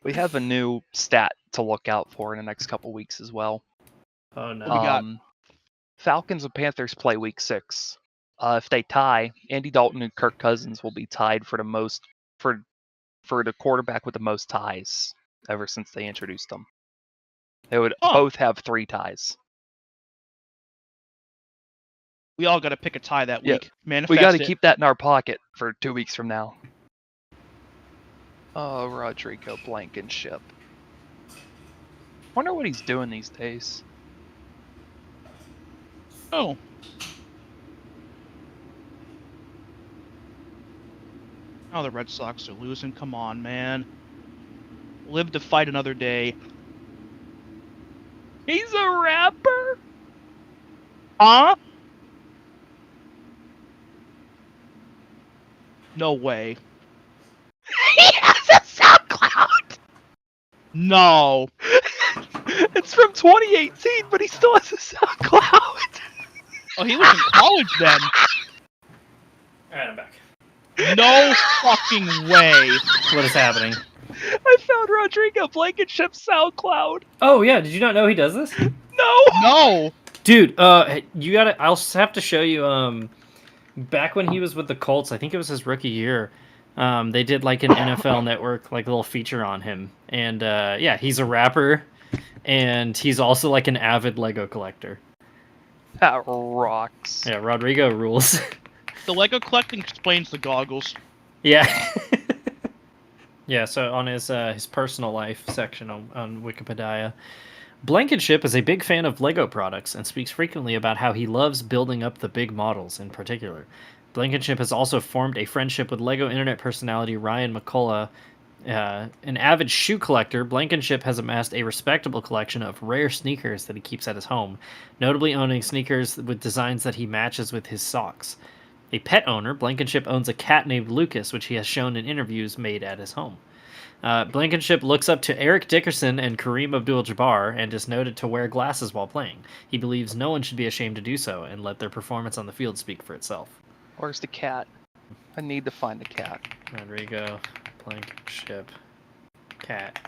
We have a new stat to look out for in the next couple weeks as well. Oh no. What do we got? Falcons and Panthers play week 6. If they tie, Andy Dalton and Kirk Cousins will be tied for the most for the quarterback with the most ties ever since they introduced them. They would both have 3 ties. We all got to pick a tie that Yeah. week. Manifest We got to it. keep that in our pocket for 2 weeks from now. Oh, Rodrigo Blankenship. Wonder what he's doing these days. Oh. Oh, the Red Sox are losing. Come on, man. Live to fight another day. He's a rapper? Huh? No way. He has a SoundCloud! No. It's from 2018, but he still has a SoundCloud. Oh, he was in college then. Alright, I'm back. No fucking way. What is happening? I found Rodrigo Blankenship's SoundCloud. Oh yeah, did you not know he does this? No! No. Dude, you gotta. I'll have to show you. Back when he was with the Colts, I think it was his rookie year. They did like an NFL Network like little feature on him, and yeah, he's a rapper, and he's also like an avid Lego collector. That rocks. Yeah, Rodrigo rules. The Lego collecting explains the goggles. Yeah. Yeah, so on his personal life section on Wikipedia, Blankenship is a big fan of Lego products and speaks frequently about how he loves building up the big models in particular. Blankenship has also formed a friendship with Lego internet personality Ryan McCullough. An avid shoe collector, Blankenship has amassed a respectable collection of rare sneakers that he keeps at his home, notably owning sneakers with designs that he matches with his socks. A pet owner, Blankenship owns a cat named Lucas, which he has shown in interviews made at his home. Blankenship looks up to Eric Dickerson and Kareem Abdul-Jabbar and is noted to wear glasses while playing. He believes no one should be ashamed to do so and let their performance on the field speak for itself. Where's the cat? I need to find the cat. Rodrigo Blankenship cat.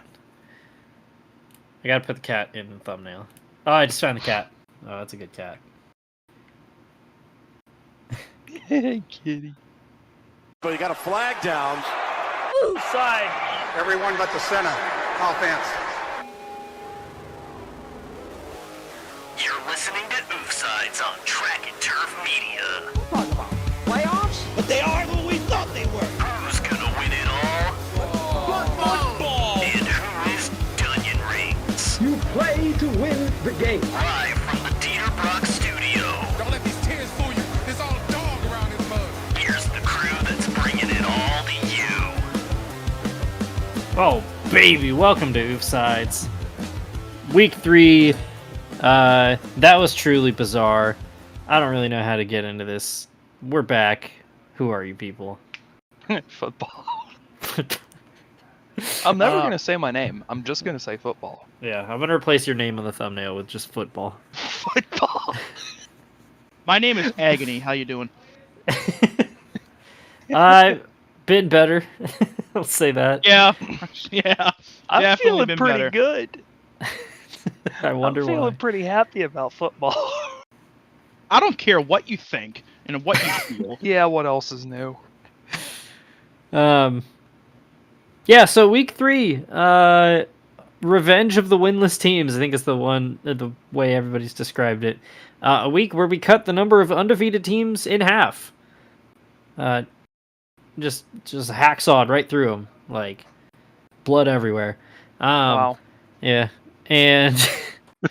I gotta put the cat in the thumbnail. Oh, I just found the cat. Oh, that's a good cat. Hey, kitty. But you got a flag down. Side. Everyone but the center. Offense. You're listening to Oofsides on Track and Turf Media. Talking about playoffs? But they aren't what we thought they were. Who's gonna win it all? Football. And who is Dunyan Rings? You play to win the game. Live from the Dieter Brock studio. Don't let these tears fool you. There's all dog around this mug. Here's the crew that's bringing it all to you. Oh, baby, welcome to Oofsides. Week 3, that was truly bizarre. I don't really know how to get into this. We're back. Who are you people? Football. I'm never going to say my name. I'm just going to say football. Yeah, I'm going to replace your name on the thumbnail with just football. Football. My name is Agony. How you doing? Been better. I'll say that. Yeah. Yeah. I'm Definitely feeling been pretty better. good. I wonder I'm feeling why. pretty happy about football. I don't care what you think and what you feel. Yeah, what else is new? Yeah, so week 3, revenge of the winless teams, I think is the way everybody's described it. A week where we cut the number of undefeated teams in half. Just hacksawed right through them, like blood everywhere. Wow. Yeah, and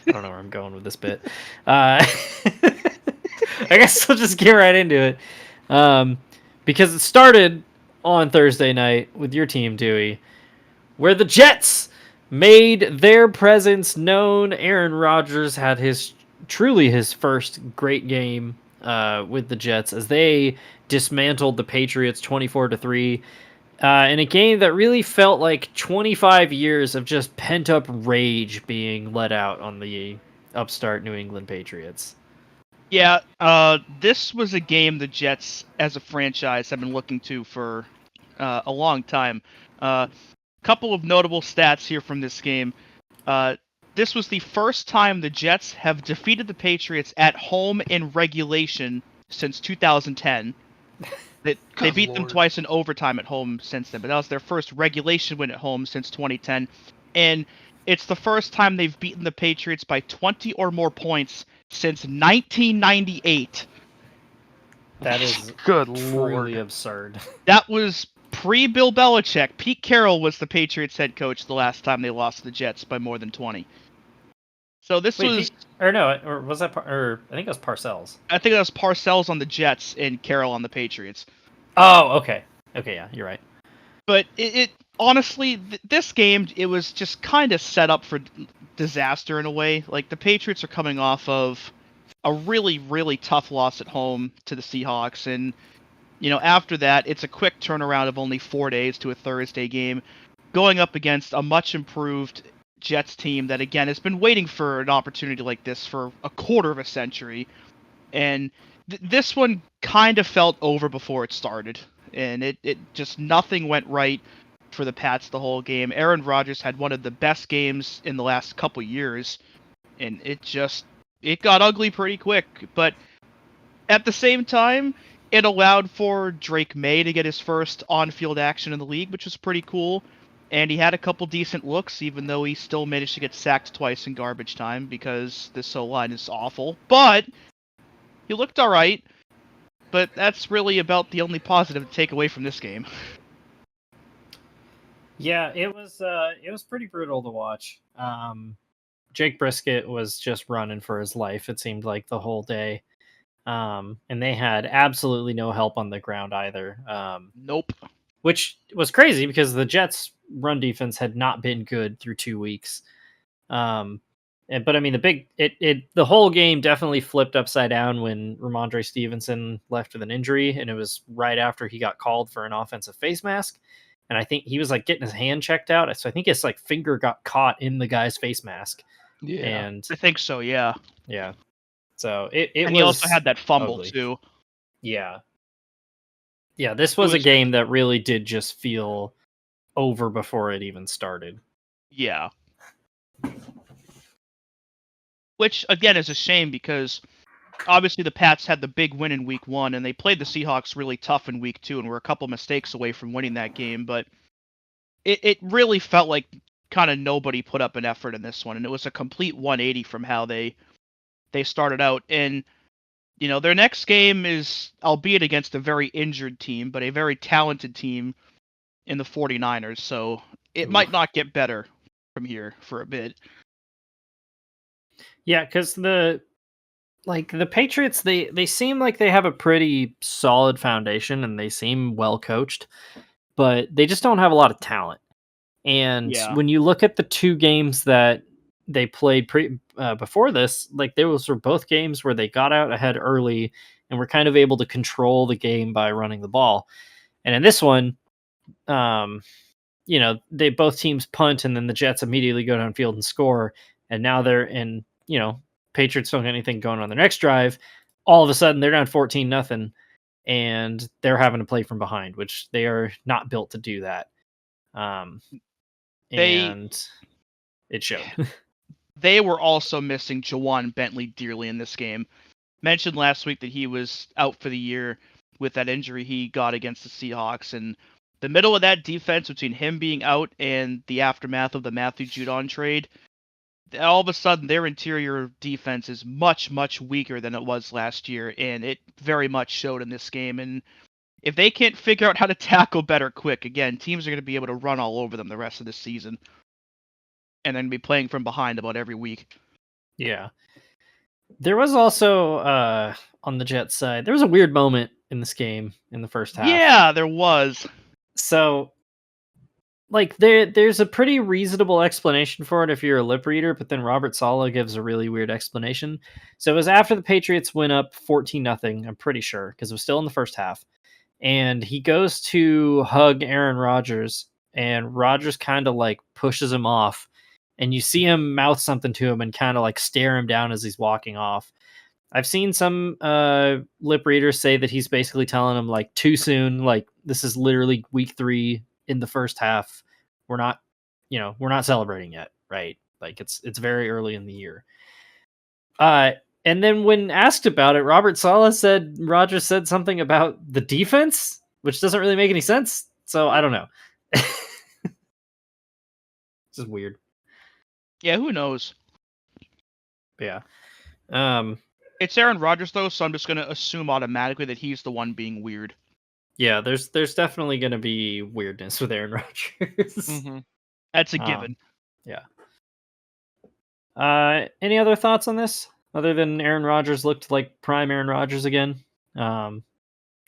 I don't know where I'm going with this bit. I guess we'll just get right into it, because it started on Thursday night with your team, Dewey, where the Jets made their presence known. Aaron Rodgers had his first great game with the Jets as they dismantled the Patriots 24-3 in a game that really felt like 25 years of just pent-up rage being let out on the upstart New England Patriots. Yeah, this was a game the Jets, as a franchise, have been looking to for a long time. couple of notable stats here from this game. This was the first time the Jets have defeated the Patriots at home in regulation since 2010. They beat them twice in overtime at home since then, but that was their first regulation win at home since 2010. And it's the first time they've beaten the Patriots by 20 or more points since 1998. That is Good truly lord. absurd. That was pre-Bill Belichick. Pete Carroll was the Patriots head coach the last time they lost to the Jets by more than 20. So this was... or was that... Or I think it was Parcells. I think that was Parcells on the Jets and Carroll on the Patriots. Oh, okay. Okay, yeah, you're right. But it honestly, this game, it was just kind of set up for disaster in a way. Like, the Patriots are coming off of a really, really tough loss at home to the Seahawks. And, you know, after that, it's a quick turnaround of only 4 days to a Thursday game, going up against a much improved Jets team that, again, has been waiting for an opportunity like this for a quarter of a century. And this one kind of felt over before it started. And it just, nothing went right for the Pats the whole game. Aaron Rodgers had one of the best games in the last couple years. And it got ugly pretty quick. But at the same time, it allowed for Drake May to get his first on-field action in the league, which was pretty cool. And he had a couple decent looks, even though he still managed to get sacked twice in garbage time because this O-line is awful. But he looked all right. But that's really about the only positive to take away from this game. Yeah, it was pretty brutal to watch. Jake Brisket was just running for his life, it seemed like, the whole day. And they had absolutely no help on the ground either. Nope. Which was crazy because the Jets' run defense had not been good through 2 weeks. But I mean, the whole game definitely flipped upside down when Ramondre Stevenson left with an injury, and it was right after he got called for an offensive face mask. And I think he was like getting his hand checked out, so I think his like finger got caught in the guy's face mask. Yeah. And I think so, yeah. yeah. So it and was he also had that fumble ugly. too. Yeah. Yeah, this was a game that really did just feel over before it even started. Yeah. Which, again, is a shame because obviously the Pats had the big win in week 1, and they played the Seahawks really tough in week 2, and were a couple mistakes away from winning that game. But it really felt like kind of nobody put up an effort in this one, and it was a complete 180 from how they started out. And, you know, their next game is, albeit against a very injured team, but a very talented team in the 49ers. So it might not get better from here for a bit. Yeah, because the Patriots, they seem like they have a pretty solid foundation and they seem well coached, but they just don't have a lot of talent. And when you look at the 2 games that they played before this, like those were both games where they got out ahead early and were kind of able to control the game by running the ball. And in this one, you know, they both teams punt and then the Jets immediately go downfield and score. And now they're in, you know, Patriots don't get anything going on their next drive. All of a sudden they're down 14-0 and they're having to play from behind, which they are not built to do that. And it showed. They were also missing Jawan Bentley dearly in this game. Mentioned last week that he was out for the year with that injury he got against the Seahawks, and the middle of that defense between him being out and the aftermath of the Matthew Judon trade, all of a sudden their interior defense is much, much weaker than it was last year, and it very much showed in this game. And if they can't figure out how to tackle better quick, again, teams are going to be able to run all over them the rest of this season, and then be playing from behind about every week. Yeah. There was also, on the Jets side, there was a weird moment in this game in the first half. Yeah, there was. So, like, there's a pretty reasonable explanation for it if you're a lip reader, but then Robert Saleh gives a really weird explanation. So it was after the Patriots went up 14-0, I'm pretty sure, because it was still in the first half. And he goes to hug Aaron Rodgers, and Rodgers kind of, like, pushes him off. And you see him mouth something to him and kind of, like, stare him down as he's walking off. I've seen some lip readers say that he's basically telling him, like, too soon, like, this is literally week 3 in the first half. we're not celebrating yet, right? Like it's very early in the year. And then when asked about it, Rogers said something about the defense, which doesn't really make any sense. So I don't know. This is weird. Yeah, who knows? Yeah. It's Aaron Rodgers though, so I'm just gonna assume automatically that he's the one being weird. Yeah, there's definitely gonna be weirdness with Aaron Rodgers. Mm-hmm. That's a given. Yeah. Any other thoughts on this? Other than Aaron Rodgers looked like prime Aaron Rodgers again.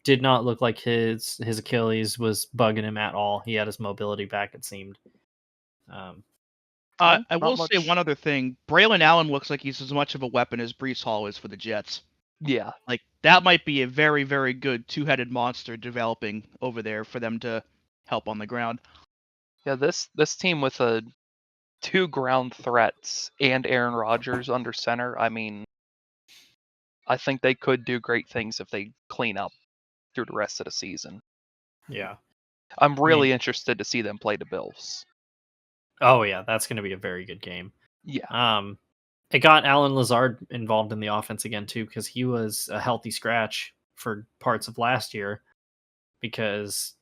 Did not look like his Achilles was bugging him at all. He had his mobility back, it seemed. I will much. say one other thing. Braylon Allen looks like he's as much of a weapon as Breece Hall is for the Jets. Yeah. Like, that might be a very, very good two-headed monster developing over there for them to help on the ground. Yeah, this team with two ground threats and Aaron Rodgers under center, I mean, I think they could do great things if they clean up through the rest of the season. Yeah. I'm really interested to see them play the Bills. Oh yeah, that's going to be a very good game. Yeah. It got Alan Lazard involved in the offense again too, because he was a healthy scratch for parts of last year because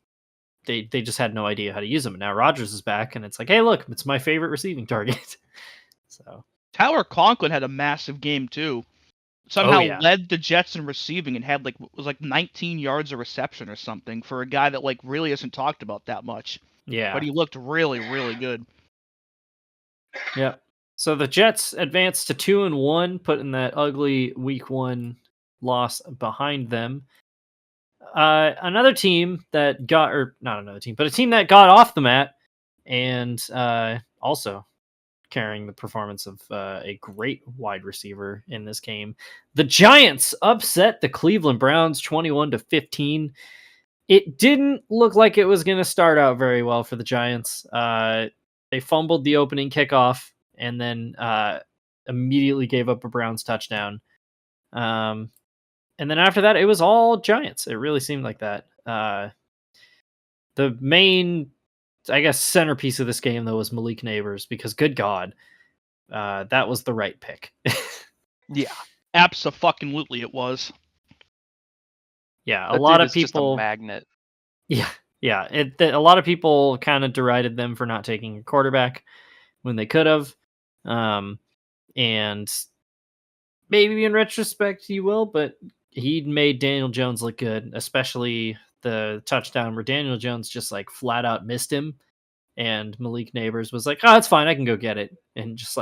they just had no idea how to use him. And now Rodgers is back, and it's like, hey, look, it's my favorite receiving target. So Tyler Conklin had a massive game too. Somehow led the Jets in receiving and had was 19 yards of reception or something for a guy that really isn't talked about that much. Yeah. But he looked really, really good. Yeah. So the Jets advanced to 2-1, putting that ugly Week 1 loss behind them. Another team that got, or not another team, but a team that got off the mat and also carrying the performance of a great wide receiver in this game. The Giants upset the Cleveland Browns 21-15. It didn't look like it was going to start out very well for the Giants. They fumbled the opening kickoff and then immediately gave up a Browns touchdown. And then after that, it was all Giants. It really seemed like that. The main, I guess, centerpiece of this game, though, was Malik Neighbors, because good God, that was the right pick. Yeah. Abso-fucking-lutely it was. Yeah, That a lot dude of is just a people. magnet. Yeah. A lot of people kind of derided them for not taking a quarterback when they could have. And maybe in retrospect you will, but he made Daniel Jones look good, especially the touchdown where Daniel Jones just flat out missed him. And Malik Neighbors was like, oh, it's fine, I can go get it. And just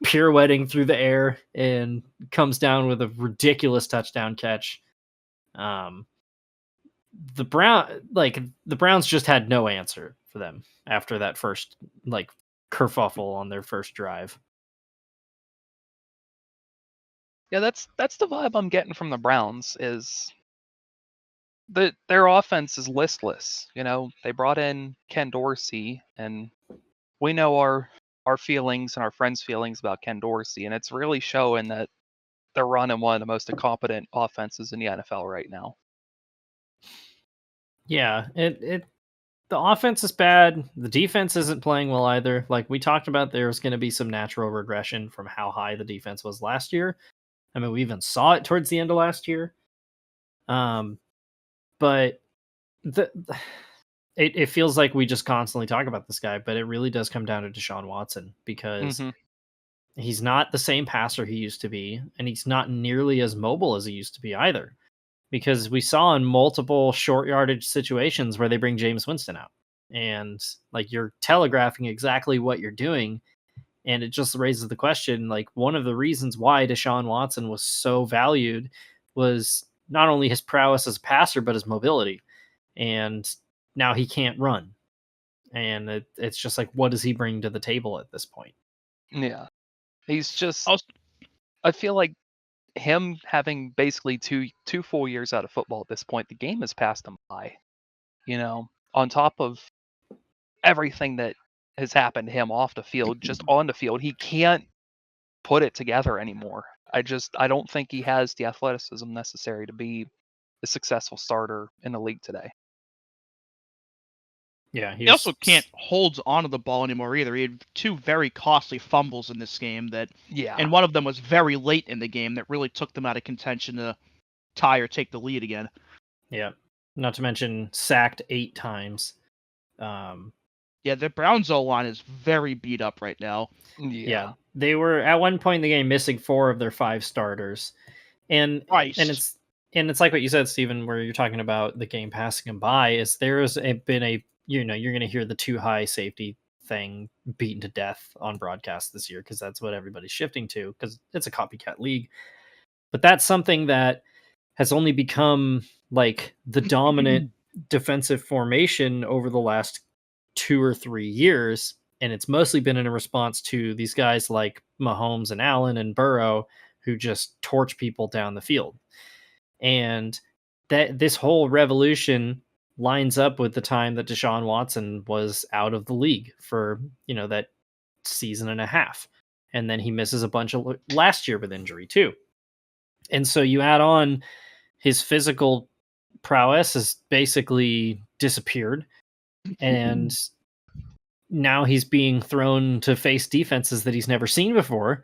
pirouetting through the air and comes down with a ridiculous touchdown catch. The Browns just had no answer for them after that first kerfuffle on their first drive. Yeah, that's the vibe I'm getting from the Browns is that their offense is listless. You know, they brought in Ken Dorsey, and we know our feelings and our friends' feelings about Ken Dorsey, and it's really showing that they're running one of the most incompetent offenses in the NFL right now. Yeah, the offense is bad. The defense isn't playing well either. Like we talked about, there's going to be some natural regression from how high the defense was last year. I mean, we even saw it towards the end of last year. But it feels like we just constantly talk about this guy, but it really does come down to Deshaun Watson because he's not the same passer he used to be, and he's not nearly as mobile as he used to be either. Because we saw in multiple short yardage situations where they bring Jameis Winston out, and you're telegraphing exactly what you're doing. And it just raises the question, one of the reasons why Deshaun Watson was so valued was not only his prowess as a passer, but his mobility. And now he can't run. And it's just what does he bring to the table at this point? Yeah. He's just, I feel like him having basically two full years out of football at this point, the game has passed him by. You know, on top of everything that has happened to him off the field, just on the field, he can't put it together anymore. I don't think he has the athleticism necessary to be a successful starter in the league today. Yeah, He also can't hold onto the ball anymore either. He had 2 very costly fumbles in this game and one of them was very late in the game that really took them out of contention to tie or take the lead again. Yeah, not to mention sacked 8 times. Yeah, the Browns O-line is very beat up right now. Yeah, they were at one point in the game missing 4 of their 5 starters, and it's like what you said, Steven, where you're talking about the game passing them by. Is there's been a you're going to hear the too high safety thing beaten to death on broadcast this year because that's what everybody's shifting to because it's a copycat league. But that's something that has only become like the dominant defensive formation over the last 2 or 3 years. And it's mostly been in a response to these guys like Mahomes and Allen and Burrow who just torch people down the field. And that this whole revolution lines up with the time that Deshaun Watson was out of the league for, that season and a half. And then he misses a bunch of last year with injury too. And so you add on his physical prowess has basically disappeared. And now he's being thrown to face defenses that he's never seen before.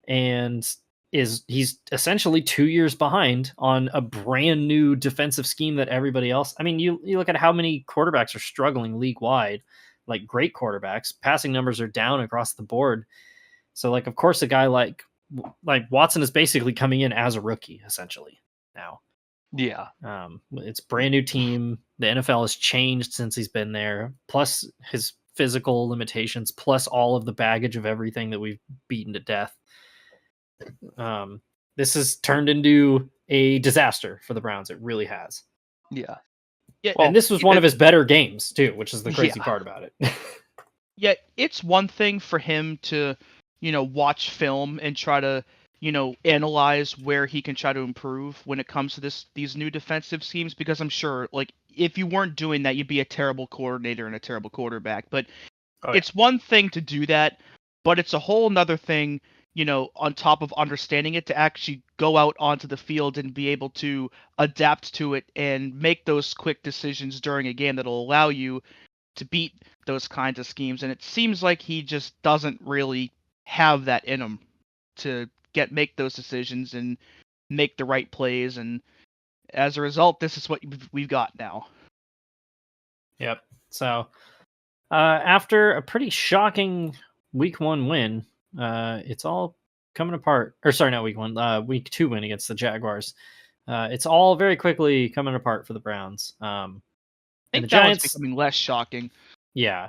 And he's essentially 2 years behind on a brand new defensive scheme that everybody else. I mean, you look at how many quarterbacks are struggling league wide, like great quarterbacks. Passing numbers are down across the board. So, like, of course, a guy like Watson is basically coming in as a rookie essentially now. Yeah. It's a brand new team. The NFL has changed since he's been there. Plus his physical limitations, plus all of the baggage of everything that we've beaten to death. This has turned into a disaster for the Browns. It really has. Yeah. Yeah, and this was one of his better games too, which is the crazy part about it. Yeah, it's one thing for him to, watch film and try to, analyze where he can try to improve when it comes to these new defensive schemes, because I'm sure, like, if you weren't doing that, you'd be a terrible coordinator and a terrible quarterback. But it's one thing to do that, but it's a whole nother thing, on top of understanding it, to actually go out onto the field and be able to adapt to it and make those quick decisions during a game that'll allow you to beat those kinds of schemes. And it seems like he just doesn't really have that in him to make those decisions and make the right plays. And as a result, this is what we've got now. Yep. So after a pretty shocking week 1 win, it's all coming apart. Or sorry, not week 1, week 2 win against the Jaguars. It's all very quickly coming apart for the Browns. I think the that Giants one's becoming less shocking. Yeah.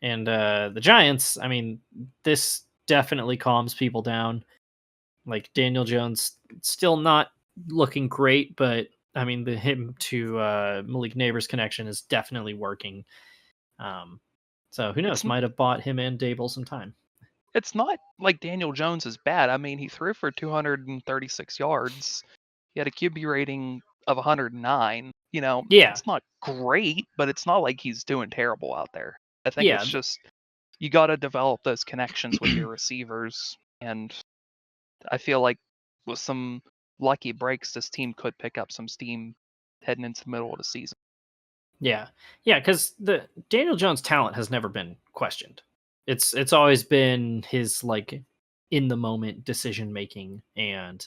And the Giants, I mean, this definitely calms people down. Like Daniel Jones still not looking great, but I mean, the him to Malik Neighbors connection is definitely working. So who knows? Might have bought him and Dable some time. It's not like Daniel Jones is bad. I mean, he threw for 236 yards. He had a QB rating of 109. Yeah. It's not great, but it's not like he's doing terrible out there. I think it's just you got to develop those connections with your receivers, and I feel like with some lucky breaks, this team could pick up some steam heading into the middle of the season. Yeah, because the Daniel Jones talent has never been questioned. It's always been his like in the moment decision making and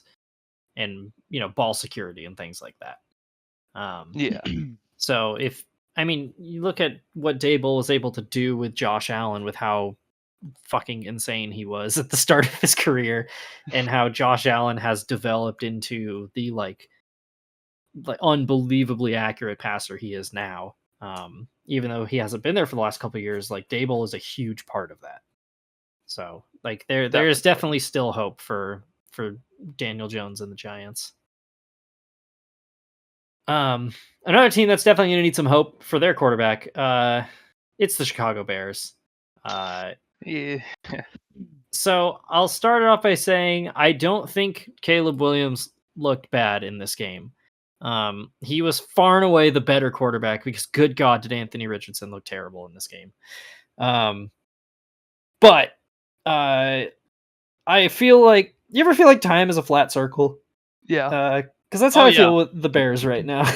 ball security and things like that. Yeah. So you look at what Dable was able to do with Josh Allen, with how fucking insane he was at the start of his career, and how Josh Allen has developed into the like unbelievably accurate passer he is now. Even though he hasn't been there for the last couple of years, like Dable is a huge part of that. So like there is definitely still hope for Daniel Jones and the Giants. Another team that's definitely going to need some hope for their quarterback. It's the Chicago Bears. Yeah. So I'll start it off by saying I don't think Caleb Williams looked bad in this game. He was far and away the better quarterback because good God, did Anthony Richardson look terrible in this game. But I feel like, you ever feel like time is a flat circle? Yeah. Because that's how I feel with the Bears right now.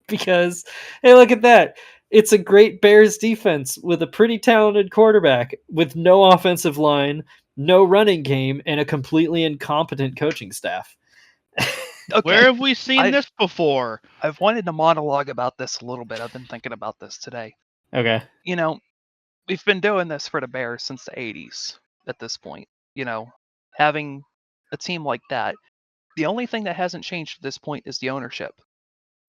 Because, hey, look at that. It's a great Bears defense with a pretty talented quarterback with no offensive line, no running game, and a completely incompetent coaching staff. Okay, Where have we seen I- this before? I've wanted to monologue about this a little bit. I've been thinking about this today. Okay. You know, we've been doing this for the Bears since the 80s at this point. You know, having a team like that, the only thing that hasn't changed at this point is the ownership.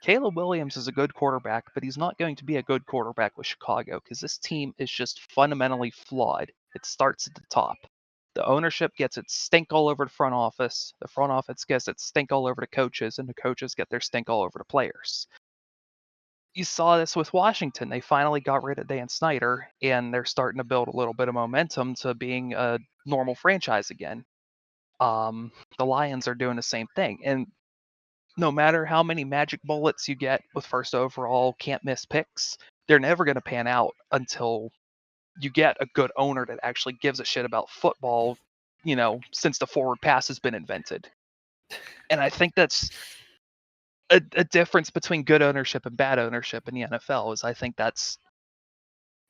Caleb Williams is a good quarterback, but he's not going to be a good quarterback with Chicago because this team is just fundamentally flawed. It starts at the top. The ownership gets its stink all over the front office. The front office gets its stink all over the coaches, and the coaches get their stink all over the players. You saw this with Washington. They finally got rid of Dan Snyder, and they're starting to build a little bit of momentum to being a normal franchise again. The Lions are doing the same thing, and no matter how many magic bullets you get with first overall, can't miss picks, they're never going to pan out until you get a good owner that actually gives a shit about football, since the forward pass has been invented. And I think that's a difference between good ownership and bad ownership in the NFL. Is I think that's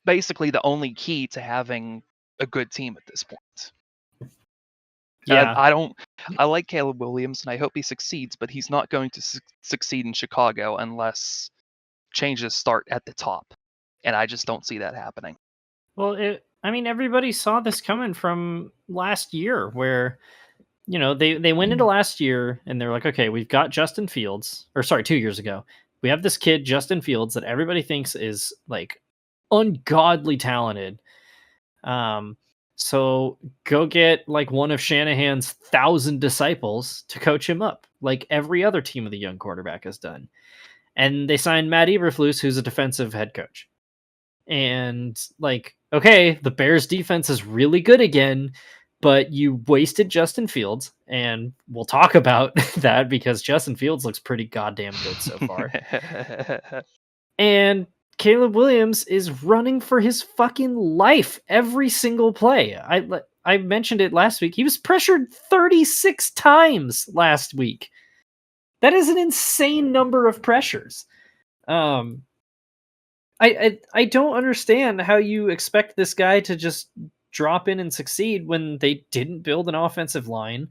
basically the only key to having a good team at this point. Yeah. I like Caleb Williams and I hope he succeeds, but he's not going to succeed in Chicago unless changes start at the top. And I just don't see that happening. Well, everybody saw this coming from last year where, they went into last year and they're like, okay, we've got Justin Fields, 2 years ago. We have this kid, Justin Fields, that everybody thinks is like ungodly talented. So go get like one of Shanahan's 1,000 disciples to coach him up, like every other team with a young quarterback has done. And they signed Matt Eberflus, who's a defensive head coach. And like, okay, the Bears defense is really good again, but you wasted Justin Fields, and we'll talk about that because Justin Fields looks pretty goddamn good so far. And Caleb Williams is running for his fucking life every single play. I mentioned it last week. He was pressured 36 times last week. That is an insane number of pressures. I don't understand how you expect this guy to just drop in and succeed when they didn't build an offensive line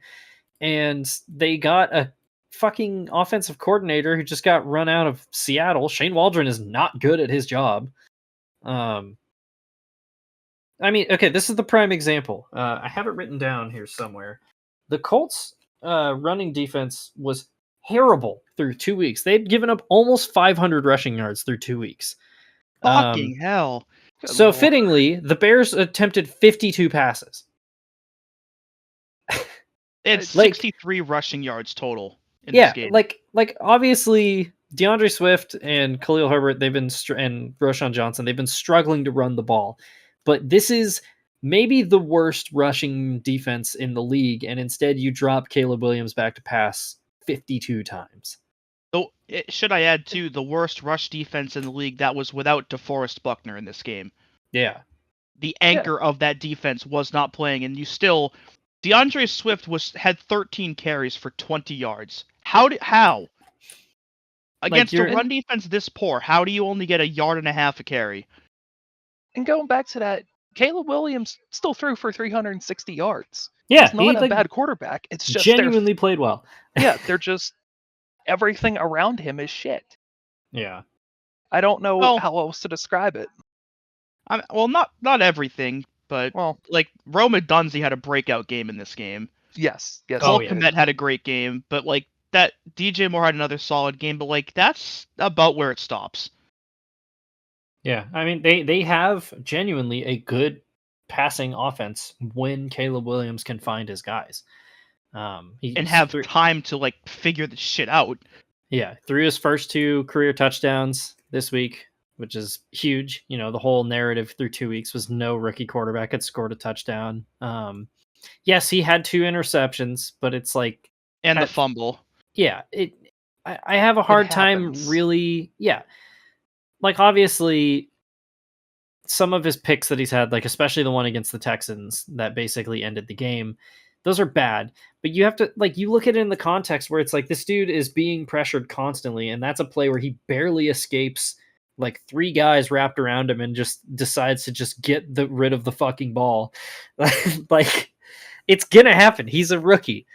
and they got a fucking offensive coordinator who just got run out of Seattle. Shane Waldron is not good at his job. Okay, this is the prime example. I have it written down here somewhere. The Colts running defense was terrible through 2 weeks. They'd given up almost 500 rushing yards through 2 weeks. Fucking hell. So fittingly, the Bears attempted 52 passes. It's 63 rushing yards total in this game. Like obviously DeAndre Swift and Khalil Herbert, they've been and Roshan Johnson, they've been struggling to run the ball. But this is maybe the worst rushing defense in the league, and instead you drop Caleb Williams back to pass 52 times. So, should I add, too, the worst rush defense in the league that was without DeForest Buckner in this game. Yeah. The anchor of that defense was not playing, and DeAndre Swift had 13 carries for 20 yards. How? Against a run defense this poor, how do you only get 1.5 yards a carry? And going back to that, Caleb Williams still threw for 360 yards. Yeah, he's not a bad quarterback. It's just genuinely played well. Yeah, they're just everything around him is shit. Yeah. I don't know how else to describe it. Not everything, but like Rome Dunze had a breakout game in this game. Yes. Cole Kmet had a great game, but like that DJ Moore had another solid game, but like that's about where it stops. Yeah, I mean they have genuinely a good passing offense when Caleb Williams can find his guys. And have time to like figure this shit out. Yeah, threw his first 2 career touchdowns this week, which is huge. The whole narrative through 2 weeks was no rookie quarterback had scored a touchdown. Yes, he had 2 interceptions, but it's like the fumble. Yeah, I have a hard time really. Yeah, like obviously some of his picks that he's had, like especially the one against the Texans that basically ended the game, those are bad. But you have to you look at it in the context where it's like this dude is being pressured constantly, and that's a play where he barely escapes like 3 guys wrapped around him and just decides to just get rid of the fucking ball. Like, it's gonna happen. He's a rookie.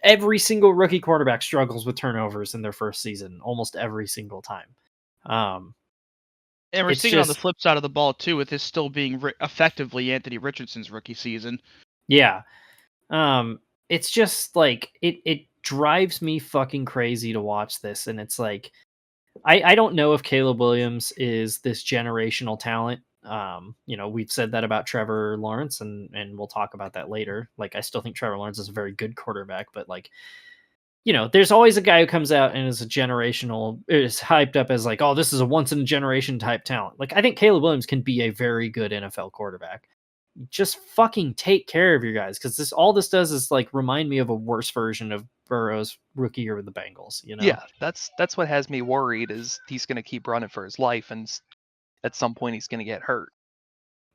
Every single rookie quarterback struggles with turnovers in their first season, almost every single time. And we're seeing it on the flip side of the ball too, with this still being effectively Anthony Richardson's rookie season. Yeah. It's just like it drives me fucking crazy to watch this, and it's like I don't know if Caleb Williams is this generational talent. We've said that about Trevor Lawrence, and we'll talk about that later. Like, I still think Trevor Lawrence is a very good quarterback, but like, there's always a guy who comes out and is hyped up as like, oh, this is a once in a generation type talent. Like, I think Caleb Williams can be a very good NFL quarterback. Just fucking take care of your guys, because all this does is like remind me of a worse version of Burrow's rookie year with the Bengals. Yeah, that's what has me worried, is he's going to keep running for his life, and at some point he's going to get hurt.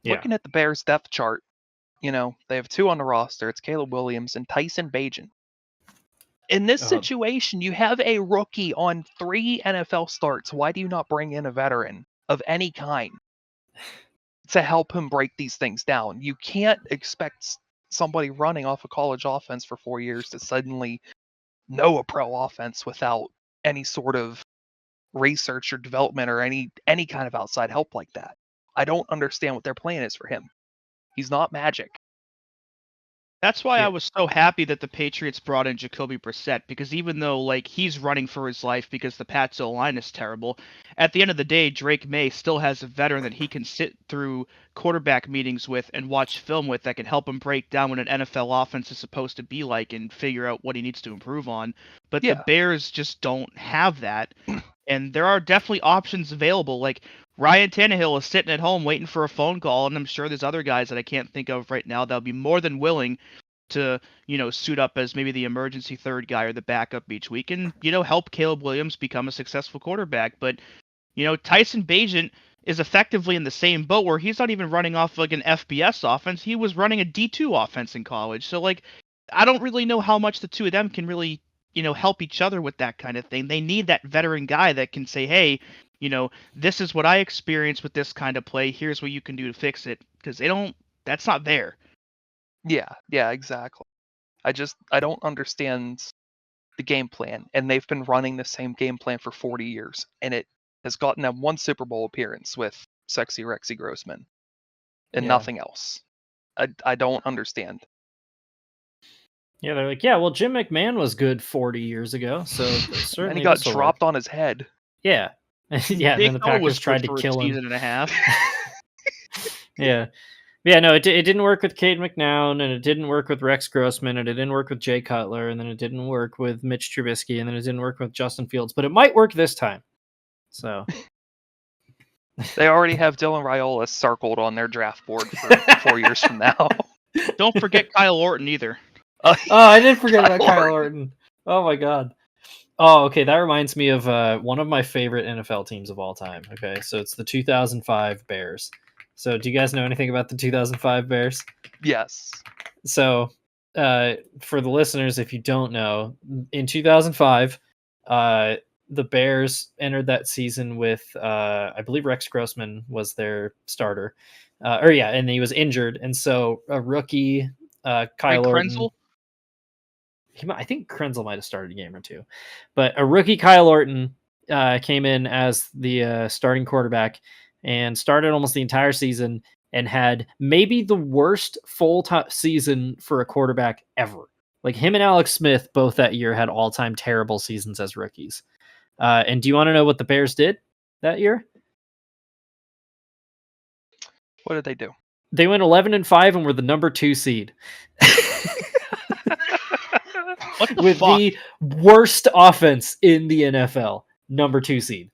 Yeah. Looking at the Bears depth chart, they have 2 on the roster. It's Caleb Williams and Tyson Bagent. In this situation, you have a rookie on 3 NFL starts. Why do you not bring in a veteran of any kind to help him break these things down? You can't expect somebody running off a college offense for 4 years to suddenly know a pro offense without any sort of research or development or any kind of outside help like that. I don't understand what their plan is for him. He's not magic. That's why I was so happy that the Patriots brought in Jacoby Brissett, because even though like he's running for his life because the Pats O-line is terrible, at the end of the day, Drake May still has a veteran that he can sit through quarterback meetings with and watch film with that can help him break down what an NFL offense is supposed to be like and figure out what he needs to improve on. But the Bears just don't have that. And there are definitely options available. Like, Ryan Tannehill is sitting at home waiting for a phone call, and I'm sure there's other guys that I can't think of right now that'll be more than willing to, suit up as maybe the emergency third guy or the backup each week and, help Caleb Williams become a successful quarterback. But, Tyson Bagent is effectively in the same boat where he's not even running off like an FBS offense. He was running a D2 offense in college. So, like, I don't really know how much the two of them can really, help each other with that kind of thing. They need that veteran guy that can say, hey, this is what I experienced with this kind of play. Here's what you can do to fix it. Because that's not there. Yeah, exactly. I don't understand the game plan. And they've been running the same game plan for 40 years. And it has gotten them 1 Super Bowl appearance with Sexy Rexy Grossman. And nothing else. I don't understand. Yeah, they're like, well, Jim McMahon was good 40 years ago, so certainly. And he got dropped on his head. Yeah. Yeah, and then the Packers tried to kill him. Season and a half. Yeah. Yeah, no, it didn't work with Cade McNown, and it didn't work with Rex Grossman, and it didn't work with Jay Cutler, and then it didn't work with Mitch Trubisky, and then it didn't work with Justin Fields, but it might work this time. So they already have Dylan Raiola circled on their draft board for 4 years from now. Don't forget Kyle Orton either. I did forget about Kyle Orton. Oh my god. Oh, okay. That reminds me of one of my favorite NFL teams of all time. Okay, so it's the 2005 Bears. So, do you guys know anything about the 2005 Bears? Yes. So, for the listeners, if you don't know, in 2005, the Bears entered that season with, I believe Rex Grossman was their starter. And he was injured, and so a rookie, Kyle Orton. I think Krenzel might have started a game or two, but a rookie Kyle Orton came in as the starting quarterback and started almost the entire season and had maybe the worst full-time season for a quarterback ever. Like, him and Alex Smith both that year had all-time terrible seasons as rookies. And do you want to know what the Bears did that year? What did they do? They went 11-5 and were the number 2 seed. With fuck? The worst offense in the NFL, number 2 seed.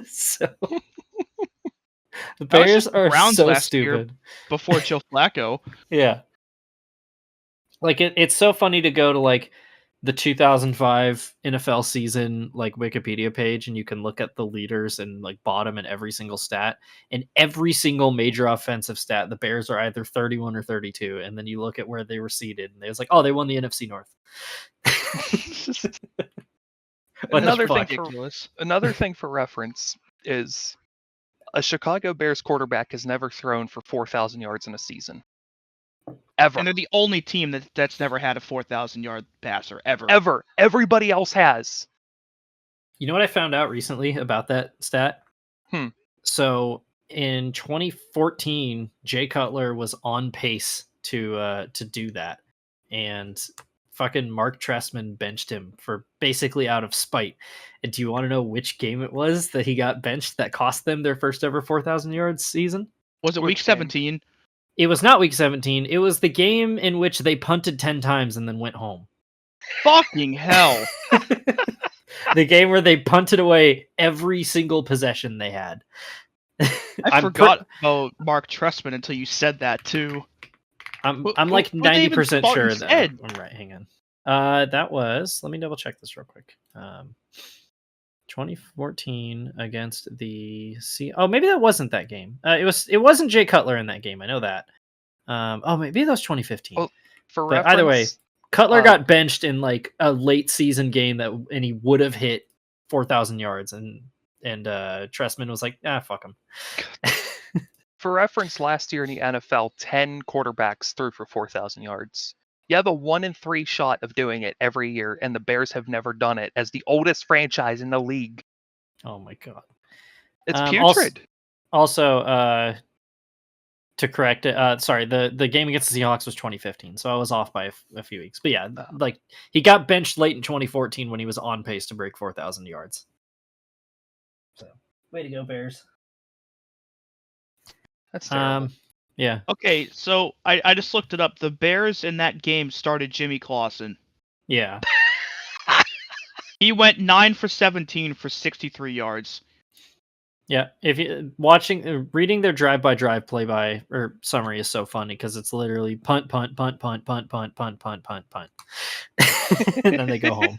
So the Bears are so stupid. Before Joe Flacco. Yeah. Like, it's so funny to go to like the 2005 NFL season like Wikipedia page, and you can look at the leaders and like bottom in every single stat, and every single major offensive stat, the Bears are either 31 or 32, and then you look at where they were seated, and they was like, oh, they won the NFC North. What the Another fuck? thing for Ridiculous. another thing for reference is a Chicago Bears quarterback has never thrown for 4,000 yards in a season. Ever. And they're the only team that's never had a 4,000-yard passer ever. Ever. Everybody else has. You know what I found out recently about that stat? So in 2014, Jay Cutler was on pace to do that, and fucking Mark Trestman benched him for basically out of spite. And do you want to know which game it was that he got benched that cost them their first ever 4,000 yards season? Was it Which week game? 17? It was not week 17. It was the game in which they punted 10 times and then went home. Fucking hell. The game where they punted away every single possession they had. I forgot about Mark Trestman until you said that too. I'm Who- like who they even 90% fought sure instead? that I'm right. Hang on. That was, let me double check this real quick. 2014 against the Oh, maybe that wasn't that game. It wasn't Jay Cutler in that game. I know that. Oh, maybe that was 2015. Well, for But reference, either way, Cutler got benched in like a late season game and he would have hit 4,000 yards, and Trestman was like, fuck him. for reference, last year in the NFL, 10 quarterbacks threw for 4,000 yards. You have a 1 in 3 shot of doing it every year, and the Bears have never done it as the oldest franchise in the league. Oh my god. It's Also, putrid. to correct it, sorry, the game against the Seahawks was 2015, so I was off by a few weeks. But yeah, like he got benched late in 2014 when he was on pace to break 4,000 yards. So, way to go, Bears. That's terrible. Yeah. Okay, so I just looked it up. The Bears in that game started Jimmy Clausen. Yeah. He went 9 for 17 for 63 yards. Yeah, if you reading their drive-by-drive play-by or summary is so funny because it's literally punt, punt, punt, punt, punt, punt, punt, punt, punt, punt, and then they go home.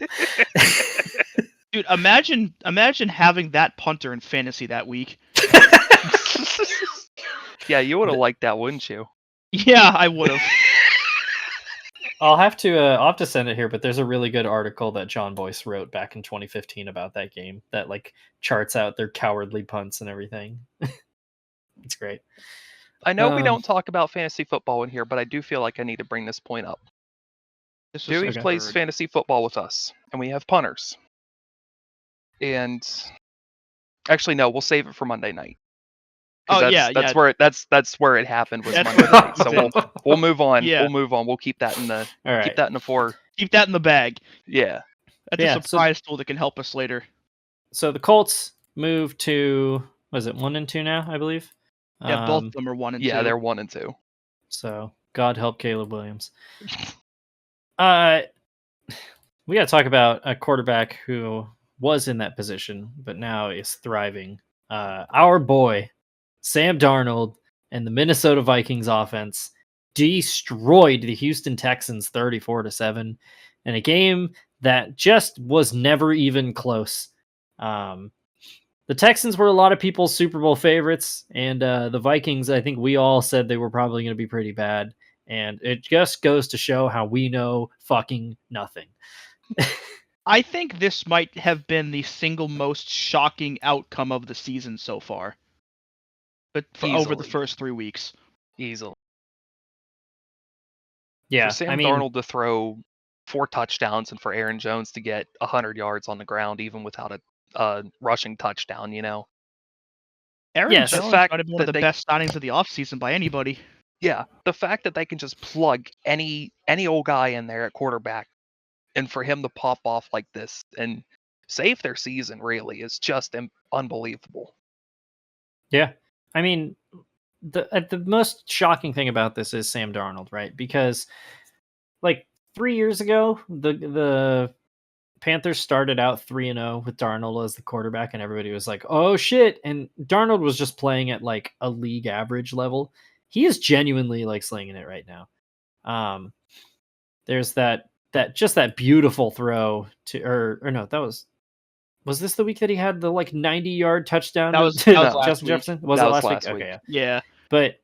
Dude, imagine having that punter in fantasy that week. Yeah, you would have liked that, wouldn't you? Yeah, I would have. I'll have to send it here, but there's a really good article that John Boyce wrote back in 2015 about that game that like charts out their cowardly punts and everything. It's great. I know we don't talk about fantasy football in here, but I do feel like I need to bring this point up. Dewey plays fantasy football with us, and we have punters. And actually, no, we'll save it for Monday night. Oh That's where it happened was Monday night. So we'll move on. Yeah. We'll move on. We'll keep that in the keep that in the four. Keep that in the bag. Yeah. That's a surprise tool that can help us later. So the Colts moved to, was it 1 and 2 now, I believe? Yeah, both of them are 1 and 2. Yeah, they're 1 and 2. So God help Caleb Williams. We got to talk about a quarterback who was in that position, but now is thriving. Our boy, Sam Darnold, and the Minnesota Vikings offense destroyed the Houston Texans 34-7 in a game that just was never even close. The Texans were a lot of people's Super Bowl favorites, and the Vikings, I think we all said they were probably going to be pretty bad. And it just goes to show how we know fucking nothing. I think this might have been the single most shocking outcome of the season so far. But over the first 3 weeks. Easily. Yeah, for Sam Darnold to throw 4 touchdowns and for Aaron Jones to get 100 yards on the ground even without a rushing touchdown, you know. Aaron Jones might have been one of the best signings of the offseason by anybody. Yeah, the fact that they can just plug any old guy in there at quarterback and for him to pop off like this and save their season really is just unbelievable. Yeah. I mean, the most shocking thing about this is Sam Darnold, right? Because like 3 years ago, the Panthers started out 3-0 with Darnold as the quarterback, and everybody was like, "Oh shit!" And Darnold was just playing at like a league average level. He is genuinely like slinging it right now. There's that beautiful throw to, or no, that was this the week that he had the like 90-yard touchdown? That was Justin Jefferson. Was that it was last week? week? Okay, yeah. But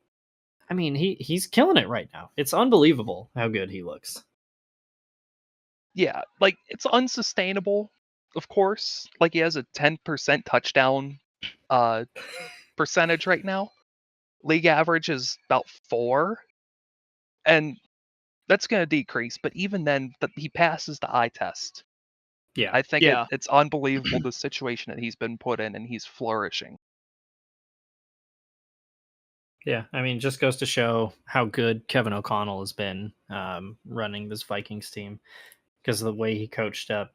I mean, he's killing it right now. It's unbelievable how good he looks. Yeah, like it's unsustainable of course. Like he has a 10% touchdown percentage right now. League average is about 4, and that's going to decrease. But even then, he passes the eye test. Yeah. I think Yeah. it's unbelievable the situation that he's been put in, and he's flourishing. Yeah, I mean, just goes to show how good Kevin O'Connell has been running this Vikings team, because of the way he coached up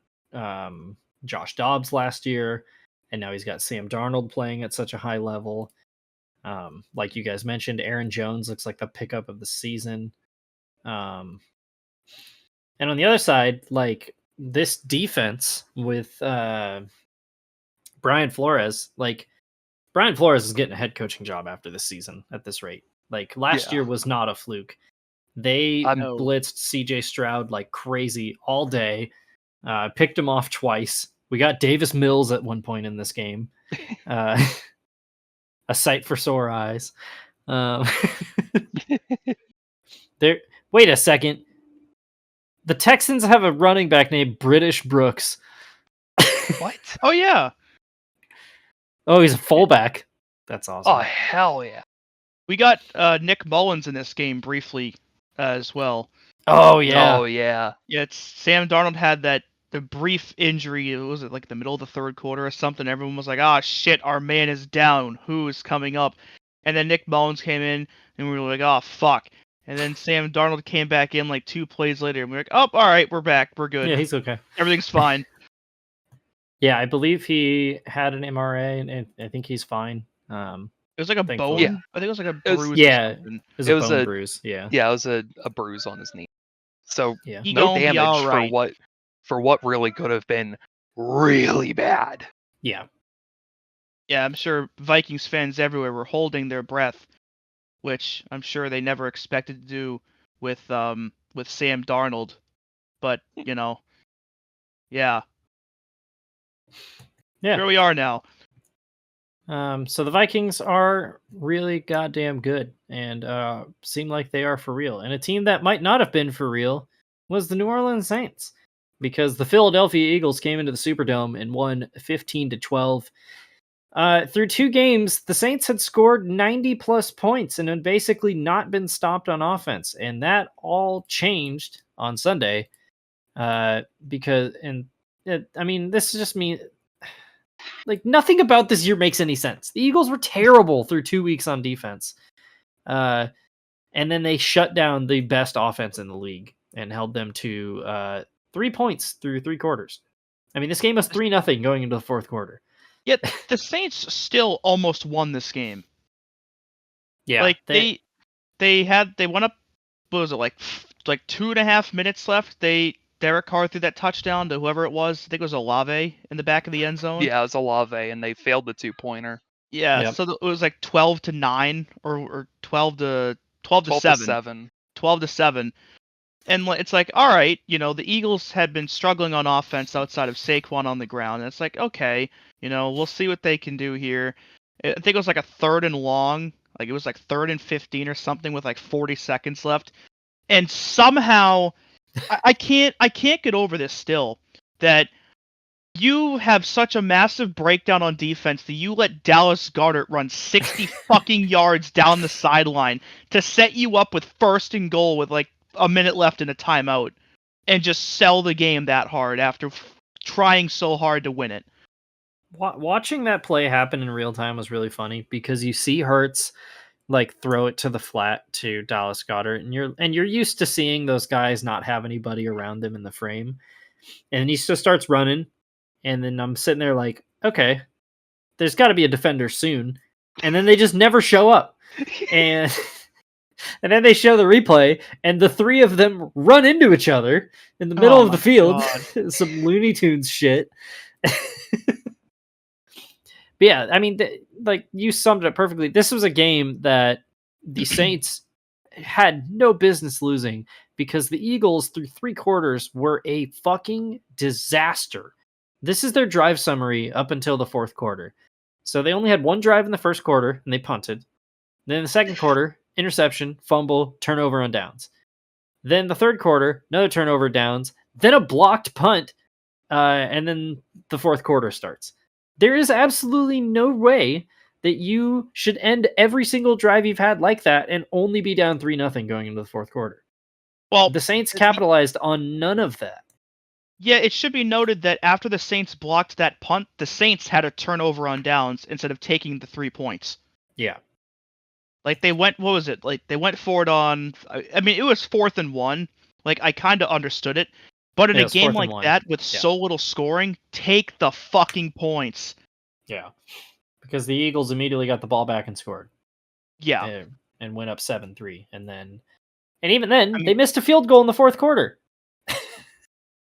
Josh Dobbs last year, and now he's got Sam Darnold playing at such a high level. Like you guys mentioned, Aaron Jones looks like the pickup of the season. And on the other side, like this defense with Brian Flores, Brian Flores is getting a head coaching job after this season at this rate. Like last year was not a fluke. They blitzed CJ Stroud like crazy all day, picked him off twice. We got Davis Mills at one point in this game. A sight for sore eyes. Wait a second. The Texans have a running back named British Brooks. What? Oh yeah. Oh, he's a fullback. That's awesome. Oh, hell yeah. We got Nick Mullins in this game briefly as well. Oh yeah. Oh yeah. Yeah, it's Sam Darnold had the brief injury. Was it like the middle of the third quarter or something? Everyone was like, "Ah, shit, our man is down. Who is coming up?" And then Nick Mullins came in, and we were like, "Oh fuck." And then Sam Darnold came back in like 2 plays later, and we were like, "Oh, all right, we're back. We're good. Yeah, he's okay. Everything's fine." Yeah, I believe he had an MRA, and I think he's fine. It was like a Thankfully. bone. Yeah. I think it was like a It was- bruise. yeah. Or something. It It was was a bone a- bruise. Yeah. Yeah, it was a bruise on his knee. So Yeah. He no gonna be damage all right. for what really could have been really bad. Yeah. Yeah, I'm sure Vikings fans everywhere were holding their breath, which I'm sure they never expected to do with Sam Darnold. But yeah, Yeah. here we are now. So the Vikings are really goddamn good, and seem like they are for real. And a team that might not have been for real was the New Orleans Saints, because the Philadelphia Eagles came into the Superdome and won 15-12. Through 2 games, the Saints had scored 90 plus points and had basically not been stopped on offense, and that all changed on Sunday. Because this is just me. Like, nothing about this year makes any sense. The Eagles were terrible through 2 weeks on defense. And then they shut down the best offense in the league and held them to 3 points through 3 quarters. I mean, this game was 3-0 going into the 4th quarter. Yet the Saints still almost won this game. Yeah. Like they went up. What was it, like 2.5 minutes left? Derek Carr threw that touchdown to whoever it was. I think it was Olave in the back of the end zone. Yeah, it was Olave, and they failed the 2-pointer. Yeah. Yep. So it was like 12-9 or 12-7. 12-7. 12-7. And it's like, all right, the Eagles had been struggling on offense outside of Saquon on the ground. And it's like, okay, we'll see what they can do here. I think it was like a 3rd and long. Like it was like 3rd and 15 or something with like 40 seconds left. And somehow I can't get over this still, that you have such a massive breakdown on defense that you let Dallas Goedert run 60 fucking yards down the sideline to set you up with 1st and goal with like a minute left in a timeout, and just sell the game that hard after trying so hard to win it. Watching that play happen in real time was really funny, because you see Hurts like throw it to the flat to Dallas Goedert, and you're used to seeing those guys not have anybody around them in the frame, and he just starts running, and then I'm sitting there like, okay, there's got to be a defender soon, and then they just never show up, and then they show the replay, and the 3 of them run into each other in the middle of the field. Some Looney Tunes shit. But yeah, I mean, like you summed it up perfectly. This was a game that the Saints had no business losing, because the Eagles through 3 quarters were a fucking disaster. This is their drive summary up until the 4th quarter. So they only had 1 drive in the 1st quarter, and they punted. Then in the 2nd quarter, interception, fumble, turnover on downs. Then the 3rd quarter, another turnover, downs, then a blocked punt, and then the fourth quarter starts. There is absolutely no way that you should end every single drive you've had like that and only be down 3-0 going into the fourth quarter. Well, The Saints capitalized on none of that. yeah, it should be noted that after the Saints blocked that punt, the Saints had a turnover on downs instead of taking the 3 points. Yeah. Like they went, what was it? Like they went forward on. I mean, it was 4th and 1. Like I kind of understood it, but in Yeah, it a was game 4th and like 1. that with Yeah. so little scoring, take the fucking points. Yeah. Because the Eagles immediately got the ball back and scored. Yeah, And went up 7-3. And even then, I mean- they missed a field goal in the fourth quarter.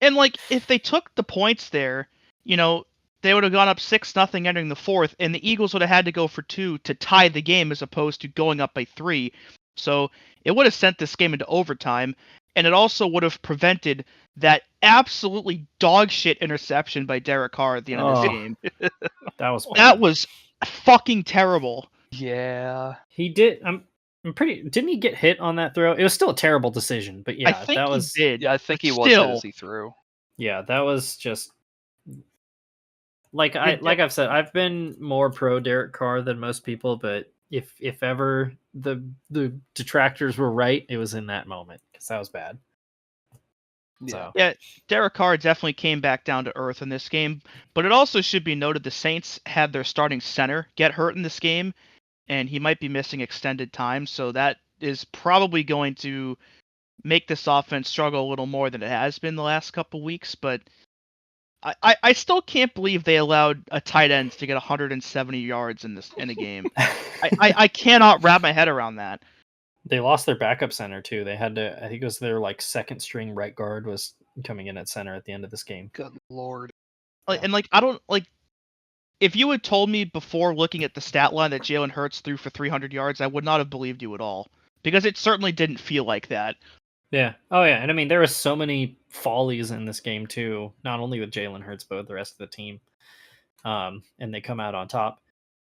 and like if they took the points there, you know, they would have gone up 6-0 entering the fourth, and the Eagles would have had to go for 2 to tie the game as opposed to going up by 3. So it would have sent this game into overtime, and it also would have prevented that absolutely dog shit interception by Derek Carr at the end of this Oh. game. That was bad. That was fucking terrible. Yeah. He did. I'm pretty. Didn't he get hit on that throw? It was still a terrible decision, but yeah, I think that was. he did. Yeah, I think but he was hit still, as he threw. Yeah, that was just. Like It- I've said, I've been more pro Derek Carr than most people, but if ever the detractors were right, it was in that moment because that was bad. Yeah. So Derek Carr definitely came back down to earth in this game, but it also should be noted the Saints had their starting center get hurt in this game, and he might be missing extended time, so that is probably going to make this offense struggle a little more than it has been the last couple weeks, but I still can't believe they allowed a tight end to get 170 yards in a game. I cannot wrap my head around that. they lost their backup center too. They had to. I think it was their like second string right guard was coming in at center at the end of this game. Good lord. Like, and like I don't like if you had told me before looking at the stat line that Jalen Hurts threw for 300 yards, I would not have believed you at all because it certainly didn't feel like that. Yeah. Oh yeah. And I mean, there were so many follies in this game too. Not only with Jalen Hurts, but with the rest of the team. And they come out on top.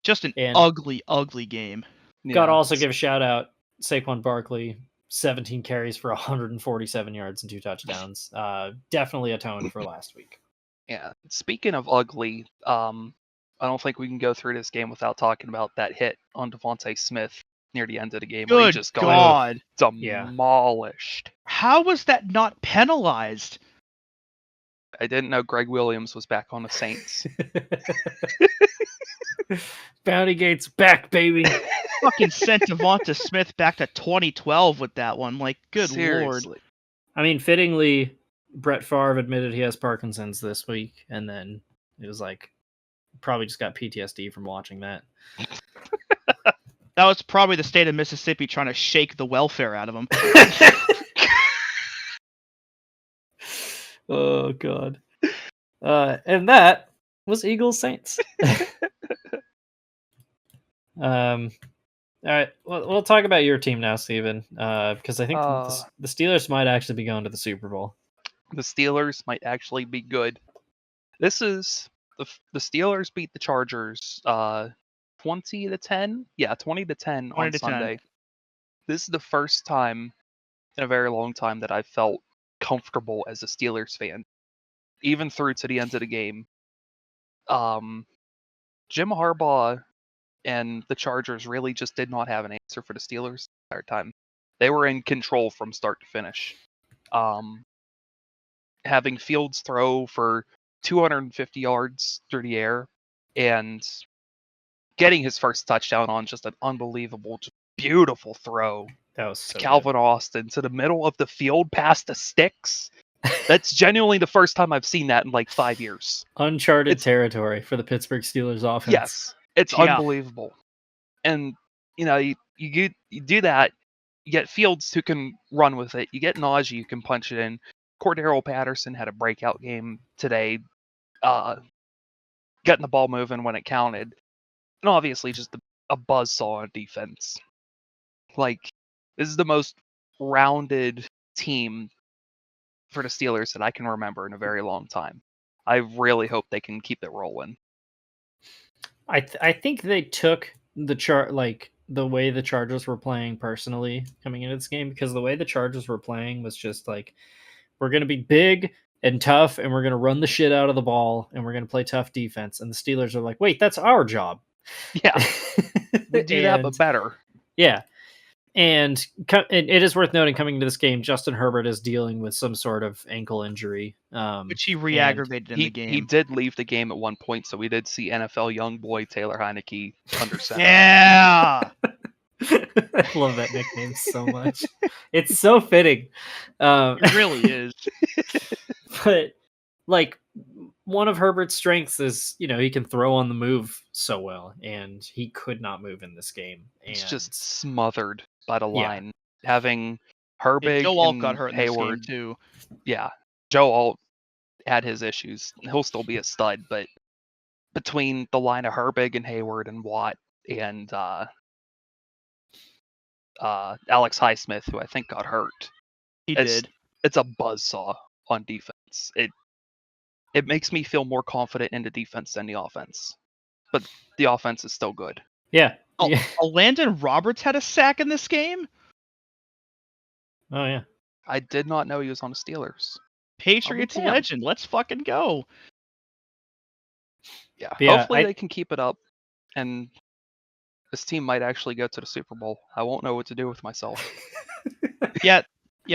Just an And- ugly, ugly game. Got to Yeah. also give a shout out Saquon Barkley, 17 carries for 147 yards and 2 touchdowns. Definitely atoned for last week. Yeah. Speaking of ugly, I don't think we can go through this game without talking about that hit on Devontae Smith near the end of the game where he Good just got God. demolished. How was that not penalized? I didn't know Greg Williams was back on the Saints. Bounty Gate's back, baby. Fucking sent Devonta Smith back to 2012 with that one. Like, good lord. Seriously. I mean, fittingly, Brett Favre admitted he has Parkinson's this week, and then it was like probably just got PTSD from watching that. That was probably the state of Mississippi trying to shake the welfare out of him. Oh god. And that was Eagles Saints. All right, we'll talk about your team now, Steven, because I think the Steelers might actually be going to the Super Bowl. The Steelers might actually be good. This is the Steelers beat the Chargers 20-10. Yeah, 20-10 on 20-10. Sunday. This is the first time in a very long time that I felt comfortable as a Steelers fan, even through to the end of the game. Jim Harbaugh and the Chargers really just did not have an answer for the Steelers the entire time. They were in control from start to finish. Having Fields throw for 250 yards through the air and getting his first touchdown on just an unbelievable, just beautiful throw That was so to Calvin Austin to the middle of the field past the sticks. That's genuinely the first time I've seen that in like 5 years. good. Uncharted It's- territory for the Pittsburgh Steelers offense. Yes, it's Yeah. unbelievable. And you know, you do that. You get Fields who can run with it. You get Najee who can punch it in. Cordero Patterson had a breakout game today, getting the ball moving when it counted, and obviously just a buzzsaw on defense. Like, this is the most rounded team for the Steelers that I can remember in a very long time. I really hope they can keep it rolling. I think they took the way the Chargers were playing personally coming into this game, because the way the Chargers were playing was just like, we're going to be big, and tough, and we're going to run the shit out of the ball, and we're going to play tough defense. And the Steelers are like, wait, that's our job. Yeah, we do that, but better. Yeah. And it is worth noting, coming into this game, Justin Herbert is dealing with some sort of ankle injury. Which he re-aggravated in the game. He did leave the game at one point, so we did see NFL young boy Taylor Heineke under center. Yeah! I love that nickname so much. It's so fitting. It really is. But, like, one of Herbert's strengths is, he can throw on the move so well, and he could not move in this game. And It's just smothered by the line. Having Herbig Joe Alt and got hurt in Hayward, this game, too. Yeah, Joe Alt had his issues. He'll still be a stud, but between the line of Herbig and Hayward and Watt and Alex Highsmith, who I think got hurt, It's a buzzsaw on defense. It makes me feel more confident in the defense than the offense, but the offense is still good. Yeah. Landon Roberts had a sack in this game? Oh, yeah. I did not know he was on the Steelers. Patriots damn. legend. Let's fucking go. Yeah, Yeah, hopefully they can keep it up, and this team might actually go to the Super Bowl. I won't know what to do with myself. Yeah,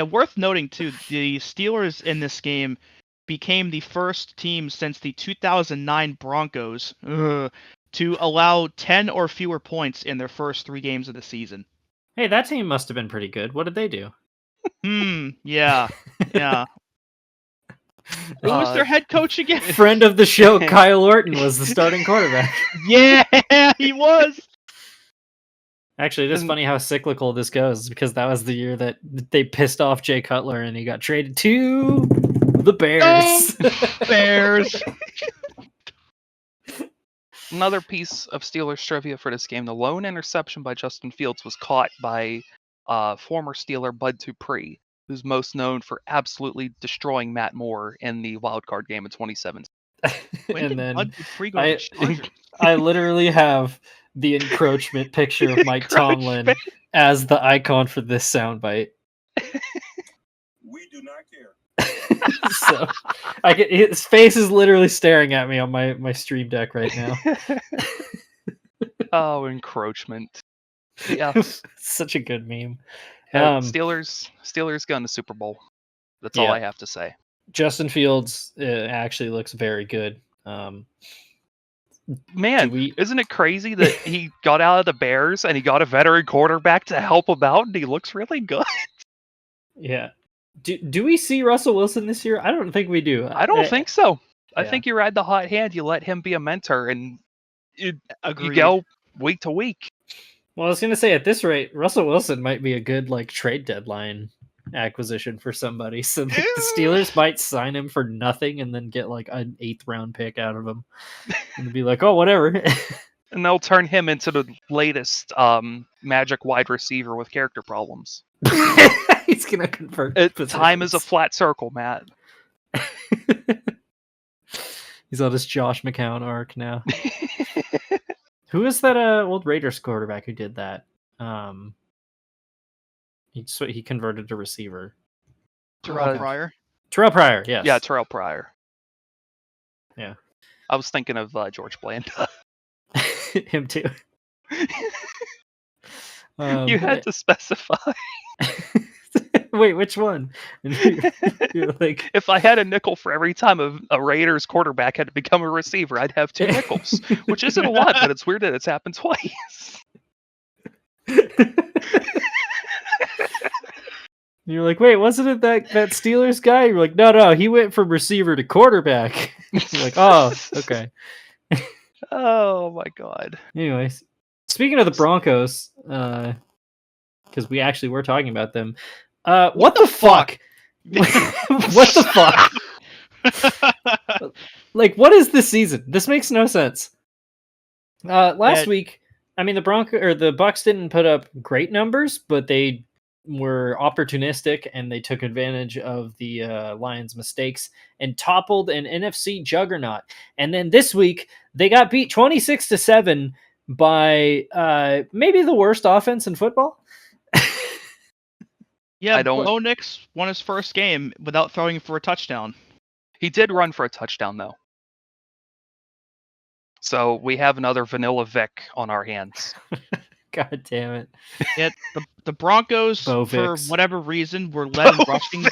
worth noting, too, the Steelers in this game became the first team since the 2009 Broncos to allow 10 or fewer points in their first 3 games of the season. Hey, that team must have been pretty good. What did they do? Yeah. Who was their head coach again? Friend of the show, Kyle Orton, was the starting quarterback. Yeah, he was. Actually, it is funny how cyclical this goes, because that was the year that they pissed off Jay Cutler and he got traded to the Bears. Bears. Another piece of Steelers trivia for this game: the lone interception by Justin Fields was caught by former Steeler Bud Dupree, who's most known for absolutely destroying Matt Moore in the wild card game in 2017. And then Bud Dupree go to the Chargers? I literally have the encroachment picture of Mike Tomlin as the icon for this soundbite. We do not care. So his face is literally staring at me on my stream deck right now. Oh, encroachment. Yeah. Such a good meme. Steelers going to Super Bowl. That's all I have to say. Justin Fields actually looks very good. Man, isn't it crazy that he got out of the Bears and he got a veteran quarterback to help him out, and he looks really good? Yeah. Do we see Russell Wilson this year? I don't think we do. I don't think so. I think you ride the hot hand, you let him be a mentor, and you go week to week. Well, I was going to say, at this rate, Russell Wilson might be a good trade deadline acquisition for somebody. So the Steelers might sign him for nothing and then get an 8th round pick out of him, and be like, oh, whatever. And they'll turn him into the latest magic wide receiver with character problems. He's gonna convert. Time is a flat circle, Matt. He's on his Josh McCown arc now. Who is that old Raiders quarterback who did that? He converted to receiver. Terrell Pryor. Terrell Pryor, yes. Yeah, Terrell Pryor. Yeah. I was thinking of George Blanda. Him too. You had to specify. Wait, which one? You're like, if I had a nickel for every time a Raiders quarterback had to become a receiver, I'd have 2 nickels, which isn't a lot, but it's weird that it's happened twice. You're like, wait, wasn't it that Steelers guy? You're like, no, he went from receiver to quarterback. You're like, oh, okay. Oh my god. Anyways, speaking of the Broncos, because we actually were talking about them. What the fuck? What the fuck? What is this season? This makes no sense. Last week, I mean, the Bucks didn't put up great numbers, but they were opportunistic and they took advantage of the Lions' mistakes and toppled an NFC juggernaut. And then this week, they got beat 26-7 by maybe the worst offense in football. Yeah, Bo Nix won his first game without throwing for a touchdown. He did run for a touchdown, though. So we have another Vanilla Vic on our hands. God damn it. Yeah, the Broncos, Bo for Vicks. whatever reason, were led in rushing.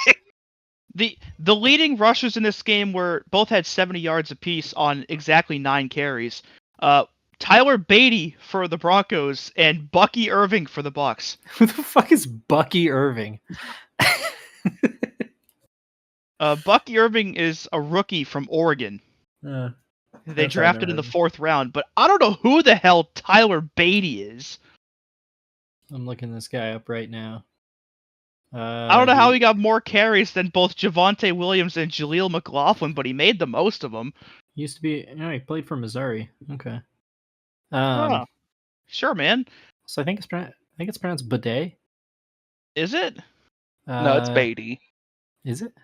The leading rushers in this game both had 70 yards apiece on exactly 9 carries. Tyler Beatty for the Broncos and Bucky Irving for the Bucks. Who the fuck is Bucky Irving? Bucky Irving is a rookie from Oregon. They That's drafted in the heard. 4th round, but I don't know who the hell Tyler Beatty is. I'm looking this guy up right now. I don't know how he got more carries than both Javonte Williams and Jaleel McLaughlin, but he made the most of them. He used to be. No, he played for Missouri. Okay. Huh. Sure, man. So I think it's pronounced bidet. Is it? No, it's Beatty. Is it?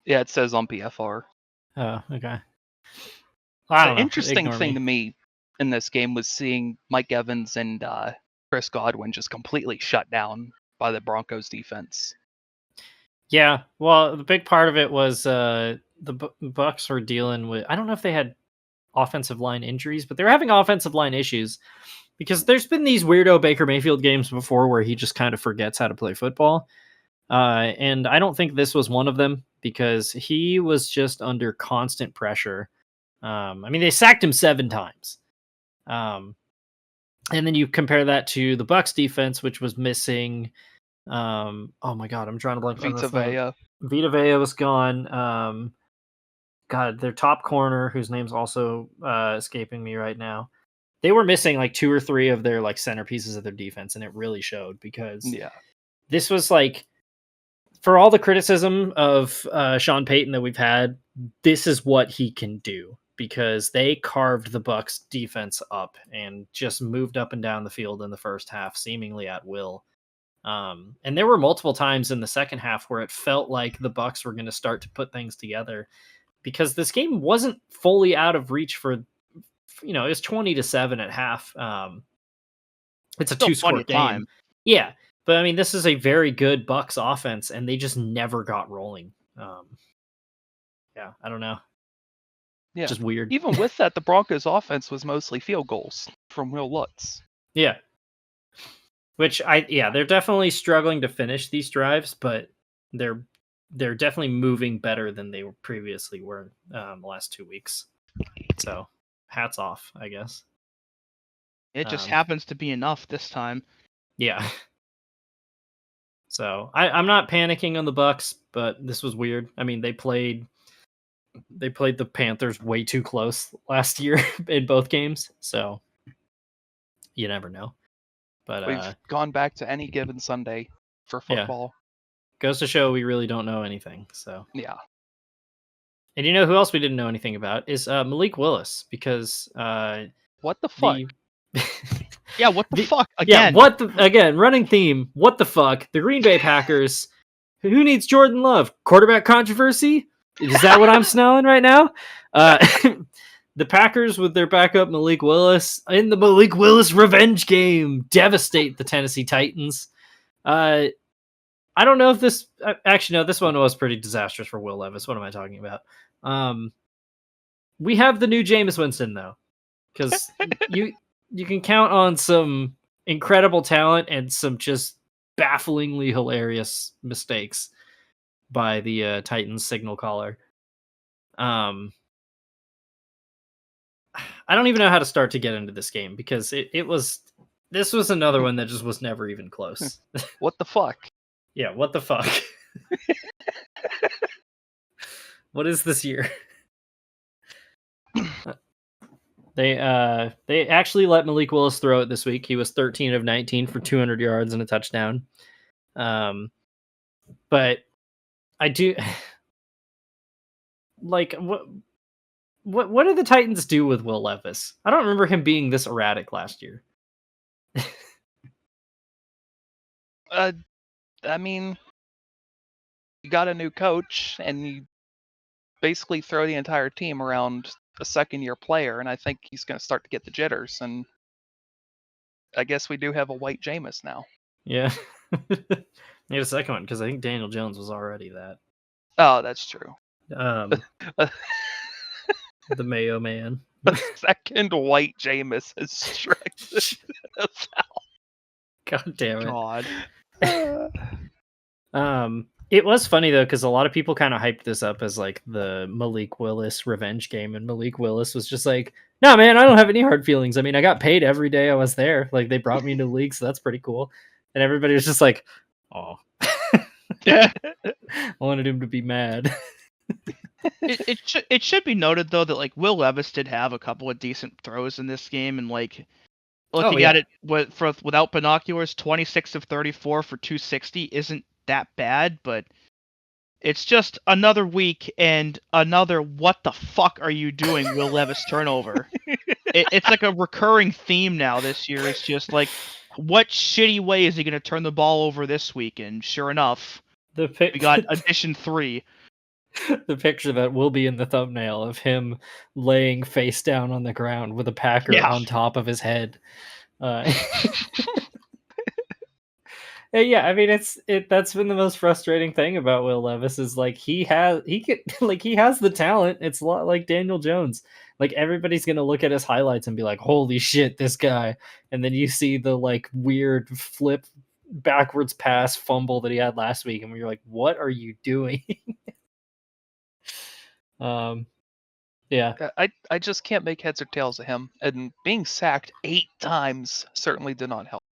Yeah, it says on PFR. Oh, okay. I don't The know. interesting Ignore thing me. to me in this game was seeing Mike Evans and Chris Godwin just completely shut down by the Broncos defense. Yeah, well, the big part of it was the Bucks were dealing with. I don't know if they had offensive line injuries, but they were having offensive line issues because there's been these weirdo Baker Mayfield games before where he just kind of forgets how to play football. And I don't think this was one of them because he was just under constant pressure. I mean, they sacked him 7 times. And then you compare that to the Bucks defense, which was missing. Oh my God, I'm trying to blank on Vita this name. Vea. Vita Vea was gone. God, their top corner, whose name's also escaping me right now. They were missing like 2 or 3 of their like centerpieces of their defense, and it really showed because this was like, for all the criticism of Sean Payton that we've had, this is what he can do because they carved the Bucks defense up and just moved up and down the field in the first half, seemingly at will. And there were multiple times in the second half where it felt like the Bucks were going to start to put things together because this game wasn't fully out of reach for, it was 20-7 at half. It's a Still 2-score plenty of game. time. Yeah. But I mean, this is a very good Bucks offense and they just never got rolling. Yeah, I don't know. Yeah. Just weird. Even with that, the Broncos offense was mostly field goals from Will Lutz. Yeah. Which they're definitely struggling to finish these drives, but they're definitely moving better than they previously were the last 2 weeks. So hats off, I guess. It just happens to be enough this time. Yeah. So I'm not panicking on the Bucks, but this was weird. I mean, they played the Panthers way too close last year in both games, so you never know. But We've gone back to any given Sunday for football. Goes to show we really don't know anything. So Yeah. And you know who else we didn't know anything about is Malik Willis because what the fuck? Yeah, what the fuck? Again. Yeah, again, running theme, what the fuck? The Green Bay Packers. Who needs Jordan Love? Quarterback controversy? Is that what I'm smelling right now? The Packers with their backup Malik Willis in the Malik Willis revenge game devastate the Tennessee Titans. I don't know if this actually no, this one was pretty disastrous for Will Levis. What am I talking about? We have the new Jameis Winston though, because you can count on some incredible talent and some just bafflingly hilarious mistakes by the Titans signal caller. I don't even know how to start to get into this game because this was another one that just was never even close. What the fuck? Yeah, what the fuck? What is this year? They actually let Malik Willis throw it this week. He was 13 of 19 for 200 yards and a touchdown. But I do like what did the Titans do with Will Levis? I don't remember him being this erratic last year. I mean, you got a new coach and you basically throw the entire team around a second-year player, and I think he's going to start to get the jitters. And I guess we do have a white Jameis now. Yeah, need a second one because I think Daniel Jones was already that. Oh, that's true. The Mayo Man. A second white Jameis has stretched us God damn it. God. It was funny though, because a lot of people kind of hyped this up as like the Malik Willis revenge game, and Malik Willis was just like, "No, man, I don't have any hard feelings. I mean, I got paid every day I was there. Like they brought me into the league, so that's pretty cool." And everybody was just like, "Oh, I wanted him to be mad." It should be noted though that like Will Levis did have a couple of decent throws in this game, and like looking at it without binoculars, 26 of 34 for 260 isn't that bad, but it's just another week and another what the fuck are you doing Will Levis turnover. It's like a recurring theme now this year. It's just like, what shitty way is he going to turn the ball over this week? And sure enough, we got addition 3. The picture that will be in the thumbnail of him laying face down on the ground with a Packer on top of his head. Yeah, I mean that's been the most frustrating thing about Will Levis is like he has the talent. It's a lot like Daniel Jones. Like everybody's gonna look at his highlights and be like, "Holy shit, this guy!" And then you see the like weird flip backwards pass fumble that he had last week, and you're like, "What are you doing?" Yeah. I just can't make heads or tails of him, and being sacked 8 times certainly did not help.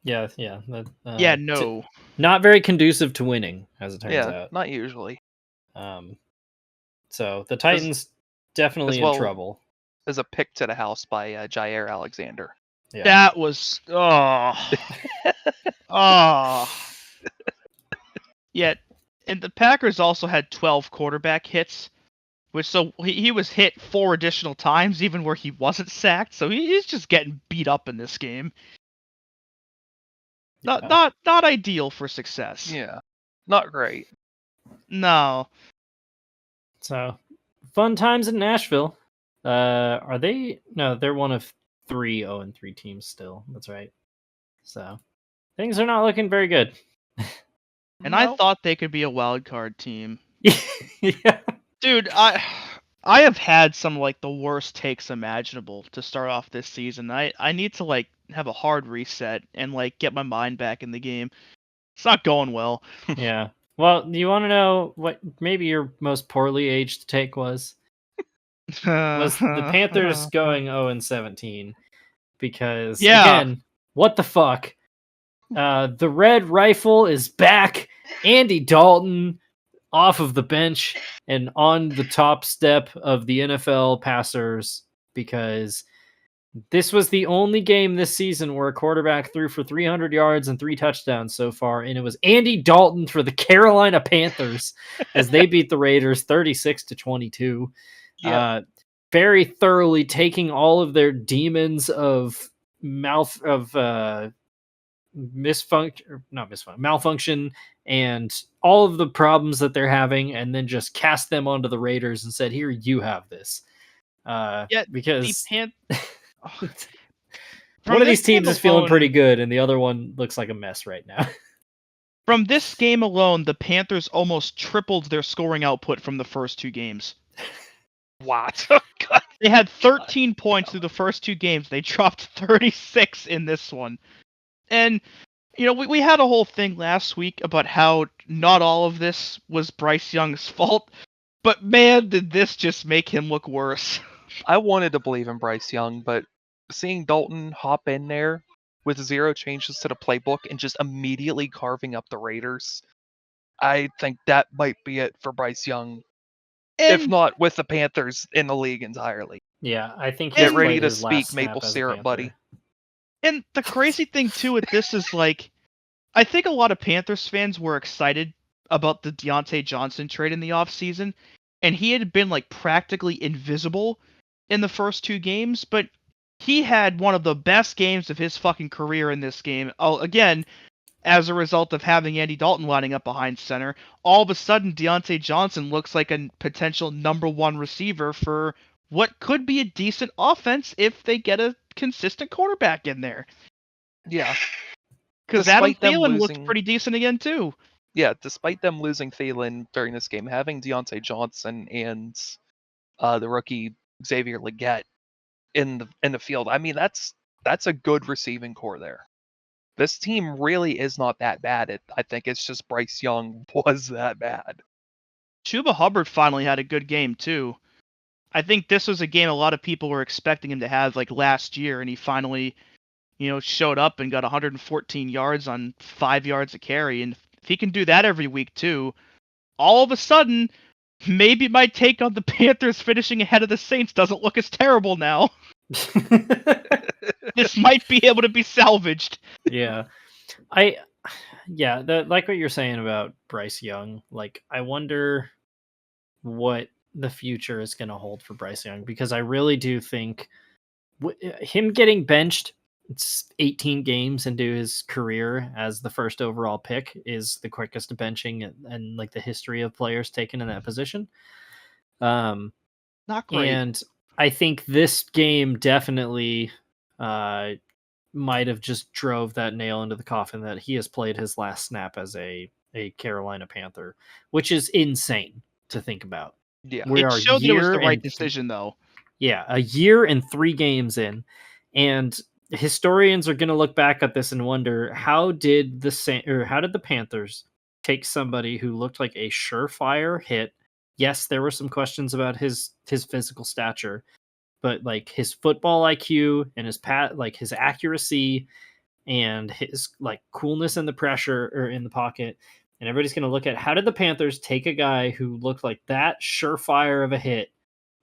Yeah. No. Not very conducive to winning, as it turns out. Not usually. So the Titans definitely in trouble. There's a pick to the house by Jair Alexander. Yeah. That was Yet, and the Packers also had 12 quarterback hits, which so he was hit 4 additional times, even where he wasn't sacked. So he's just getting beat up in this game. Not ideal for success. Yeah, not great. No. So fun times in Nashville. Are they? No, they're one of 3 0-3 teams still. That's right. So things are not looking very good. And I thought they could be a wild card team. Yeah. Dude, I have had some like the worst takes imaginable to start off this season. I need to like have a hard reset and like get my mind back in the game. It's not going well. Yeah. Well, do you want to know what maybe your most poorly aged take was? Was the Panthers going 0-17 because again, what the fuck? The Red Rifle is back. Andy Dalton off of the bench and on the top step of the NFL passers, because this was the only game this season where a quarterback threw for 300 yards and 3 touchdowns so far, and it was Andy Dalton for the Carolina Panthers as they beat the Raiders 36-22. Very thoroughly taking all of their demons of malfunction and all of the problems that they're having, and then just cast them onto the Raiders and said, "Here, you have this." Because one of these teams is feeling pretty good, and the other one looks like a mess right now. From this game alone, the Panthers almost tripled their scoring output from the first 2 games. What? Oh, God. They had 13 points through the first 2 games. They dropped 36 in this one. And, you know, we had a whole thing last week about how not all of this was Bryce Young's fault, but man, did this just make him look worse. I wanted to believe in Bryce Young, but seeing Dalton hop in there with 0 changes to the playbook and just immediately carving up the Raiders, I think that might be it for Bryce Young. If not with the Panthers in the league entirely. Yeah, I think get ready to speak maple syrup, buddy. And the crazy thing too with this is like, I think a lot of Panthers fans were excited about the Deontay Johnson trade in the offseason, and he had been like practically invisible in the first 2 games, but he had one of the best games of his fucking career in this game. Oh, again, as a result of having Andy Dalton lining up behind center, all of a sudden Deontay Johnson looks like a potential number 1 receiver for what could be a decent offense if they get a consistent quarterback in there. Yeah. Because Adam Thielen looked pretty decent again, too. despite them losing Thielen during this game, having Deontay Johnson and the rookie Xavier Legette in the field, I mean that's a good receiving core there. This team really is not that bad. I think it's just Bryce Young was that bad. Chuba Hubbard finally had a good game too. I think this was a game a lot of people were expecting him to have like last year, and he finally, showed up and got 114 yards on 5 yards a carry. And if he can do that every week too, all of a sudden, maybe my take on the Panthers finishing ahead of the Saints doesn't look as terrible now. This might be able to be salvaged. Yeah. Like what you're saying about Bryce Young, like I wonder what the future is going to hold for Bryce Young, because I really do think him getting benched, it's 18 games into his career as the first overall pick, is the quickest benching and like the history of players taken in that position. Not great. And I think this game definitely might have just drove that nail into the coffin that he has played his last snap as a Carolina Panther, which is insane to think about. Yeah, it showed that it was the right decision, though. Yeah, a year and 3 games in, and historians are going to look back at this and wonder how did the Panthers take somebody who looked like a surefire hit? Yes, there were some questions about his physical stature, but like his football IQ and his accuracy and his like coolness in the pressure or in the pocket. And everybody's going to look at how did the Panthers take a guy who looked like that surefire of a hit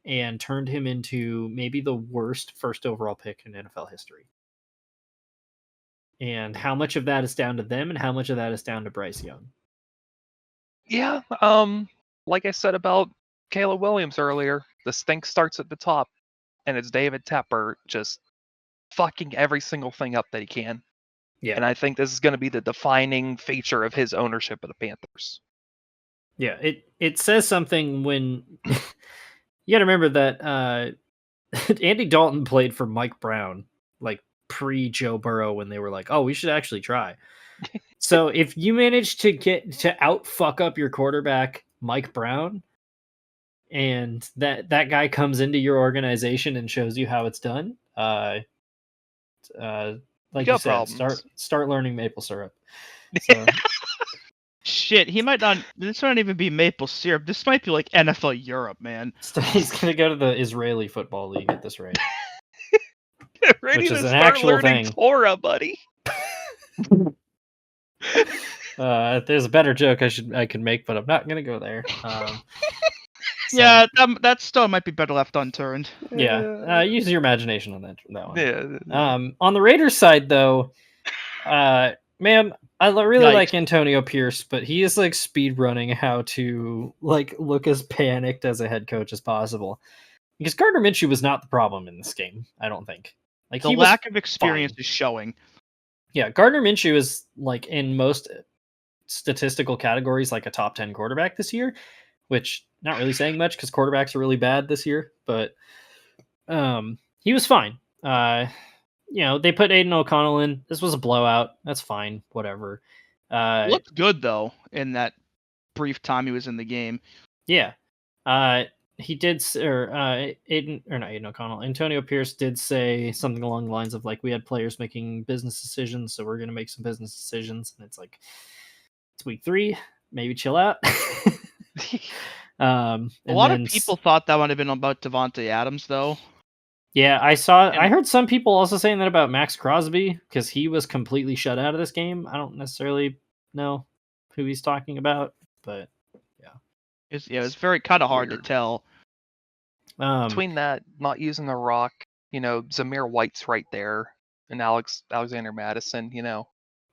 and turned him into maybe the worst first overall pick in NFL history. And how much of that is down to them and how much of that is down to Bryce Young? Yeah, like I said about Caleb Williams earlier, the stink starts at the top, and it's David Tepper just fucking every single thing up that he can. Yeah. And I think this is going to be the defining feature of his ownership of the Panthers. Yeah, it says something when you got to remember that Andy Dalton played for Mike Brown, like pre-Joe Burrow, when they were like, oh, we should actually try. So if you manage to get to out fuck up your quarterback, Mike Brown, and that guy comes into your organization and shows you how it's done, like you said, start learning maple syrup. So. Shit, he might not. This might not even be maple syrup. This might be like NFL Europe, man. He's gonna go to the Israeli Football League at this rate. Ready which to is an start actual learning thing. Torah, buddy. There's a better joke I could make, but I'm not gonna go there. Yeah, that stone might be better left unturned. Yeah, use your imagination on that one. Yeah. On the Raiders side, though, man, I really like Antonio Pierce, but he is like speed running how to like look as panicked as a head coach as possible. Because Gardner Minshew was not the problem in this game, I don't think. Like the lack of experience is showing. Yeah, Gardner Minshew is like in most statistical categories like a top 10 quarterback this year, which not really saying much because quarterbacks are really bad this year, but he was fine. They put Aiden O'Connell in. This was a blowout. That's fine. Whatever. Looked good though in that brief time he was in the game. Yeah. He did, Aiden O'Connell. Antonio Pierce did say something along the lines of like, we had players making business decisions, so we're going to make some business decisions. And it's like, it's week 3. Maybe chill out. A lot of people thought that might have been about Devontae Adams, though. Yeah, I heard some people also saying that about Max Crosby because he was completely shut out of this game. I don't necessarily know who he's talking about, but yeah, it's very kind of hard to tell. Between that, not using the rock, Zamir White's right there, and Alexander Madison,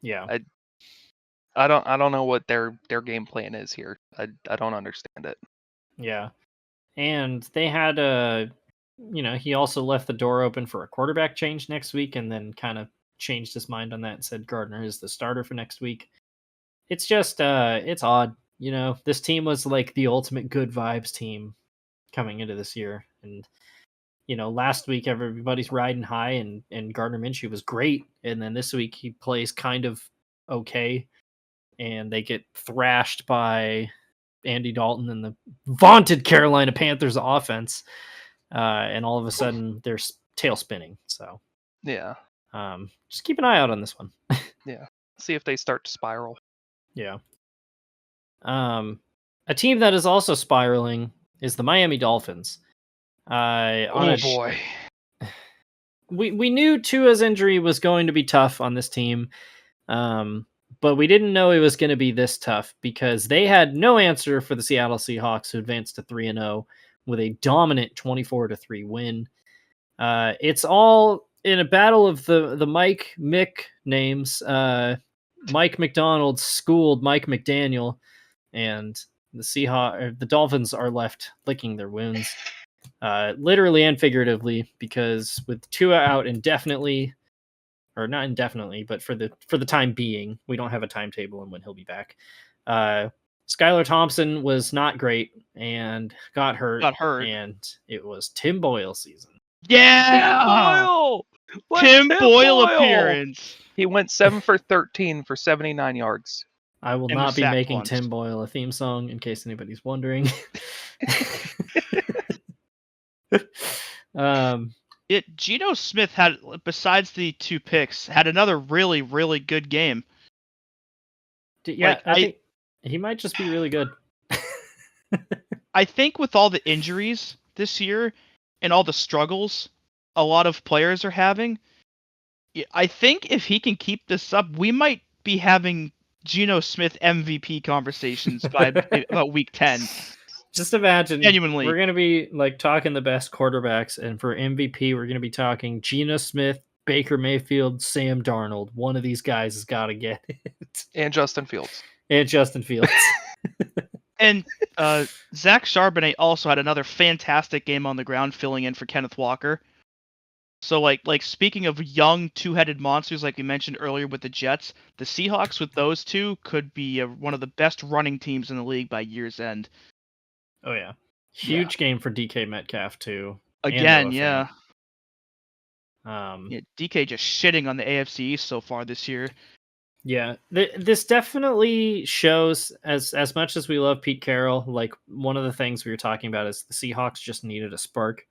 Yeah. I don't know what their game plan is here. I don't understand it. Yeah. And they had he also left the door open for a quarterback change next week and then kind of changed his mind on that and said Gardner is the starter for next week. It's just it's odd. This team was like the ultimate good vibes team coming into this year. And last week everybody's riding high and Gardner Minshew was great. And then this week he plays kind of okay. and they get thrashed by Andy Dalton and the vaunted Carolina Panthers offense, and all of a sudden they're tail spinning. So Yeah. just keep an eye out on this one. Yeah. See if they start to spiral. Yeah. A team that is also spiraling is the Miami Dolphins. Boy. We knew Tua's injury was going to be tough on this team, but we didn't know it was going to be this tough because they had no answer for the Seattle Seahawks, who advanced to 3-0 with a dominant 24-3 win. It's all in a battle of the Mike Mick names. Mike McDonald schooled Mike McDaniel, and the Dolphins are left licking their wounds, literally and figuratively, because with Tua out indefinitely, or not indefinitely, but for the time being, we don't have a timetable on when he'll be back. Skylar Thompson was not great and got hurt, and it was Tim Boyle season. Yeah, Tim Boyle appearance. He went 7 for 13 for 79 yards. I will And not was be sacked making once. Tim Boyle a theme song, in case anybody's wondering. Geno Smith had, besides the 2 picks, had another really, really good game. Yeah, I think he might just be really good. I think with all the injuries this year and all the struggles a lot of players are having, I think if he can keep this up, we might be having Geno Smith MVP conversations by about week 10. Just imagine, Genuinely. we're going to be like talking the best quarterbacks, and for MVP, we're going to be talking Geno Smith, Baker Mayfield, Sam Darnold. One of these guys has got to get it. And Justin Fields. And Justin Fields. And Zach Charbonnet also had another fantastic game on the ground, filling in for Kenneth Walker. So, like speaking of young two-headed monsters, like we mentioned earlier with the Jets, the Seahawks with those two could be one of the best running teams in the league by year's end. Oh, yeah. Huge game for DK Metcalf, too. Again, yeah. Yeah, DK just shitting on the AFC East so far this year. Yeah, this definitely shows, as much as we love Pete Carroll, like one of the things we were talking about is the Seahawks just needed a spark.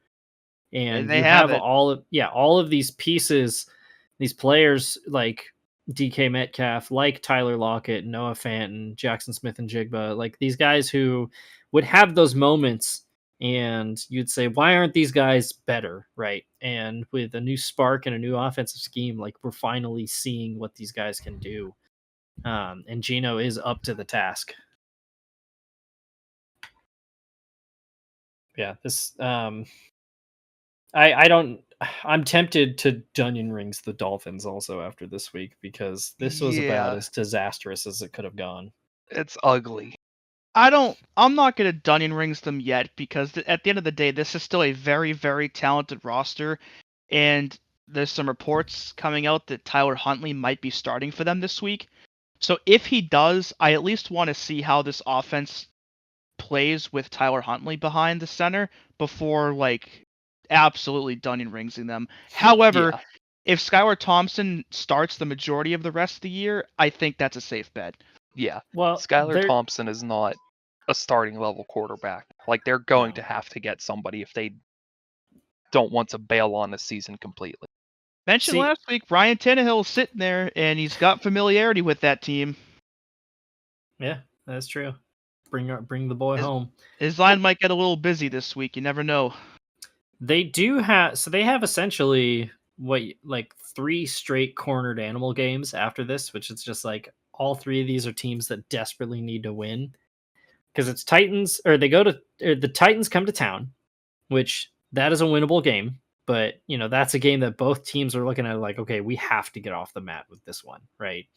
And they you have have it. all of these pieces, these players like DK Metcalf, like Tyler Lockett, Noah Fant, Jackson Smith and Jigba, like these guys who would have those moments and you'd say, why aren't these guys better? Right. And with a new spark and a new offensive scheme, like we're finally seeing what these guys can do. And Geno is up to the task. Yeah, this I'm tempted to Dunyan Rings the Dolphins also after this week, because this was about as disastrous as it could have gone. It's ugly. I'm not going to Dunyan Rings them yet, because at the end of the day, this is still a very, very talented roster, and there's some reports coming out that Tyler Huntley might be starting for them this week. So if he does, I at least want to see how this offense plays with Tyler Huntley behind the center before, like, absolutely Dunyan Ringsing them. However, if Skylar Thompson starts the majority of the rest of the year, I think that's a safe bet. Yeah. Well, Skylar Thompson is not a starting level quarterback. Like, they're going to have to get somebody if they don't want to bail on the season completely. Mentioned last week, Ryan Tannehill's sitting there, and he's got familiarity with that team. Yeah, that's true. Bring the boy home. His line might get a little busy this week. You never know. They do have, so they have essentially like 3 straight cornered animal games after this, which is just like all 3 of these are teams that desperately need to win, because it's Titans, or the Titans come to town, which that is a winnable game, but that's a game that both teams are looking at like, okay, we have to get off the mat with this one, right?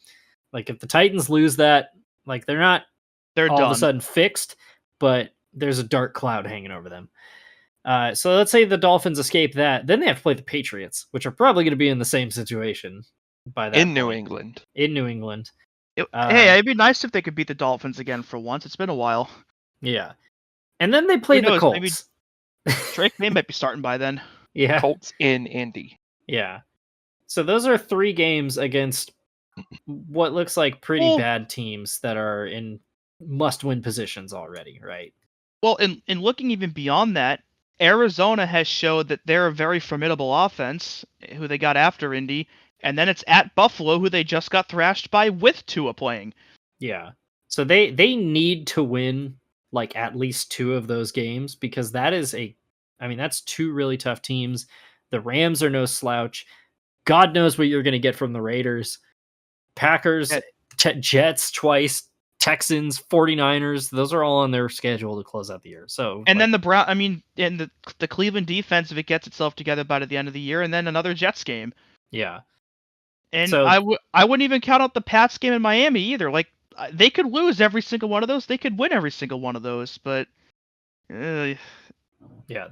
Like if the Titans lose that, like they're all done. of a sudden fixed, but there's a dark cloud hanging over them. So let's say the Dolphins escape that, then they have to play the Patriots, which are probably going to be in the same situation by that point. New England. In New England. Hey, it'd be nice if they could beat the Dolphins again for once. It's been a while. Yeah. And then they play the Colts. Maybe Drake May might be starting by then. Yeah. Colts in Indy. Yeah. So those are 3 games against what looks like pretty Well- bad teams that are in must-win positions already, right? Well, in looking even beyond that, Arizona has showed that they're a very formidable offense, who they got after Indy, and then it's at Buffalo, who they just got thrashed by with Tua playing. Yeah. So they need to win like at least 2 of those games, because that's 2 really tough teams. The Rams are no slouch. God knows what you're going to get from the Raiders. Packers, Jets twice, Texans, 49ers, those are all on their schedule to close out the year. So And then the Cleveland defense, if it gets itself together by the end of the year, and then another Jets game. yeah. And So- I wouldn't even count out the Pats game in Miami either. Like, they could lose every single one of those. They could win every single one of those, but Yeah,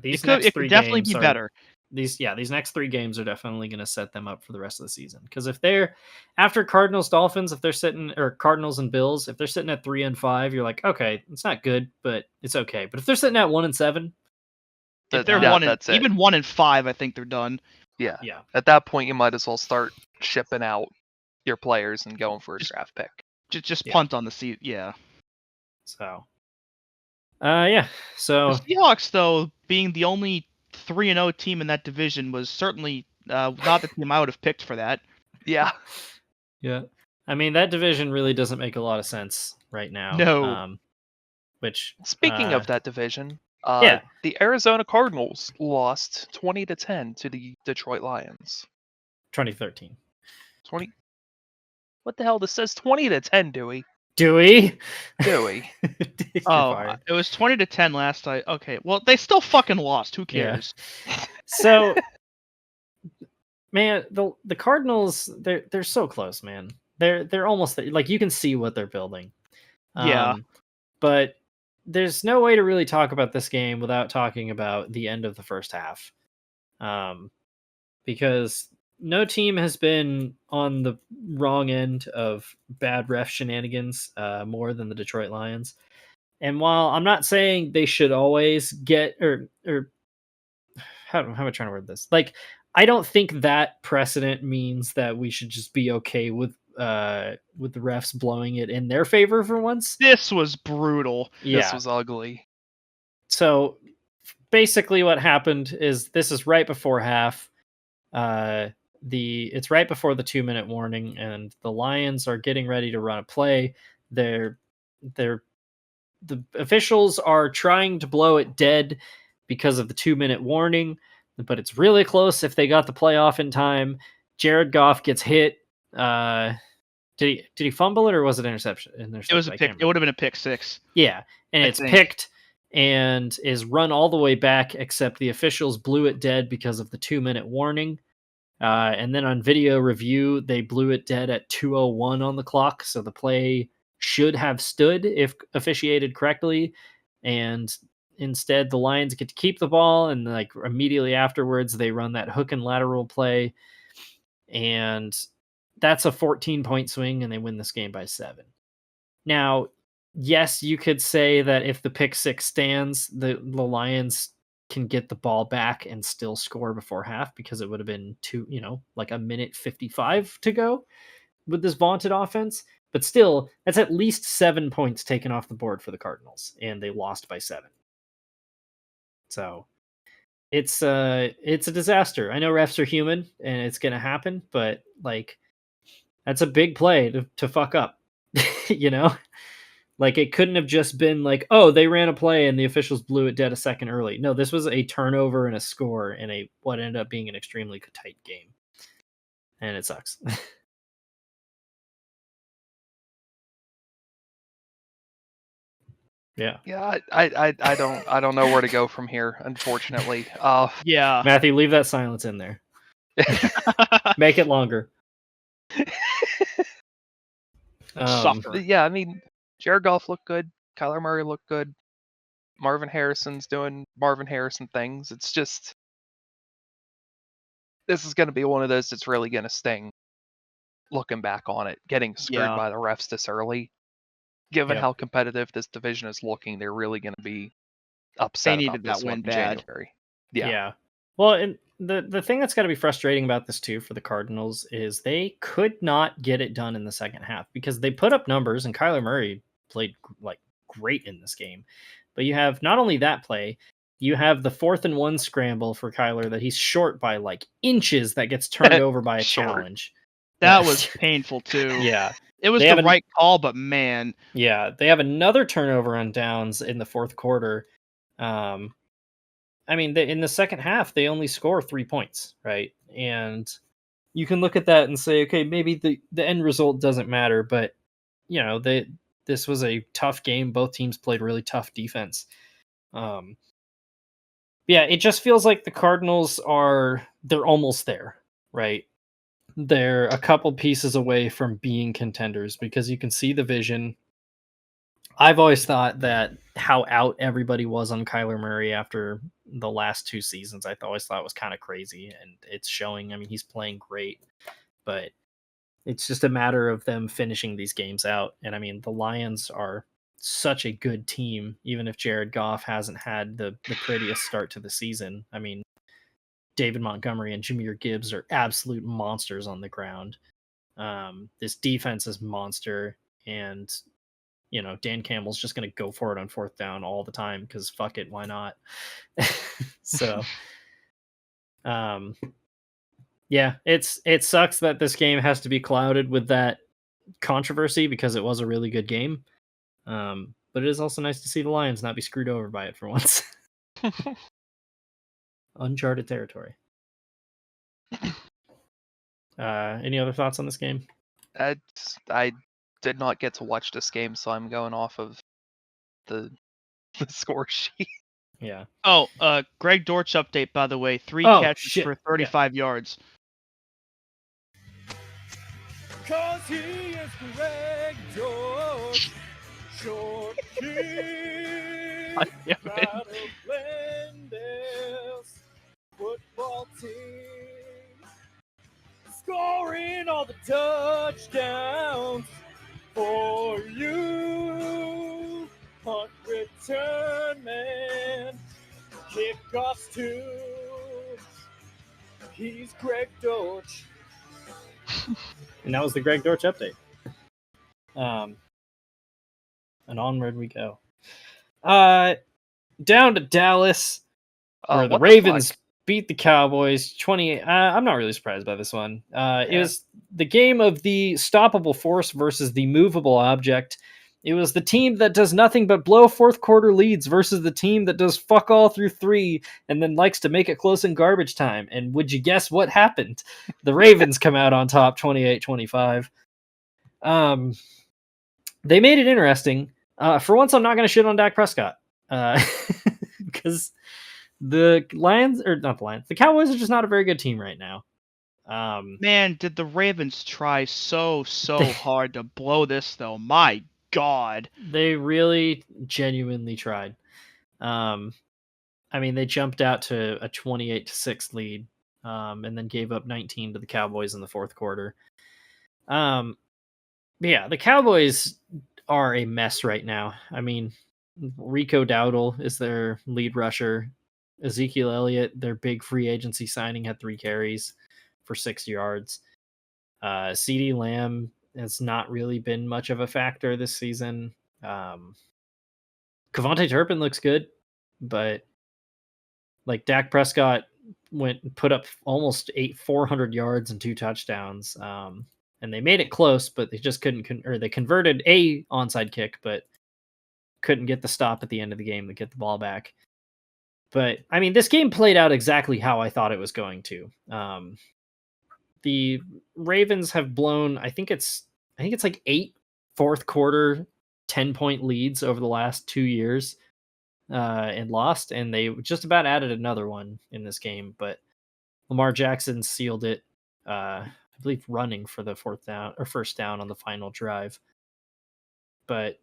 these it next could 3 definitely games be are better. these next 3 games are definitely going to set them up for the rest of the season. Because if they're after Cardinals, Dolphins, if they're sitting, or Cardinals and Bills, if they're sitting at 3-5, you're like, okay, it's not good, but it's okay. But if they're sitting at 1-7, If they're that's it. even 1-5, I think they're done. Yeah. yeah, At that point, you might as well start shipping out your players and going for a draft pick. Just Yeah. punt on the seat. Yeah. so yeah, so The Seahawks, though, being the only 3-0 team in that division, was certainly not the team I would have picked for that. Yeah. yeah, I mean that division really doesn't make a lot of sense right now. No. Which Speaking of that division, yeah. the Arizona Cardinals lost 20-10 to the Detroit Lions. 2013. 20. What the hell? This says 20-10, Dewey. Dewey. Dewey. You're Oh, fired. it was 20-10 last night. Okay, well, they still fucking lost. Who Yeah. cares? So, man, the Cardinals, they're so close, man. They're almost there. Like, you can see what they're building. Yeah. But there's no way to really talk about this game without talking about the end of the first half. Because no team has been on the wrong end of bad ref shenanigans more than the Detroit Lions. And while I'm not saying they should always get or how am I trying to word this? Like, I don't think that precedent means that we should just be okay with the refs blowing it in their favor for once. This was brutal. Yeah. This was ugly. So basically what happened is this is right before half. It's right before the 2-minute warning, and the Lions are getting ready to run a play. The officials are trying to blow it dead because of the 2-minute warning, but it's really close if they got the play off in time. Jared Goff gets hit. Did he fumble it, or was it interception? It was a pick. It would have been a pick 6. Yeah, and I it's think. picked and is run all the way back, except the officials blew it dead because of the 2-minute warning. And then on video review, they blew it dead at 2:01 on the clock, so the play should have stood if officiated correctly. And instead, the Lions get to keep the ball, and like immediately afterwards, they run that hook and lateral play, and that's a 14-point swing, and they win this game by 7. Now, yes, you could say that if the pick 6 stands, the Lions can get the ball back and still score before half, because it would have been like a minute 55 to go with this vaunted offense. But still, that's at least 7 points taken off the board for the Cardinals, and they lost by 7. So it's a disaster. I know refs are human and it's going to happen, but like, that's a big play to fuck up, Like, it couldn't have just been like, oh, they ran a play and the officials blew it dead a second early. No, this was a turnover and a score in what ended up being an extremely tight game. And it sucks. Yeah. Yeah, I don't know where to go from here, unfortunately. Yeah. Matthew, leave that silence in there. Make it longer. Suffer. Yeah, I mean, Jared Goff looked good. Kyler Murray looked good. Marvin Harrison's doing Marvin Harrison things. It's just, this is going to be one of those that's really going to sting looking back on it. Getting screwed Yeah. by the refs this early. Given Yep. how competitive this division is looking, they're really going to be upset They about needed this that one win in bad. January. Yeah. Well, and the thing that's got to be frustrating about this too for the Cardinals is they could not get it done in the second half because they put up numbers and Kyler Murray played like great in this game. But you have not only that play, you have the 4th and 1 scramble for Kyler that he's short by like inches that gets turned over by a challenge. That was painful too. Yeah. It was the right call, but man. Yeah, they have another turnover on downs in the fourth quarter. I mean, in the second half, they only score 3 points, right? And you can look at that and say, okay, maybe the end result doesn't matter, but you know, this was a tough game. Both teams played really tough defense. Yeah, it just feels like the Cardinals they're almost there, right? They're a couple pieces away from being contenders because you can see the vision. I've always thought that how out everybody was on Kyler Murray after the last 2 seasons, I always thought was kind of crazy, and it's showing. I mean, he's playing great, but it's just a matter of them finishing these games out. And I mean, the Lions are such a good team, even if Jared Goff hasn't had the prettiest start to the season. I mean, David Montgomery and Jahmyr Gibbs are absolute monsters on the ground. This defense is monster, and you know, Dan Campbell's just going to go for it on 4th down all the time because fuck it, why not? So, yeah, it sucks that this game has to be clouded with that controversy because it was a really good game. But it is also nice to see the Lions not be screwed over by it for once. Uncharted territory. Any other thoughts on this game? I did not get to watch this game, so I'm going off of the score sheet. Yeah. Oh, Greg Dortch update, by the way. 3 catches for 35 yards. Cause he is Greg George, short king, God damn it. out of Glendale's football team, scoring all the touchdowns for you. Punt return man, kickoffs too. He's Greg Dortch. And that was the Greg Dortch update. And onward we go. Down to Dallas, where the Ravens beat the Cowboys 28. I'm not really surprised by this one. It was the game of the stoppable force versus the movable object. It was the team that does nothing but blow fourth quarter leads versus the team that does fuck all through 3 and then likes to make it close in garbage time. And would you guess what happened? The Ravens come out on top 28-25. They made it interesting. For once, I'm not going to shit on Dak Prescott. Because the Cowboys are just not a very good team right now. Man, did the Ravens try so hard to blow this, though. My God. They really genuinely tried. I mean, they jumped out to a 28-6 lead, and then gave up 19 to the Cowboys in the fourth quarter. But yeah, the Cowboys are a mess right now. I mean, Rico Dowdle is their lead rusher. Ezekiel Elliott, their big free agency signing, had 3 carries for 6 yards. CeeDee Lamb has not really been much of a factor this season. Kevontae Turpin looks good, but like Dak Prescott put up almost 400 yards and 2 touchdowns. And they made it close, but they just couldn't, they converted a onside kick, but couldn't get the stop at the end of the game to get the ball back. But I mean, this game played out exactly how I thought it was going to. The Ravens have blown, I think it's like 8 fourth quarter 10-point leads over the last 2 years, and lost, and they just about added another one in this game, but Lamar Jackson sealed it, I believe running for the first down on the final drive. But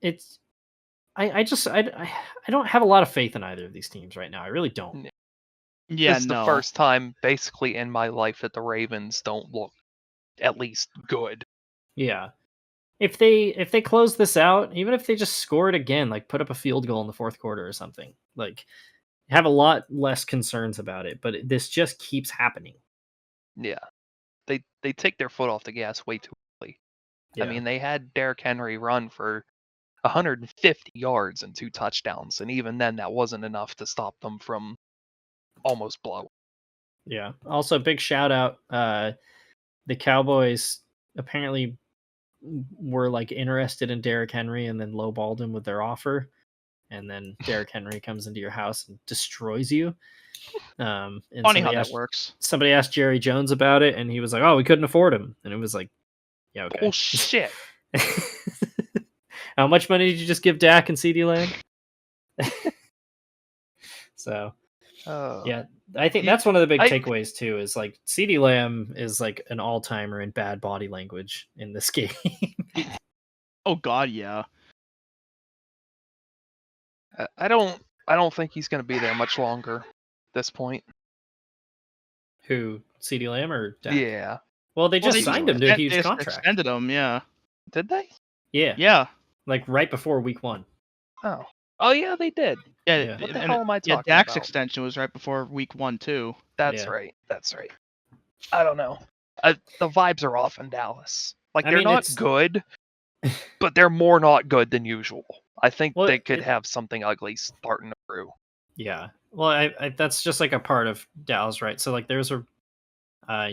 it's, I don't have a lot of faith in either of these teams right now. I really don't. Yeah, This is the first time basically in my life that the Ravens don't look at least good. Yeah. If they close this out, even if they just score it again, like put up a field goal in the fourth quarter or something, like have a lot less concerns about it, but this just keeps happening. Yeah. They take their foot off the gas way too early. Yeah. I mean, they had Derrick Henry run for 150 yards and 2 touchdowns, and even then that wasn't enough to stop them from almost blowing. Yeah. Also, big shout out. The Cowboys apparently were like interested in Derrick Henry and then lowballed him with their offer. And then Derrick Henry comes into your house and destroys you. And Funny how that works. Somebody asked Jerry Jones about it, and he was like, "Oh, we couldn't afford him." And it was like, "Yeah, okay." Bullshit. How much money did you just give Dak and CeeDee Lamb? So, yeah, I think that's one of the big takeaways too. Is like CeeDee Lamb is like an all-timer in bad body language in this game. Oh God, yeah. I don't think he's going to be there much longer at this point. Who, CeeDee Lamb or Dak? Yeah. Well, they just signed him to a huge They contract. extended him, yeah. Did they? Yeah. Yeah. Like right before week 1. Oh yeah, they did. Yeah. What the hell am I talking Dak's about? extension was right before week 1 too. That's right. I don't know. The vibes are off in Dallas. Like, they're not good, but they're more not good than usual. I think they could have something ugly starting to brew. Yeah. Well, I that's just like a part of Dallas, right? So like there's a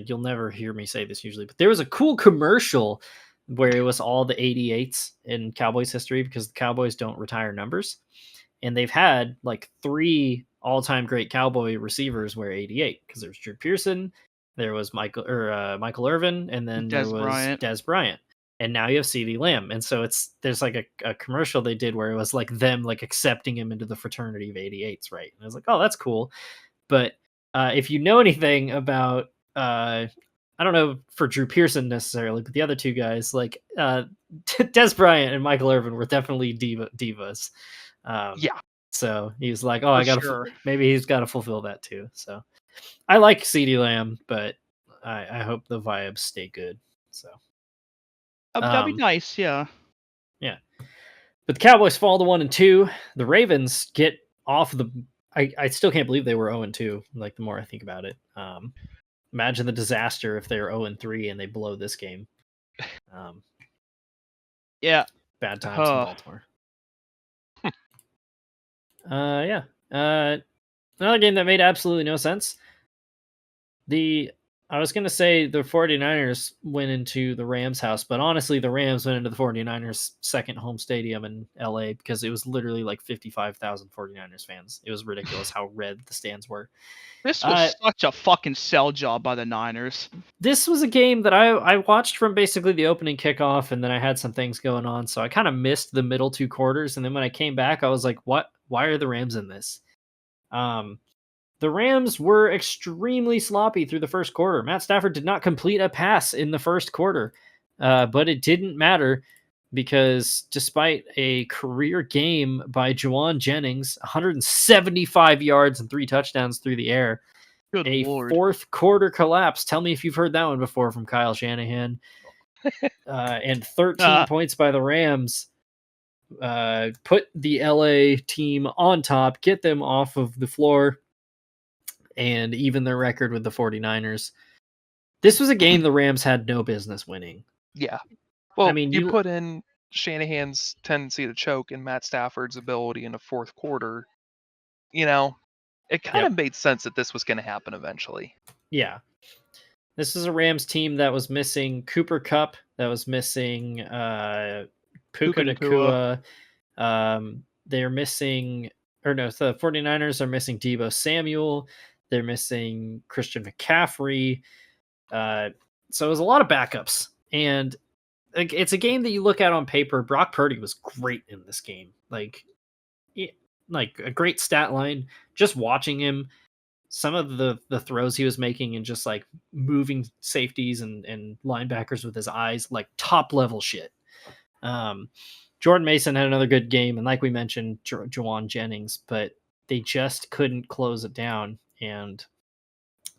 you'll never hear me say this usually, but there was a cool commercial where it was all the 88s in Cowboys history, because the Cowboys don't retire numbers. And they've had like 3 all-time great Cowboy receivers wear 88, because there was Drew Pearson, there was Michael Irvin, and then there was Dez Bryant. And now you have CeeDee Lamb. And so there's like a commercial they did where it was like them like accepting him into the fraternity of 88s, right? And I was like, oh, that's cool. But if you know anything about I don't know for Drew Pearson necessarily, but the other 2 guys, like Dez Bryant and Michael Irvin, were definitely divas. Yeah. So he was like, oh, maybe he's got to fulfill that too. So I like CeeDee Lamb, but I hope the vibes stay good. So. That'd be nice, yeah. Yeah. But the Cowboys fall to 1-2. The Ravens get off the... I still can't believe they were 0-2, like, the more I think about it. Imagine the disaster if they were 0-3 and they blow this game. Yeah. Bad times in Baltimore. Yeah. Another game that made absolutely no sense. I was going to say the 49ers went into the Rams' house, but honestly, the Rams went into the 49ers' second home stadium in LA, because it was literally like 55,000 49ers fans. It was ridiculous how red the stands were. This was such a fucking sell job by the Niners. This was a game that I watched from basically the opening kickoff, and then I had some things going on, so I kind of missed the middle 2 quarters, and then when I came back, I was like, what? Why are the Rams in this? The Rams were extremely sloppy through the first quarter. Matt Stafford did not complete a pass in the first quarter, but it didn't matter, because despite a career game by Juwan Jennings, 175 yards and 3 touchdowns through the air, Good Lord. Fourth quarter collapse. Tell me if you've heard that one before from Kyle Shanahan. And 13 points by the Rams put the LA team on top, get them off of the floor, and even their record with the 49ers. This was a game the Rams had no business winning. Yeah. Well, I mean, you put in Shanahan's tendency to choke and Matt Stafford's ability in the fourth quarter, it kind of made sense that this was going to happen eventually. Yeah. This is a Rams team that was missing Cooper Kupp, that was missing Puka Nacua. They're missing, the 49ers are missing Deebo Samuel. They're missing Christian McCaffrey. So it was a lot of backups. And it's a game that you look at on paper. Brock Purdy was great in this game. Like a great stat line. Just watching him, some of the throws he was making and just like moving safeties and linebackers with his eyes, like top level shit. Jordan Mason had another good game. And like we mentioned, Juwan Jennings, but they just couldn't close it down. And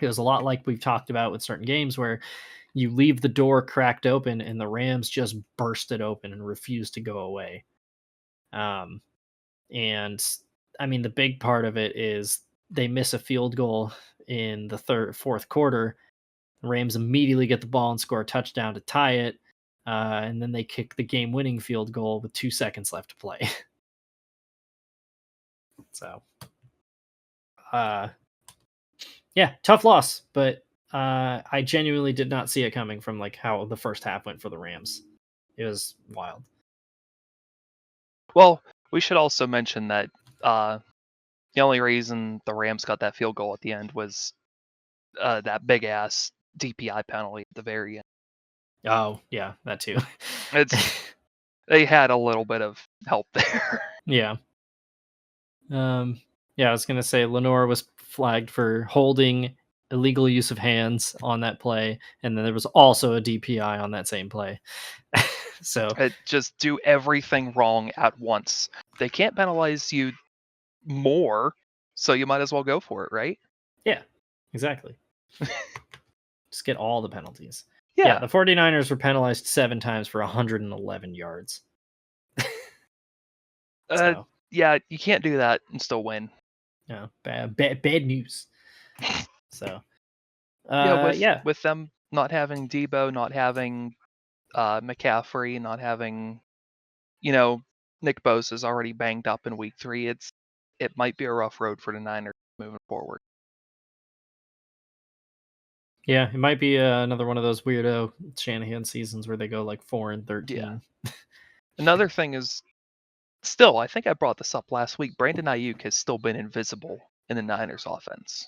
it was a lot like we've talked about with certain games where you leave the door cracked open and the Rams just burst it open and refused to go away. And I mean, the big part of it is they miss a field goal in the fourth quarter. The Rams immediately get the ball and score a touchdown to tie it. And then they kick the game-winning field goal with 2 seconds left to play. So, yeah, tough loss, but I genuinely did not see it coming from like how the first half went for the Rams. It was wild. Well, we should also mention that the only reason the Rams got that field goal at the end was that big ass DPI penalty at the very end. Oh, yeah, that too. They had a little bit of help there. Yeah. Yeah, I was gonna say Lenore was flagged for holding illegal use of hands on that play, and then there was also a DPI on that same play. So Just do everything wrong at once. They can't penalize you more, so you might as well go for it, right? yeah, exactly. Just get all the penalties. Yeah. Yeah, the 49ers were penalized 7 times for 111 yards. So, Yeah, you can't do that and still win. yeah, bad news. So, with them not having Debo, not having McCaffrey, not having, Nick Bosa's already banged up in week 3. It might be a rough road for the Niners moving forward. Yeah, it might be another one of those weirdo Shanahan seasons where they go like 4-13. Yeah. Another thing is, still, I think I brought this up last week, Brandon Ayuk has still been invisible in the Niners offense.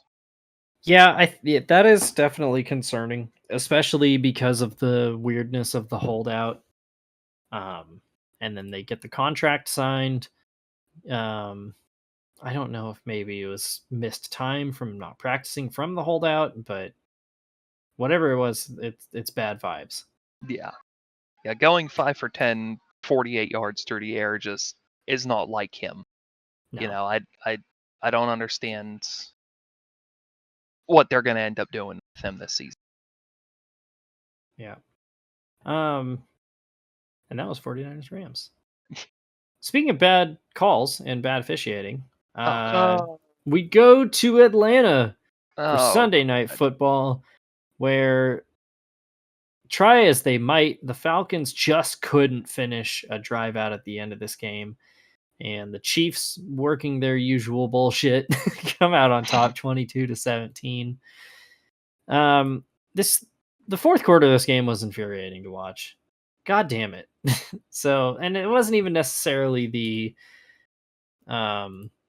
Yeah, that is definitely concerning, especially because of the weirdness of the holdout. And then they get the contract signed. I don't know if maybe it was missed time from not practicing from the holdout, but whatever it was, it's bad vibes. Yeah. Yeah, going 5 for 10, 48 yards through the air just is not like him. No. I don't understand what they're going to end up doing with him this season. Yeah. And that was 49ers Rams. Speaking of bad calls and bad officiating, we go to Atlanta for Sunday Night Football, where, try as they might, the Falcons just couldn't finish a drive out at the end of this game. And the Chiefs, working their usual bullshit, come out on top 22-17. The fourth quarter of this game was infuriating to watch. God damn it. So, and it wasn't even necessarily the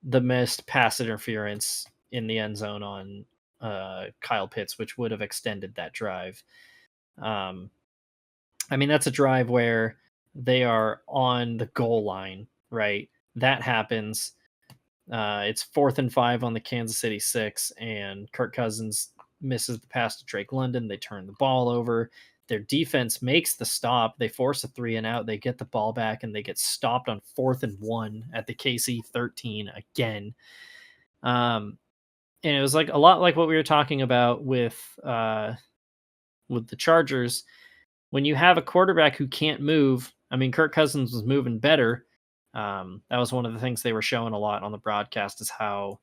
missed pass interference in the end zone on Kyle Pitts, which would have extended that drive. I mean, that's a drive where they are on the goal line, right? That happens. It's 4th and 5 on the Kansas City 6, and Kirk Cousins misses the pass to Drake London. They turn the ball over. Their defense makes the stop. They force a 3 and out. They get the ball back, and they get stopped on 4th and 1 at the KC 13 again. And it was like a lot like what we were talking about with the Chargers. When you have a quarterback who can't move, I mean, Kirk Cousins was moving better. That was one of the things they were showing a lot on the broadcast, is how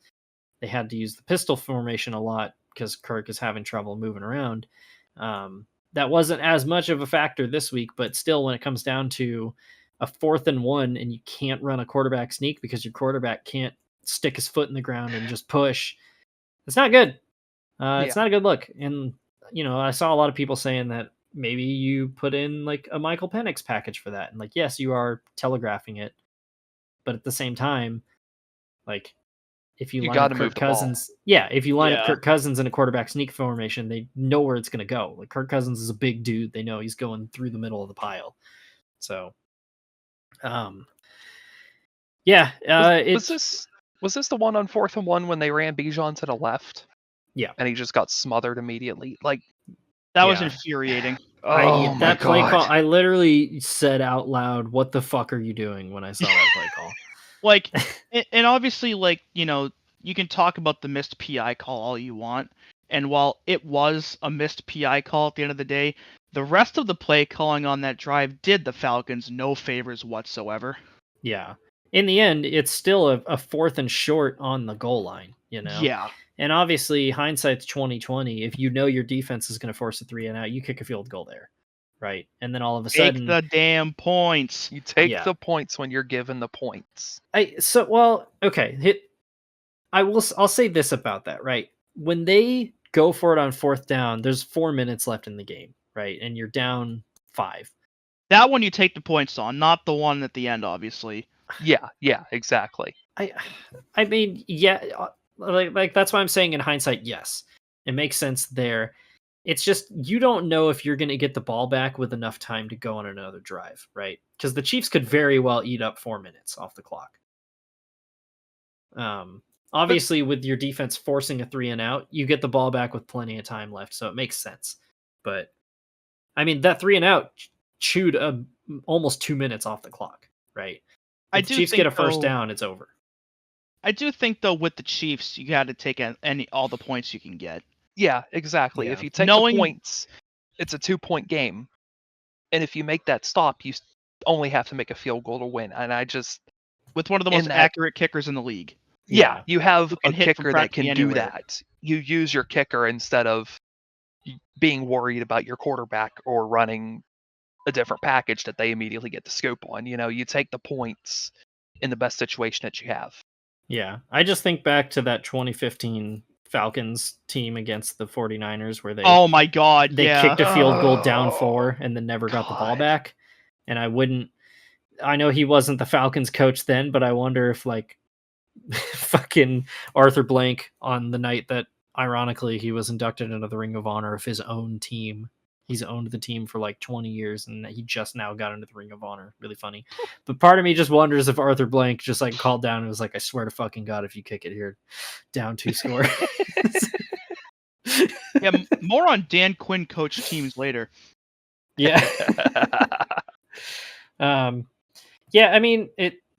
they had to use the pistol formation a lot because Kirk is having trouble moving around. That wasn't as much of a factor this week, but still, when it comes down to a 4th and 1 and you can't run a quarterback sneak because your quarterback can't stick his foot in the ground and just push, it's not good. It's not a good look. And, I saw a lot of people saying that maybe you put in like a Michael Penix package for that. And like, yes, you are telegraphing it, but at the same time, like, if you line up Kirk Cousins, if you line up Kirk Cousins in a quarterback sneak formation, they know where it's going to go. Like, Kirk Cousins is a big dude. They know he's going through the middle of the pile. So, was this the one on 4th and 1 when they ran Bijan to the left? Yeah. And he just got smothered immediately. Like, that was infuriating. That play call, I literally said out loud, "What the fuck are you doing?" when I saw that play call. Like, and obviously, like, you can talk about the missed PI call all you want. And while it was a missed PI call at the end of the day, the rest of the play calling on that drive did the Falcons no favors whatsoever. Yeah. in the end, it's still a 4th and short on the goal line, Yeah. And obviously, hindsight's 2020. If you know your defense is going to force a 3 and out, you kick a field goal there, right? And then all of a Take sudden, the damn points. You take Yeah. the points when you're given the points. okay. I'll say this about that, right? When they go for it on 4th down, there's 4 minutes left in the game, right? And you're down 5. That one you take the points on, not the one at the end, obviously. Yeah, exactly. I mean, yeah, like that's why I'm saying in hindsight, yes, it makes sense there. It's just you don't know if you're going to get the ball back with enough time to go on another drive, right? Because the Chiefs could very well eat up 4 minutes off the clock. Obviously, with your defense forcing a 3 and out, you get the ball back with plenty of time left, so it makes sense. But I mean, that 3 and out chewed almost 2 minutes off the clock, right? If the Chiefs get a first down, it's over. I do think though with the Chiefs, you got to take all the points you can get. Yeah, exactly. Yeah. If you take the points, it's a 2-point game. And if you make that stop, you only have to make a field goal to win. And I just... With one of the most accurate kickers in the league. Yeah, you have a can hit kicker from that can practically do anywhere. that. You use your kicker instead of being worried about your quarterback or running a different package that they immediately get the scope on. You take the points in the best situation that you have. Yeah, I just think back to that 2015 Falcons team against the 49ers where they Oh my god, they yeah. kicked a field goal down 4 and then never got the ball back. And I know he wasn't the Falcons coach then, but I wonder if like fucking Arthur Blank on the night that ironically he was inducted into the Ring of Honor of his own team. He's owned the team for like 20 years and he just now got into the Ring of Honor. Really funny. But part of me just wonders if Arthur Blank just like called down and was like, I swear to fucking God, if you kick it here, down 2 score. Yeah, more on Dan Quinn coach teams later. Yeah. Yeah, I mean,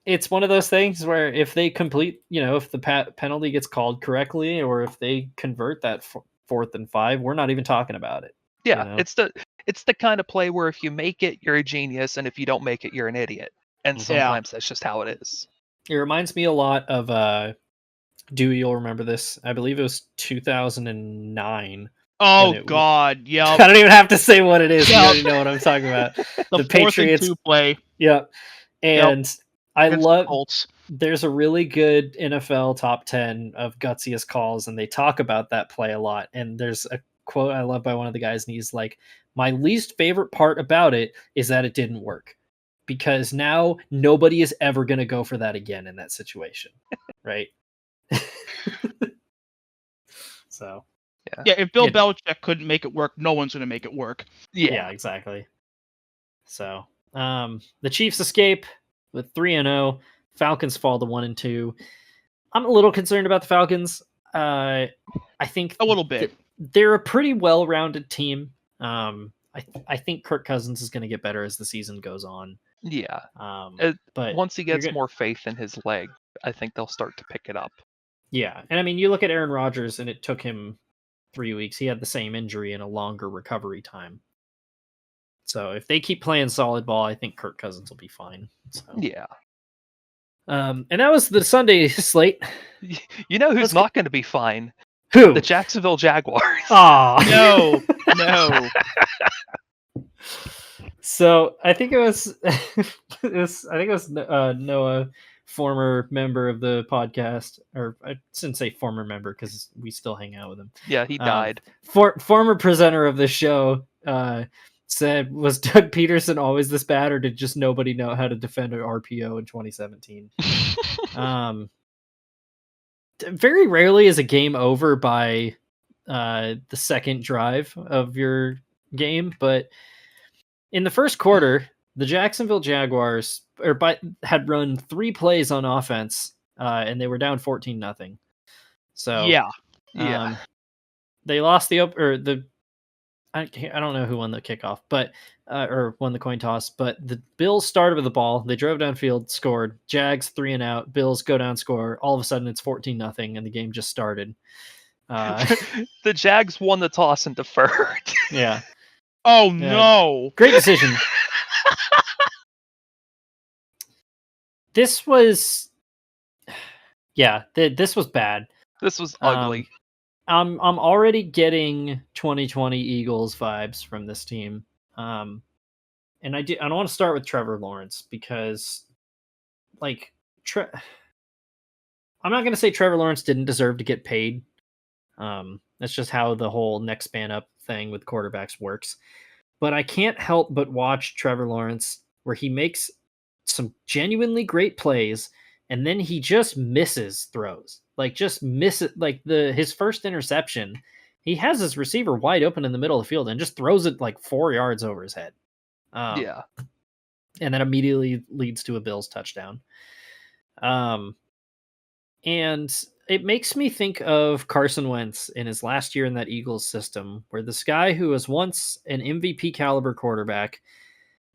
it's one of those things where if they complete, if the penalty gets called correctly or if they convert that 4th and 5, we're not even talking about it. Yeah, it's the kind of play where if you make it, you're a genius, and if you don't make it, you're an idiot. And sometimes that's just how it is. It reminds me a lot of Dewey, you'll remember this. I believe it was 2009. Oh god, yeah. I don't even have to say what it is. You already know what I'm talking about. The Patriots 4th and 2 play. Yep. And I love Colts. There's a really good NFL top 10 of gutsiest calls, and they talk about that play a lot. And there's a quote I love by one of the guys, and he's like, my least favorite part about it is that it didn't work. Because now nobody is ever going to go for that again in that situation. Right? So. Yeah, if Bill Belichick couldn't make it work, no one's going to make it work. Yeah, exactly. So, the Chiefs escape with 3-0. Falcons fall to 1-2. I'm a little concerned about the Falcons. I think a little bit. They're a pretty well-rounded team. I think Kirk Cousins is going to get better as the season goes on. Yeah. But once he gets more faith in his leg, I think they'll start to pick it up. Yeah, and I mean, you look at Aaron Rodgers, and it took him 3 weeks. He had the same injury and a longer recovery time. So if they keep playing solid ball, I think Kirk Cousins will be fine. So. Yeah. And that was the Sunday slate. You know who's not going to be fine? Who? The Jacksonville Jaguars. Aw. No. So I think it was, Noah, former member of the podcast, or I shouldn't say former member because we still hang out with him. Yeah, he died. Former presenter of the show said, was Doug Peterson always this bad, or did just nobody know how to defend an RPO in 2017? Very rarely is a game over by the second drive of your game, but in the first quarter, the Jacksonville Jaguars had run 3 plays on offense, and they were down 14-0. So yeah, they lost I don't know who won the kickoff, but or won the coin toss. But the Bills started with the ball. They drove downfield, scored. Jags 3 and out. Bills go down, score. All of a sudden, it's 14-0, and the game just started. The Jags won the toss and deferred. Yeah. Oh no! Great decision. this was, this was bad. This was ugly. I'm already getting 2020 Eagles vibes from this team. And I want to start with Trevor Lawrence because, like, I'm not going to say Trevor Lawrence didn't deserve to get paid. That's just how the whole next man up thing with quarterbacks works. But I can't help but watch Trevor Lawrence where he makes some genuinely great plays and then he just misses throws. Like, just miss it. Like, his first interception, he has his receiver wide open in the middle of the field and just throws it like 4 yards over his head. Yeah. And that immediately leads to a Bills touchdown. And it makes me think of Carson Wentz in his last year in that Eagles system, where this guy who was once an MVP caliber quarterback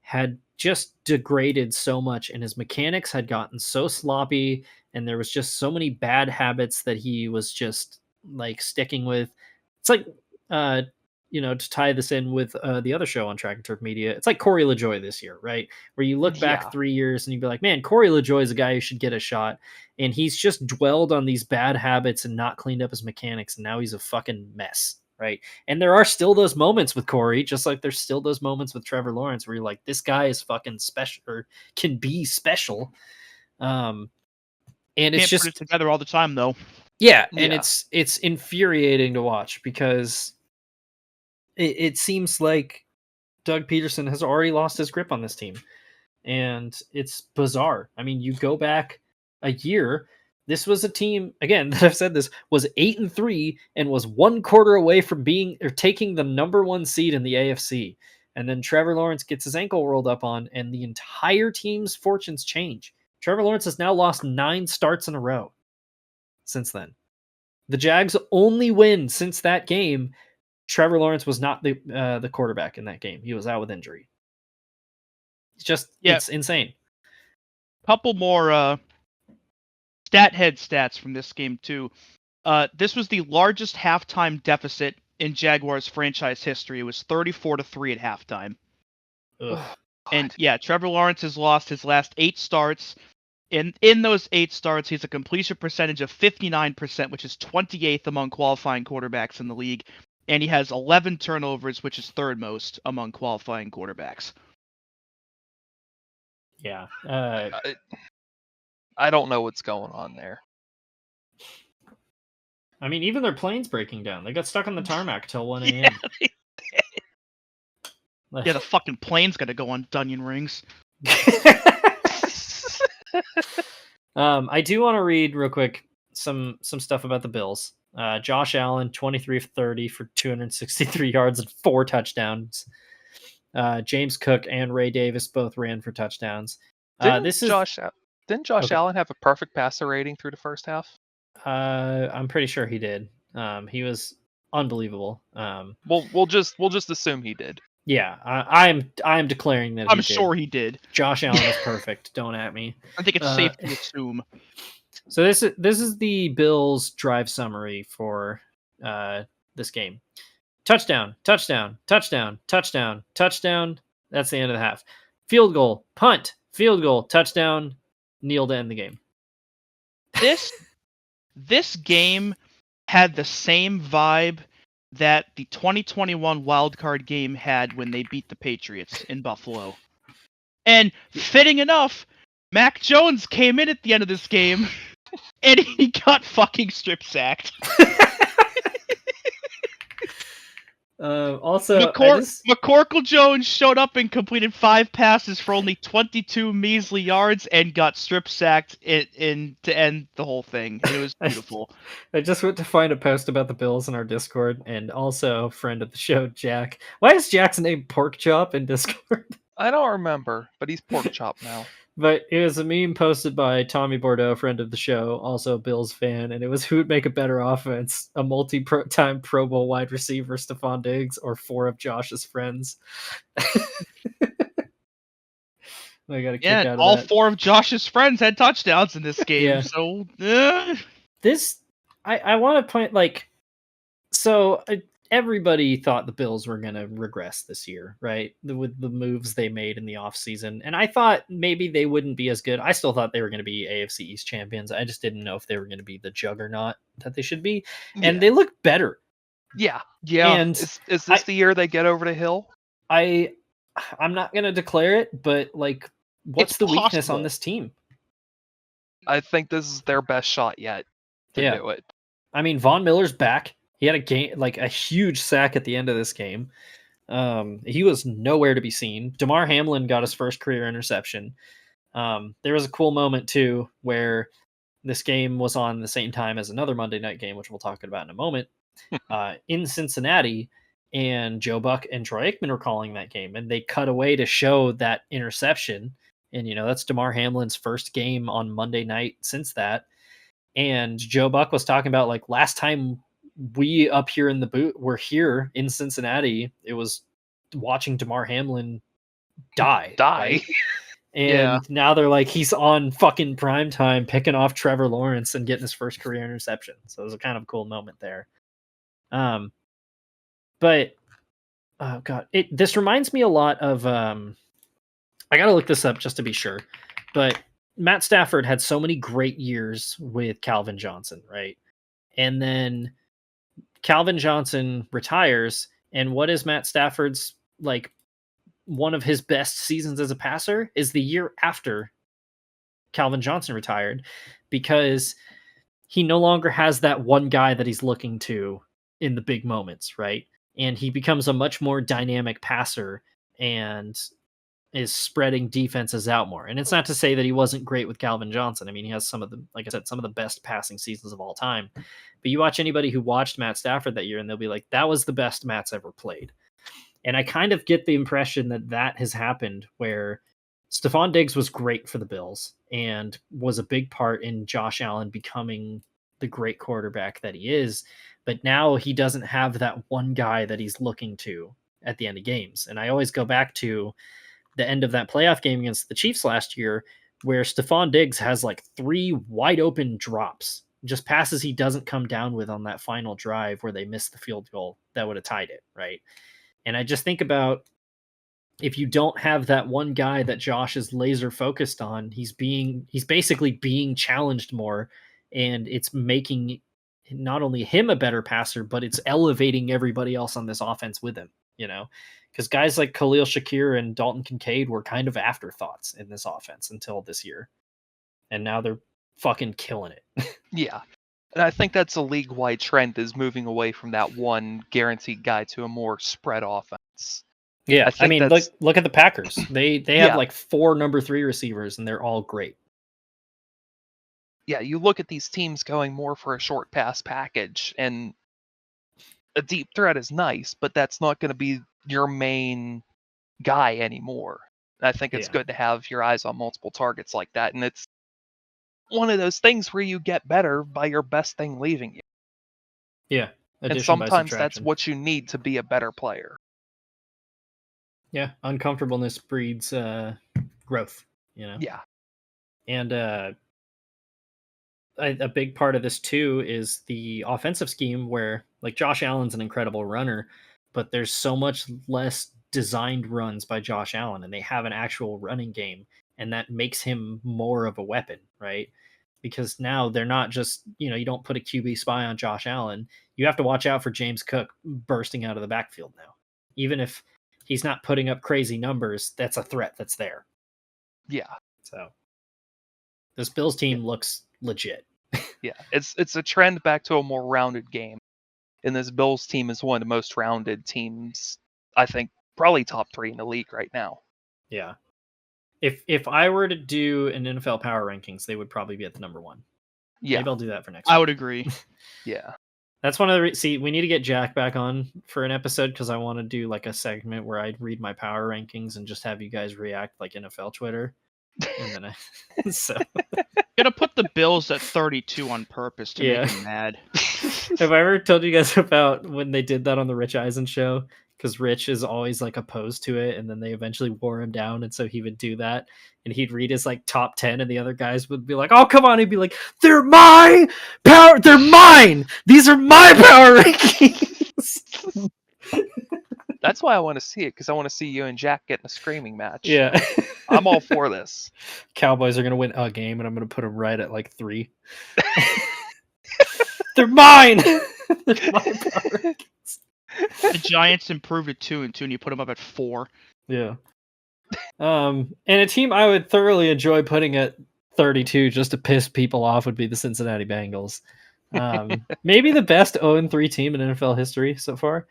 had just degraded so much, and his mechanics had gotten so sloppy, and there was just so many bad habits that he was just like sticking with. It's like, to tie this in with the other show on Track and Turf Media, it's like Corey LaJoy this year, right? Where you look back 3 years and you'd be like, man, Corey LaJoy is a guy who should get a shot. And he's just dwelled on these bad habits and not cleaned up his mechanics. And now he's a fucking mess, right? And there are still those moments with Corey, just like there's still those moments with Trevor Lawrence where you're like, this guy is fucking special, or can be special. And it's Can't just put it together all the time, though. Yeah, and it's infuriating to watch because it seems like Doug Peterson has already lost his grip on this team. And it's bizarre. I mean, you go back a year, this was a team, again, that I've said this, was 8-3 and was 1 quarter away from taking the number 1 seed in the AFC. And then Trevor Lawrence gets his ankle rolled up on, and the entire team's fortunes change. Trevor Lawrence has now lost 9 starts in a row since then. The Jags' only win since that game, Trevor Lawrence was not the quarterback in that game. He was out with injury. It's insane. Couple more stat head stats from this game too. This was the largest halftime deficit in Jaguars franchise history. It was 34-3 at halftime. Ugh. And Trevor Lawrence has lost his last 8 starts. In those 8 starts, he's a completion percentage of 59%, which is 28th among qualifying quarterbacks in the league. And he has 11 turnovers, which is 3rd most among qualifying quarterbacks. Yeah. I don't know what's going on there. I mean, even their plane's breaking down. They got stuck on the tarmac till 1 a.m. The fucking plane's got to go on Dunyan rings. I do want to read real quick some stuff about the Bills. Josh Allen, 23 of 30 for 263 yards and 4 touchdowns. James Cook and Ray Davis both ran for touchdowns. Didn't Josh Allen have a perfect passer rating through the first half? I'm pretty sure he did. He was unbelievable. We'll just assume he did. Yeah, I'm declaring that I'm sure he did. Josh Allen is perfect. Don't at me. I think it's safe to assume. So this is the Bills drive summary for this game. Touchdown, touchdown, touchdown, touchdown, touchdown. That's the end of the half. Field goal, punt, field goal, touchdown, kneel to end the game. This game had the same vibe that the 2021 wildcard game had when they beat the Patriots in Buffalo. And fitting enough, Mac Jones came in at the end of this game and he got fucking strip sacked. Also, McCorkle Jones showed up and completed 5 passes for only 22 measly yards and got strip sacked to end the whole thing. It was beautiful. I just went to find a post about the Bills in our Discord, and also friend of the show, Jack. Why is Jack's name Pork Chop in Discord? I don't remember, but he's Pork Chop now. But it was a meme posted by Tommy Bordeaux, friend of the show, also a Bills fan, and it was who would make a better offense, a multi-time Pro Bowl wide receiver, Stephon Diggs, or 4 of Josh's friends. I got a kick out of all that. 4 of Josh's friends had touchdowns in this game. Yeah. So this, I want to point, like, so everybody thought the Bills were going to regress this year, right? With the moves they made in the offseason. And I thought maybe they wouldn't be as good. I still thought they were going to be AFC East champions. I just didn't know if they were going to be the juggernaut that they should be. And they look better. Yeah. And is this the year they get over the hill? I'm not going to declare it, but like, what's It's the weakness possible. on this team? I think this is their best shot yet to do it. I mean, Von Miller's back. He had a huge sack at the end of this game. He was nowhere to be seen. Damar Hamlin got his first career interception. There was a cool moment too where this game was on the same time as another Monday night game, which we'll talk about in a moment, in Cincinnati, and Joe Buck and Troy Aikman were calling that game, and they cut away to show that interception. And, that's Damar Hamlin's first game on Monday night since that. And Joe Buck was talking about, like, last time we up here in the booth were here in Cincinnati, it was watching Damar Hamlin die. Right? And now they're like, he's on fucking prime time picking off Trevor Lawrence and getting his first career interception. So it was a kind of cool moment there. But oh god, this reminds me a lot of I gotta look this up just to be sure. But Matt Stafford had so many great years with Calvin Johnson, right? And then Calvin Johnson retires, and what is Matt Stafford's, like, one of his best seasons as a passer is the year after Calvin Johnson retired, because he no longer has that one guy that he's looking to in the big moments, right? And he becomes a much more dynamic passer and is spreading defenses out more. And it's not to say that he wasn't great with Calvin Johnson. I mean, he has some of the, like I said, some of the best passing seasons of all time. But you watch anybody who watched Matt Stafford that year, and they'll be like, that was the best Matt's ever played. And I kind of get the impression that that has happened, where Stephon Diggs was great for the Bills and was a big part in Josh Allen becoming the great quarterback that he is. But now he doesn't have that one guy that he's looking to at the end of games. And I always go back to the end of that playoff game against the Chiefs last year, where Stephon Diggs has like 3 wide open drops, just passes he doesn't come down with on that final drive where they missed the field goal that would have tied it, right? And I just think about, if you don't have that one guy that Josh is laser focused on, he's basically being challenged more, and it's making not only him a better passer, but it's elevating everybody else on this offense with him, because guys like Khalil Shakir and Dalton Kincaid were kind of afterthoughts in this offense until this year. And now they're fucking killing it. Yeah. And I think that's a league-wide trend, is moving away from that one guaranteed guy to a more spread offense. Yeah, I mean, look at the Packers. They have like 4 number 3 receivers, and they're all great. Yeah, you look at these teams going more for a short pass package, and a deep threat is nice, but that's not going to be your main guy anymore. I think it's good to have your eyes on multiple targets like that, and it's one of those things where you get better by your best thing leaving you. Yeah, and sometimes that's what you need to be a better player. Yeah, uncomfortableness breeds growth, Yeah. And a big part of this too is the offensive scheme, where, like, Josh Allen's an incredible runner, but there's so much less designed runs by Josh Allen, and they have an actual running game, and that makes him more of a weapon, right? Because now they're not just, you don't put a QB spy on Josh Allen. You have to watch out for James Cook bursting out of the backfield now. Even if he's not putting up crazy numbers, that's a threat that's there. Yeah. So this Bills team looks legit. Yeah, it's a trend back to a more rounded game. And this Bills team is one of the most rounded teams, I think, probably top 3 in the league right now. Yeah. If I were to do an NFL power rankings, they would probably be at the number 1. Yeah. Maybe I'll do that for next I week. would agree. Yeah. That's one of the see, we need to get Jack back on for an episode, because I want to do like a segment where I read my power rankings and just have you guys react like NFL Twitter. And then so Gonna put the Bills at 32 on purpose to make him mad. Have I ever told you guys about when they did that on the Rich Eisen show? Because Rich is always like opposed to it, and then they eventually wore him down, and so he would do that, and he'd read his like top 10, and the other guys would be like, "Oh, come on!" He'd be like, "They're my power. They're mine. These are my power rankings." That's why I want to see it, because I want to see you and Jack get in a screaming match. Yeah. I'm all for this. Cowboys are going to win a game, and I'm going to put them right at like 3. They're mine! They're my power rankings. The Giants improved to 2-2, and you put them up at 4. Yeah. And a team I would thoroughly enjoy putting at 32 just to piss people off would be the Cincinnati Bengals. Maybe the best 0-3 team in NFL history so far.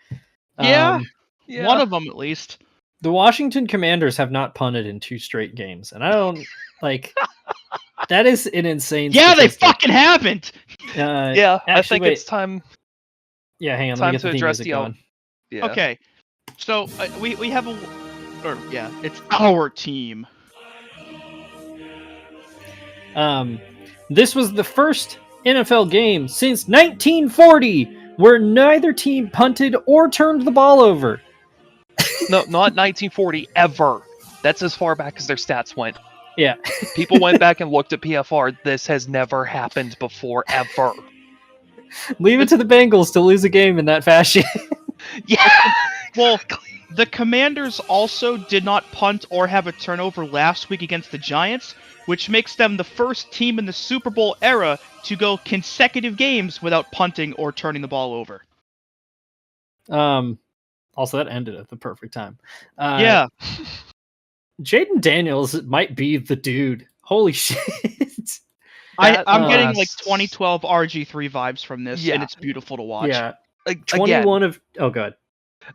Yeah, Yeah. one of them at least. The Washington Commanders have not punted in 2 straight games, and I don't like. That is an insane. Yeah, they statistic. fucking haven't. Yeah, I actually, think wait. it's time. Yeah, hang on. Time Let me get to the theme address music the going. Yeah. Okay, so we have it's our team. This was the first NFL game since 1940 where neither team punted or turned the ball over. No, not 1940 ever. That's as far back as their stats went. Yeah. People went back and looked at PFR. This has never happened before, ever. Leave it to the Bengals to lose a game in that fashion. Yeah. Well, the Commanders also did not punt or have a turnover last week against the Giants, which makes them the first team in the Super Bowl era to go consecutive games without punting or turning the ball over. Also, that ended at the perfect time. Yeah. Jayden Daniels might be the dude. Holy shit. I'm getting like last- 2012 RG3 vibes from this, Yeah. and it's beautiful to watch. Yeah. Again, 21 of... Oh, God.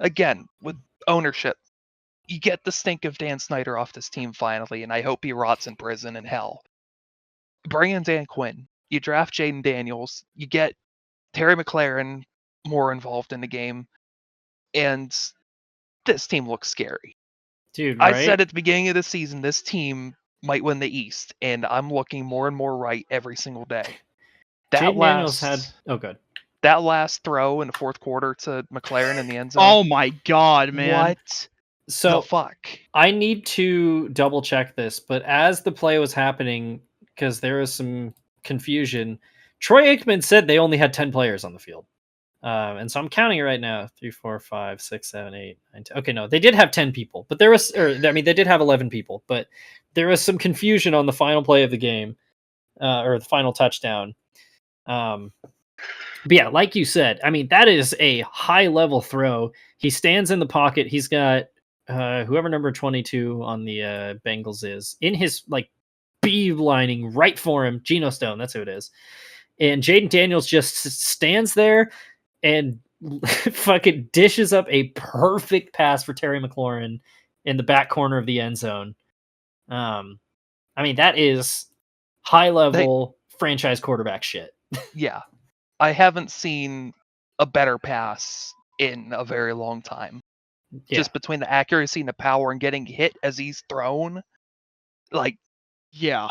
again, with ownership, you get the stink of Dan Snyder off this team finally, and I hope he rots in prison in hell. Bring in Dan Quinn. You draft Jayden Daniels. You get Terry McLaurin more involved in the game, and this team looks scary. Dude, right? I said at the beginning of the season, this team might win the East, and I'm looking more and more right every single day. Jayden Daniels had... Oh, good. That last throw in the fourth quarter to McLaurin in the end zone. Oh my god, man. What So the fuck? I need to double check this, but as the play was happening, because there was some confusion, Troy Aikman said they only had 10 players on the field. And so I'm counting it right now. 3, 4, 5, 6, 7, 8, 9, 10. Okay, no, they did have 10 people, but there was, they did have 11 people, but there was some confusion on the final play of the game, or the final touchdown. But yeah, like you said, I mean, that is a high level throw. He stands in the pocket. He's got whoever number 22 on the Bengals is in his like beelining right for him. Geno Stone, that's who it is. And Jayden Daniels just stands there and fucking dishes up a perfect pass for Terry McLaurin in the back corner of the end zone. I mean, that is high level franchise quarterback shit. Yeah. I haven't seen a better pass in a very long time. Yeah. Just between the accuracy and the power and getting hit as he's thrown. Like, Yeah.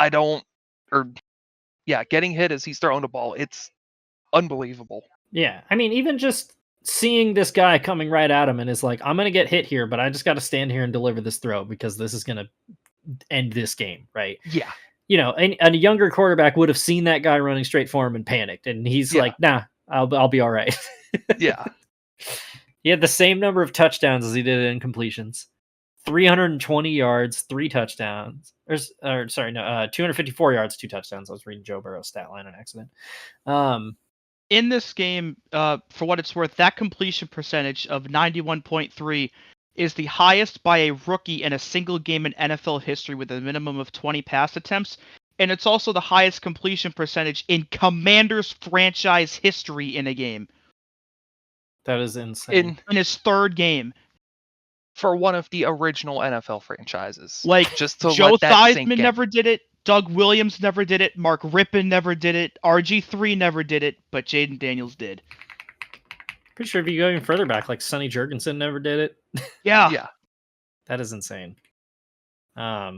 getting hit as he's throwing the ball. It's unbelievable. Yeah, I mean, even just seeing this guy coming right at him and is like, I'm going to get hit here, but I just got to stand here and deliver this throw because this is going to end this game, right? Yeah. You know, and a younger quarterback would have seen that guy running straight for him and panicked, and he's like, nah, I'll be all right. Yeah. He had the same number of touchdowns as he did in completions. 320 yards, 3 touchdowns. 254 yards, 2 touchdowns. I was reading Joe Burrow's stat line on accident. In this game, for what it's worth, that completion percentage of 91.3 is the highest by a rookie in a single game in NFL history with a minimum of 20 pass attempts. And it's also the highest completion percentage in Commanders franchise history in a game. That is insane. In his third game. For one of the original NFL franchises. Like, just to Joe let that sink Theismann in. never did it. Doug Williams never did it. Mark Rippon never did it. RG3 never did it. But Jayden Daniels did. Pretty sure if you go even further back, like Sonny Jurgensen never did it. Yeah. Yeah. That is insane. I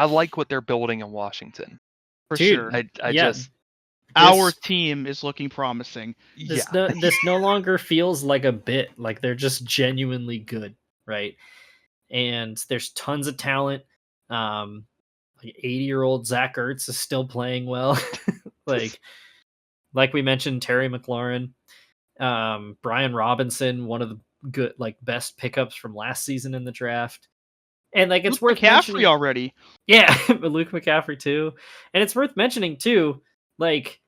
like what they're building in Washington. For Dude, sure. I yeah, just Our team is looking promising. This no longer feels like a bit. Like they're just genuinely good, right? And there's tons of talent. Like 80-year-old Zach Ertz is still playing well. like we mentioned, Terry McLaurin, Brian Robinson, one of the good, like best pickups from last season in the draft. And like it's Luke worth McCaffrey mentioning already. Yeah, but Luke McCaffrey too. And it's worth mentioning too, like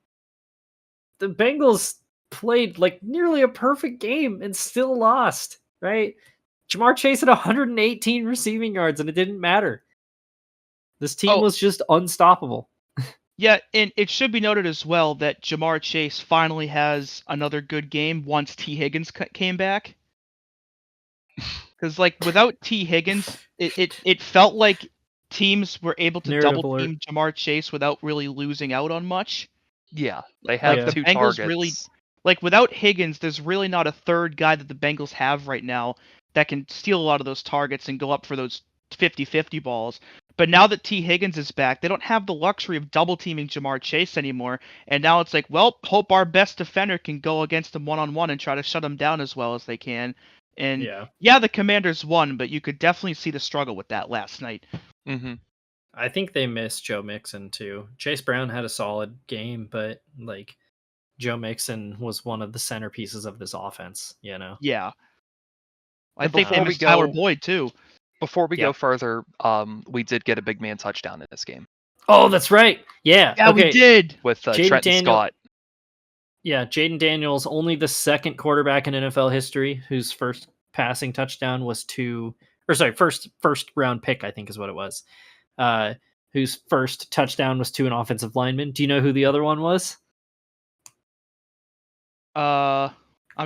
the Bengals played like nearly a perfect game and still lost, right? Jamar Chase had 118 receiving yards and it didn't matter. This team was just unstoppable. Yeah, and it should be noted as well that Jamar Chase finally has another good game once T. Higgins came back. Because, like, without T. Higgins, it felt like teams were able to Narrative double alert. team Jamar Chase without really losing out on much. Yeah, they have the two Bengals targets. really- Like, without Higgins, there's really not a third guy that the Bengals have right now that can steal a lot of those targets and go up for those 50-50 balls. But now that T. Higgins is back, they don't have the luxury of double teaming Jamar Chase anymore. And now it's like, well, hope our best defender can go against him one-on-one and try to shut him down as well as they can. And yeah, the Commanders won, but you could definitely see the struggle with that last night. Mm-hmm. I think they missed Joe Mixon too. Chase Brown had a solid game, but like Joe Mixon was one of the centerpieces of this offense, you know? Yeah. I And think they before we missed Tyler go- Boyd too. Before we Yeah. go further, we did get a big man touchdown in this game Oh, that's right. Yeah. Yeah, okay. we did. with Jayden Trenton Daniel- Scott. Yeah, Jayden Daniels, only the second quarterback in NFL history whose first passing touchdown was first round pick, I think is what it was. Whose first touchdown was to an offensive lineman. Do you know who the other one was? I'm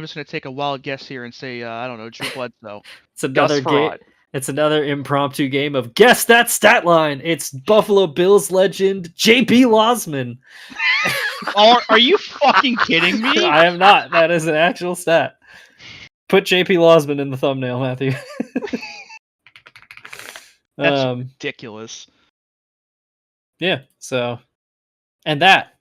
just gonna take a wild guess here and say I don't know, Drew Bledsoe. It's another Gus game. Frerotte. It's another impromptu game of guess that stat line. It's Buffalo Bills legend JP Losman. Are you fucking kidding me? I am not. That is an actual stat. Put JP Losman in the thumbnail, Matthew. That's ridiculous. Yeah. So, and that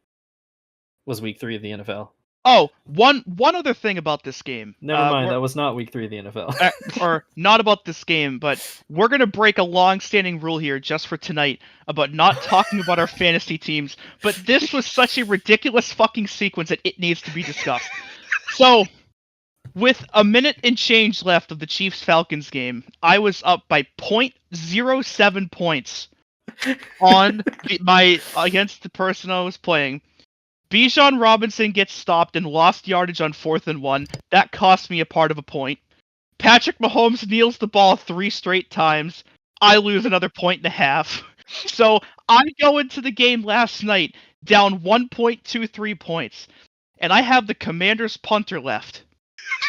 was week 3 of the NFL. Oh, one other thing about this game. Never mind. That was not week 3 of the NFL. Or not about this game, but we're gonna break a long-standing rule here just for tonight about not talking about our fantasy teams. But this was such a ridiculous fucking sequence that it needs to be discussed. So, with a minute and change left of the Chiefs-Falcons game, I was up by 0.07 points on against the person I was playing. Bijan Robinson gets stopped and lost yardage on 4th and 1. That cost me a part of a point. Patrick Mahomes kneels the ball 3 straight times. I lose another 1.5. So I go into the game last night down 1.23 points. And I have the Commanders punter left.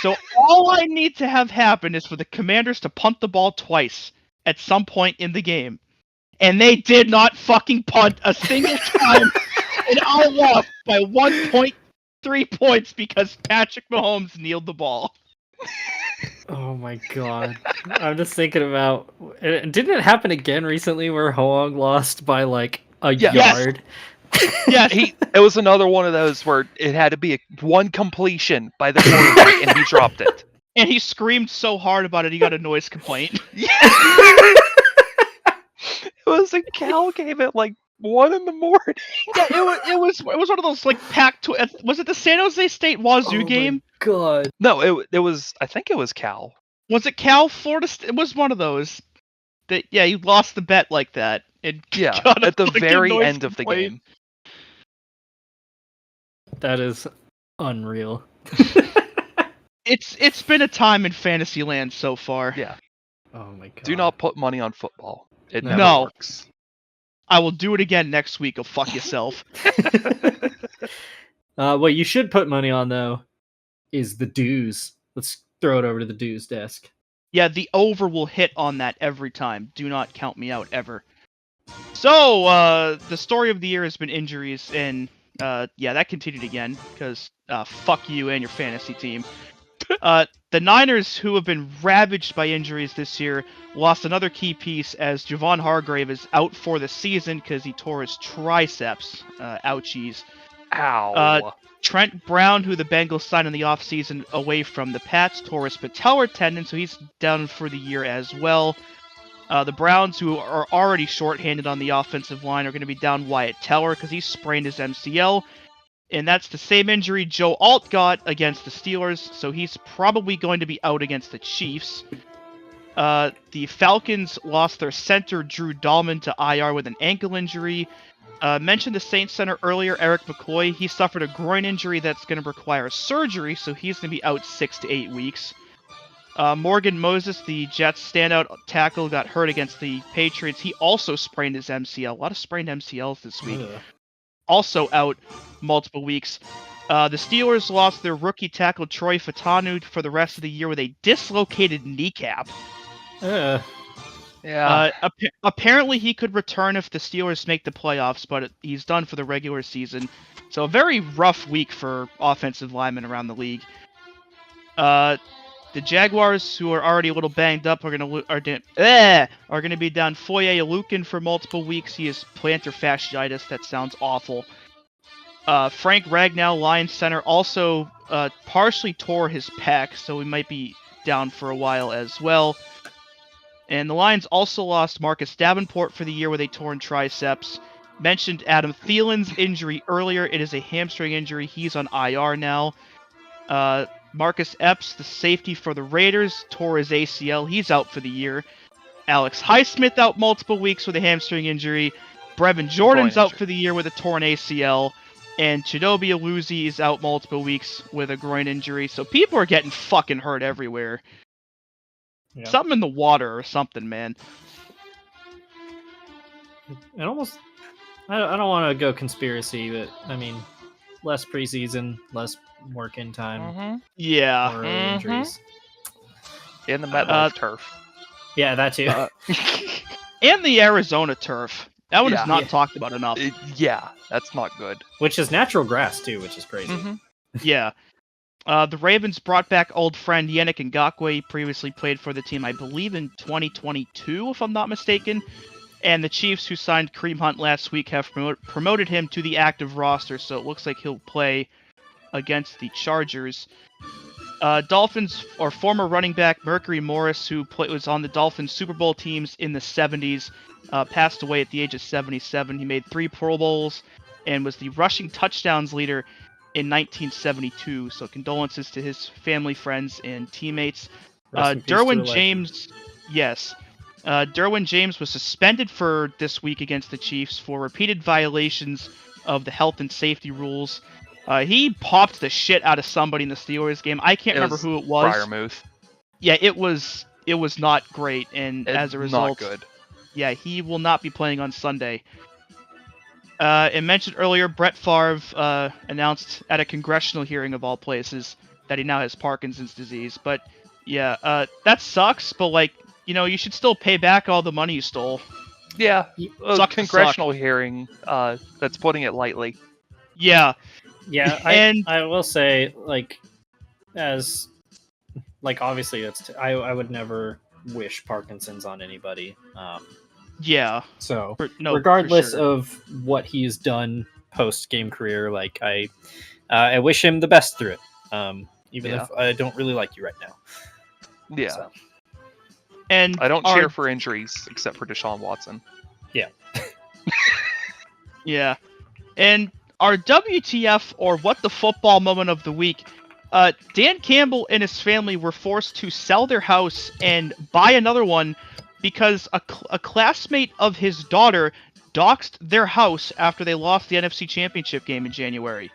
So all I need to have happen is for the Commanders to punt the ball twice at some point in the game. And they did not fucking punt a single time. And I lost by 1.3 points because Patrick Mahomes kneeled the ball. Oh my god. I'm just thinking about... Didn't it happen again recently where Hoang lost by like a yard? Yes. It was another one of those where it had to be one completion by the quarterback and he dropped it. And he screamed so hard about it, he got a noise complaint. It was a Cal game at like 1 in the morning. Yeah, it was one of those like packed. Was it the San Jose State Wazoo game? God. No, it was. I think it was Cal. Was it Cal Florida? It was one of those. That you lost the bet like that. And Yeah, got a at the fucking very noise end of the complaint. game. That is unreal. It's been a time in Fantasyland so far. Yeah. Oh my god. Do not put money on football. It never No. works. I will do it again next week. Go fuck yourself. What you should put money on though is the dues. Let's throw it over to the dues desk. Yeah, the over will hit on that every time. Do not count me out ever. So, the story of the year has been injuries, and yeah, that continued again, because fuck you and your fantasy team. The Niners, who have been ravaged by injuries this year, lost another key piece as Javon Hargrave is out for the season because he tore his triceps. Ouchies. Ow. Trent Brown, who the Bengals signed in the offseason away from the Pats, tore his patellar tendon, so he's down for the year as well. The Browns, who are already shorthanded on the offensive line, are going to be down Wyatt Teller because he sprained his MCL. And that's the same injury Joe Alt got against the Steelers, so he's probably going to be out against the Chiefs. The Falcons lost their center Drew Dahlman to IR with an ankle injury. Mentioned the Saints center earlier, Eric McCoy. He suffered a groin injury that's going to require surgery, so he's going to be out 6 to 8 weeks. Morgan Moses, the Jets standout tackle, got hurt against the Patriots. He also sprained his MCL. A lot of sprained MCLs this week. Also out multiple weeks. The Steelers lost their rookie tackle Troy Fatanu for the rest of the year with a dislocated kneecap. Apparently he could return if the Steelers make the playoffs, but he's done for the regular season. So a very rough week for offensive linemen around the league. The Jaguars, who are already a little banged up, are going to be down Foye Alukin for multiple weeks. He has plantar fasciitis. That sounds awful. Frank Ragnow, Lions center, also partially tore his pec, so he might be down for a while as well. And the Lions also lost Marcus Davenport for the year with a torn triceps. Mentioned Adam Thielen's injury earlier. It is a hamstring injury. He's on IR now. Marcus Epps, the safety for the Raiders, tore his ACL. He's out for the year. Alex Highsmith out multiple weeks with a hamstring injury. Brevin Jordan's out for the year with a torn ACL. And Chidobe Awuzie is out multiple weeks with a groin injury. So people are getting fucking hurt everywhere. Yeah. Something in the water or something, man. It almost... I don't want to go conspiracy, but, I mean, less preseason, less work-in time. Mm-hmm. Yeah. More injuries. In the MetLife turf. Yeah, that too. And the Arizona turf. That one is not talked about enough. That's not good. Which is natural grass, too, which is crazy. Mm-hmm. Yeah. The Ravens brought back old friend Yannick Ngakoue. He previously played for the team, I believe, in 2022, if I'm not mistaken. And the Chiefs, who signed Kareem Hunt last week, have promoted him to the active roster, so it looks like he'll play against the Chargers. Dolphins, or former running back Mercury Morris, who was on the Dolphins Super Bowl teams in the 70s, passed away at the age of 77. He made 3 Pro Bowls and was the rushing touchdowns leader in 1972. So condolences to his family, friends, and teammates. Derwin James, Derwin James was suspended for this week against the Chiefs for repeated violations of the health and safety rules. He popped the shit out of somebody in the Steelers game. I can't remember who it was. Freiermuth. Yeah, it was not great, and as a result, not good. Yeah, he will not be playing on Sunday. And mentioned earlier, Brett Favre announced at a congressional hearing of all places that he now has Parkinson's disease. But yeah, that sucks. But like, you know, you should still pay back all the money you stole. Yeah, a congressional hearing. That's putting it lightly. Yeah. Yeah, and I will say, like, obviously, I would never wish Parkinson's on anybody. Yeah. So, regardless of what he's done post-game career, like, I wish him the best through it, even if I don't really like you right now. Yeah. So. And I don't cheer for injuries, except for Deshaun Watson. Yeah. Yeah. And our WTF or What the Football moment of the week, Dan Campbell and his family were forced to sell their house and buy another one because a classmate of his daughter doxed their house after they lost the NFC Championship game in January.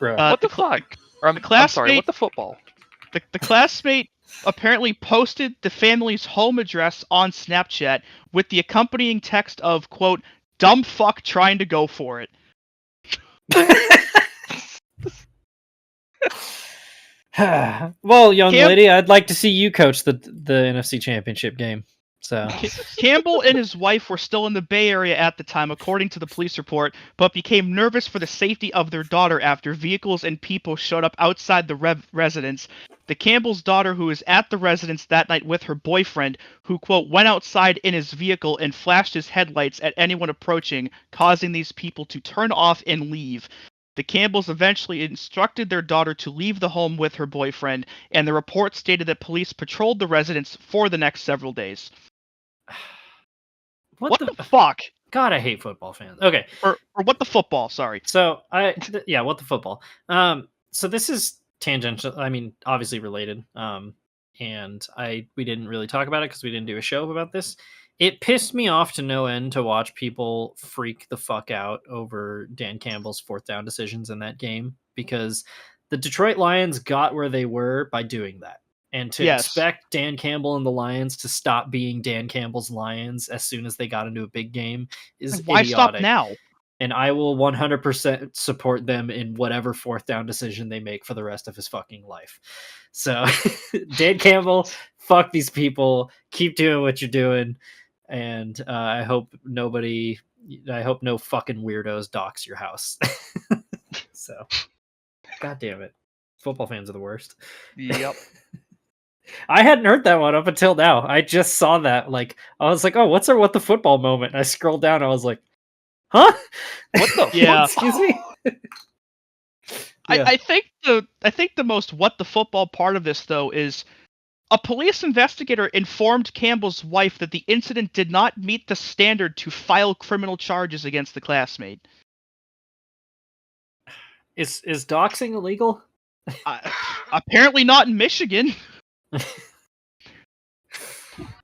Bro, what the fuck? I'm sorry, what the football? The classmate apparently posted the family's home address on Snapchat with the accompanying text of, quote, "Dumb fuck trying to go for it." Well, young lady, I'd like to see you coach the NFC Championship game. So Campbell and his wife were still in the Bay Area at the time, according to the police report, but became nervous for the safety of their daughter after vehicles and people showed up outside the residence. The Campbell's daughter, who was at the residence that night with her boyfriend, who, quote, went outside in his vehicle and flashed his headlights at anyone approaching, causing these people to turn off and leave. The Campbells eventually instructed their daughter to leave the home with her boyfriend, and the report stated that police patrolled the residence for the next several days. What the fuck? God, I hate football fans. Okay, Or what the football? Sorry. so what the football? So this is tangential. I mean, obviously related. And we didn't really talk about it because we didn't do a show about this. It pissed me off to no end to watch people freak the fuck out over Dan Campbell's fourth down decisions in that game, because the Detroit Lions got where they were by doing that. And to expect Dan Campbell and the Lions to stop being Dan Campbell's Lions as soon as they got into a big game is Why idiotic. stop now? And I will 100% support them in whatever fourth down decision they make for the rest of his fucking life. So, Dan Campbell, fuck these people. Keep doing what you're doing. And I hope no fucking weirdos dox your house. So, God damn it. Football fans are the worst. Yep. I hadn't heard that one up until now. I just saw that. Like, I was like, oh, what's our what the football moment? And I scrolled down. I was like, huh? What the Yeah. fuck? Excuse me? Yeah. I think the most what the football part of this though is a police investigator informed Campbell's wife that the incident did not meet the standard to file criminal charges against the classmate. Is doxing illegal? Apparently not in Michigan.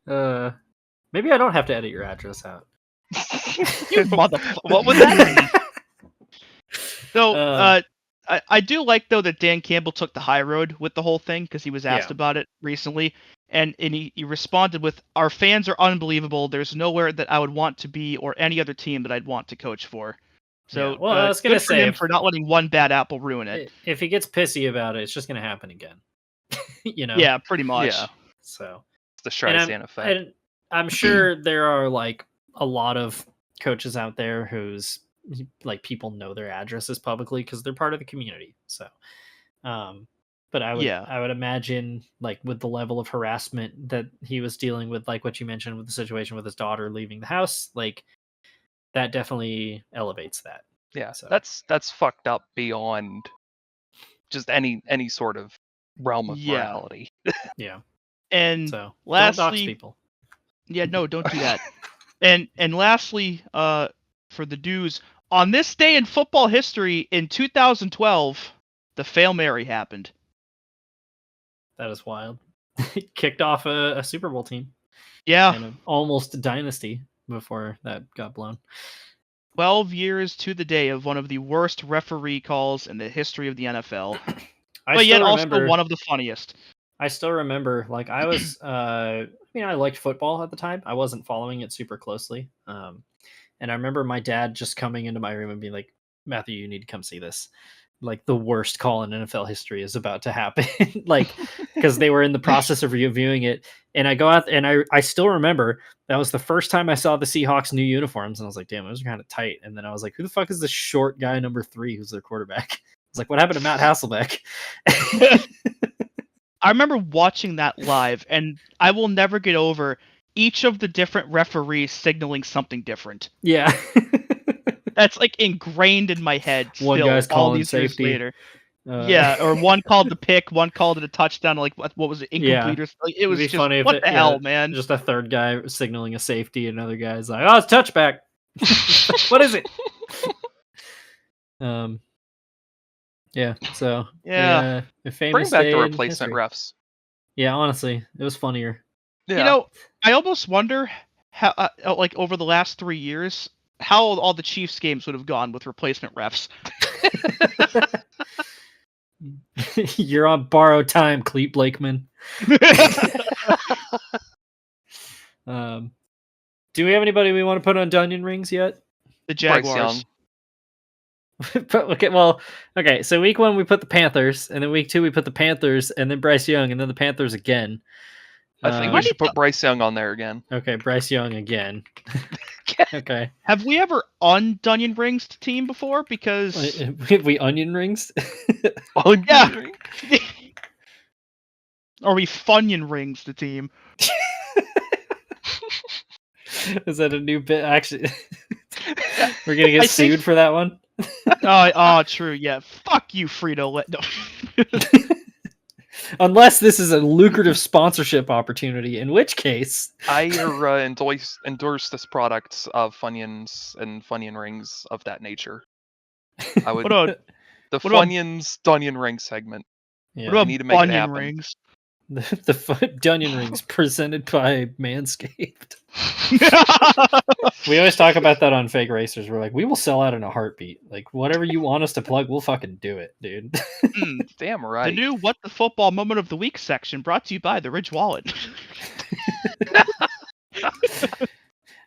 Maybe I don't have to edit your address out. You motherfucker. What was that? So, I do like, though, that Dan Campbell took the high road with the whole thing, because he was asked about it recently, and he responded with, "Our fans are unbelievable. There's nowhere that I would want to be or any other team that I'd want to coach for." So, Yeah. Well, I was gonna good for say, him for not letting one bad apple ruin it. If he gets pissy about it, it's just going to happen again. You know? Yeah, pretty much. Yeah. So, It's the Streisand effect. and I'm sure there are like a lot of coaches out there whose like people know their addresses publicly because they're part of the community. So, but I would imagine, like, with the level of harassment that he was dealing with, like what you mentioned with the situation with his daughter leaving the house, like that definitely elevates that. Yeah, So. that's fucked up beyond just any sort of realm of morality. Yeah. And So lastly, don't dox people. Yeah, no, don't do that. and lastly, for the dues, on this day in football history in 2012, the Fail Mary happened. That is wild. Kicked off a Super Bowl team. Yeah. And almost a dynasty before that got blown. 12 years to the day of one of the worst referee calls in the history of the NFL. But yet also one of the funniest. I still remember, like, I was, I liked football at the time. I wasn't following it super closely. And I remember my dad just coming into my room and being like, "Matthew, you need to come see this. Like, the worst call in NFL history is about to happen." Like, because they were in the process of reviewing it. And I go out and I still remember that was the first time I saw the Seahawks new uniforms. And I was like, damn, those are kind of tight. And then I was like, who the fuck is this short guy number 3 who's their quarterback? I was like, what happened to Matt Hasselbeck? I remember watching that live, and I will never get over each of the different referees signaling something different. Yeah. That's like ingrained in my head. One still, guy's all calling these safety. years later. Yeah, or one called the pick, one called it a touchdown. Like what was it, incomplete? Yeah. Or like, it was It'd be just funny if what the hell, man. Just a third guy signaling a safety, and another guy's like, "Oh, it's touchback." What is it? Yeah. So Yeah. a famous Bring back day the in replacement history. refs. Yeah, honestly, it was funnier. Yeah. You know, I almost wonder how, like over the last 3 years, how all the Chiefs games would have gone with replacement refs. You're on borrowed time, Cleet Blakeman. Do we have anybody we want to put on Dunyan rings yet? The Bryce Jaguars. Young. Okay. So week 1 we put the Panthers, and then week 2 we put the Panthers, and then Bryce Young, and then the Panthers again. I think we should put Bryce Young on there again. Okay, Bryce Young again. Okay. Have we ever undunion rings to team before? Because We onion rings. yeah. Or we Funyun rings the team. Is that a new bit? Actually, we're gonna get sued think... for that one. Oh, true. Yeah. Fuck you, Frito. Unless this is a lucrative sponsorship opportunity, in which case... I endorse this product of Funyuns and Funyun rings of that nature. I would What about the what about- Funyuns Dunyan ring segment. Yeah. what about need to make it bunion happen. rings? The Dunyan rings presented by Manscaped. We always talk about that on Fake Racers. We're like, we will sell out in a heartbeat. Like, whatever you want us to plug, we'll fucking do it, dude. Damn The right. new What the Football Moment of the Week section brought to you by the Ridge Wallet.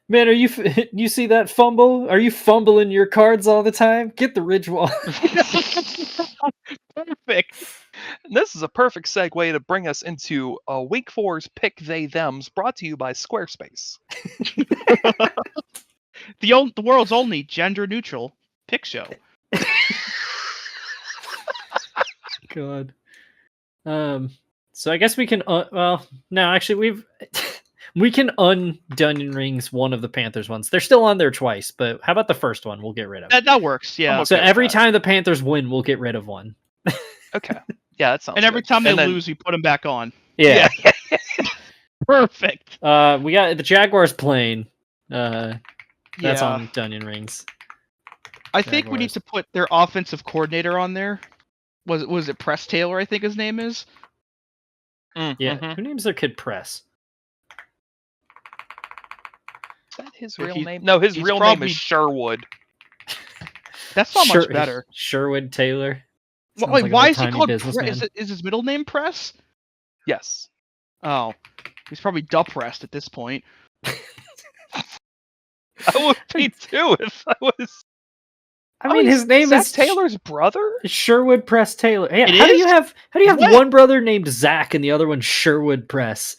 Man, you see that fumble? Are you fumbling your cards all the time? Get the Ridge Wall. Perfect. And this is a perfect segue to bring us into Week 4's Pick They Thems, brought to you by Squarespace. The world's only gender-neutral pick show. God. So I guess we can. No, actually, we can Dunyan rings one of the Panthers ones. They're still on there twice, but how about the first one? We'll get rid of. That works, yeah. Almost. So okay with every that. time the Panthers win, we'll get rid of one. Okay. Yeah, that sounds And every good. time they And then- lose, we put them back on. Yeah. Perfect. We got the Jaguars playing. That's Yeah. on Dunyan rings. I think we need Jaguars. to put their offensive coordinator on there. Was it Press Taylor? I think his name is. Yeah. Mhm. Who names their kid Press? Is that his Yeah, real he's- name? No, his he's real name probably- is Sherwood. That's not much better. Sherwood Taylor. Sounds Wait, like an why is he old-timey called? businessman. Is his middle name Press? Yes. Oh, he's probably Dupressed at this point. I would be too if I was. I mean, his name Zach is Taylor's brother. Sherwood Press Taylor. Yeah, It how do is? you have What? one brother named Zach and the other one Sherwood Press?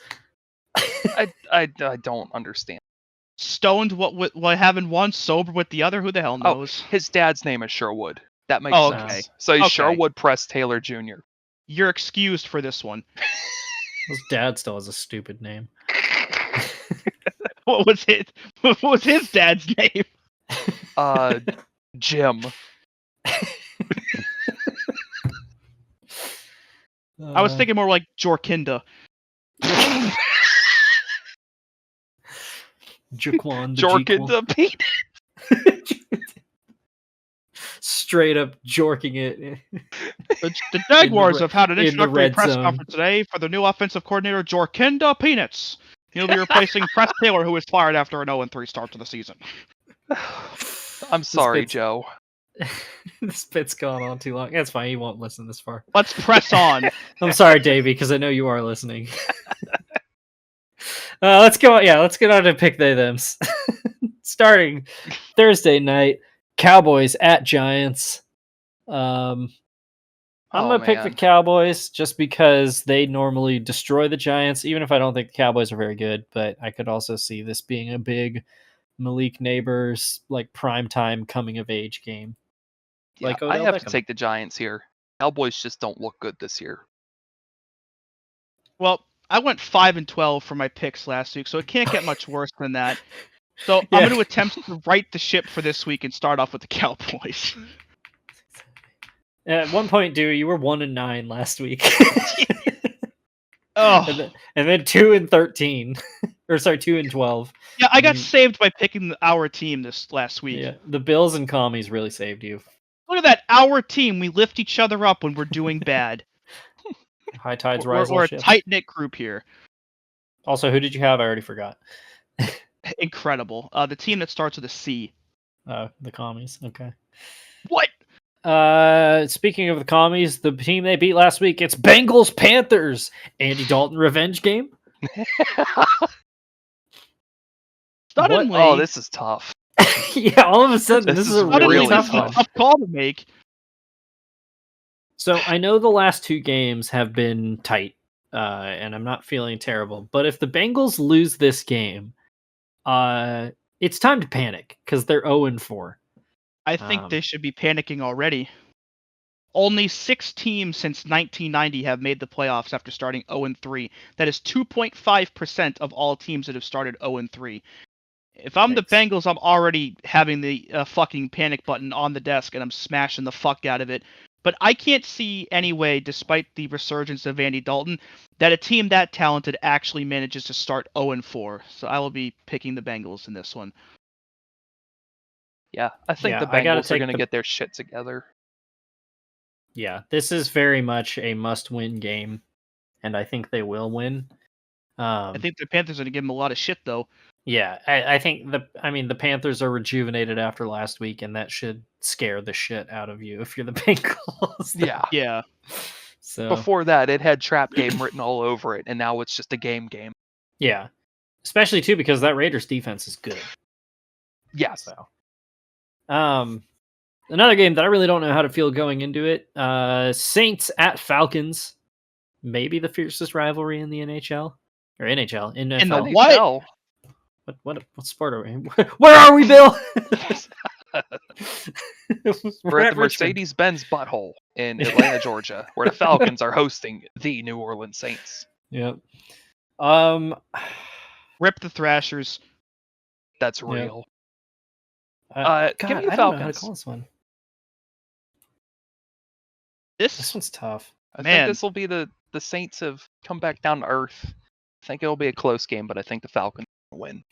I don't understand. Stoned what having one, sober with the other. Who the hell Oh, knows? his dad's name is Sherwood. That makes Oh, sense. okay. So he's Okay. Sherwood Press Taylor Jr. You're excused for this one. His dad still has a stupid name. What was it? What was his dad's name? Jim. I was thinking more like Jorkinda. Jaquan the Jorkin Jequan. the Pete. Straight up jorking it. The Jaguars have had an in the introductory red press zone. conference today for the new offensive coordinator, Jorkinda Peanuts. He'll be replacing Press Taylor, who was fired after an 0-3 start to the season. I'm sorry, bit's- Joe. This bit's gone on too long. That's fine. He won't listen this far. Let's press on. I'm sorry, Davey, because I know you are listening. Let's go. Yeah, let's get on to pick they thems. Starting Thursday night, Cowboys at Giants. I'm gonna pick the man. Cowboys just because they normally destroy the Giants, even if I don't think the Cowboys are very good. But I could also see this being a big Malik Neighbors like primetime coming of age game. Yeah, Like I Odell have Beckham. to take the Giants here. Cowboys just don't look good this year. Well, I went 5-12 for my picks last week, so it can't get much worse than that. So Yeah. I'm going to attempt to right the ship for this week and start off with the Cowboys. At one point, dude, you were 1-9 last week. Oh, and then 2-13. Or sorry, 2-12. yeah, I got Mm. saved by picking our team this last week. Yeah, the Bills and commies really saved you. Look at that, our team. We lift each other up when we're doing bad. High tides We're, rise. all we're a ships. tight-knit group here. Also, who did you have? I already forgot. Incredible. The team that starts with a C. Oh, the commies. Okay. What? Speaking of the commies, the team they beat last week, it's Bengals Panthers. Andy Dalton revenge game. Suddenly, Oh, this is tough. Yeah, all of a sudden, This this is is a suddenly really really this tough is a one. tough call to make. So I know the last two games have been tight, and I'm not feeling terrible. But if the Bengals lose this game, it's time to panic because they're 0-4. I think Um, they should be panicking already. Only 6 teams since 1990 have made the playoffs after starting 0-3. That is 2.5% of all teams that have started 0-3. If I'm the Yikes. Bengals, I'm already having the fucking panic button on the desk and I'm smashing the fuck out of it. But I can't see any way, despite the resurgence of Andy Dalton, that a team that talented actually manages to start 0-4. So I will be picking the Bengals in this one. Yeah, I think the I gotta Bengals are take going to the- get their shit together. Yeah, this is very much a must-win game, and I think they will win. I think the Panthers are going to give them a lot of shit, though. Yeah, I think the Panthers are rejuvenated after last week, and that should scare the shit out of you if you're the Bengals. Yeah. Yeah. So Before that, it had trap game written all over it, and now it's just a game. yeah, especially too because that Raiders defense is good. Yes. So, another game that I really don't know how to feel going into it. Saints at Falcons, maybe the fiercest rivalry in the NHL or NHL in In the NFL. what? What sport are we? Where are we, Bill? We're at the Richmond. Mercedes-Benz butthole in Atlanta, Georgia, where the Falcons are hosting the New Orleans Saints. Yep. Rip the Thrashers. That's Yeah. real. God, give me the I don't know how to Falcons. call this one. This This one's tough. I Man. think this will be the Saints have come back down to earth. I think it'll be a close game, but I think the Falcons will win.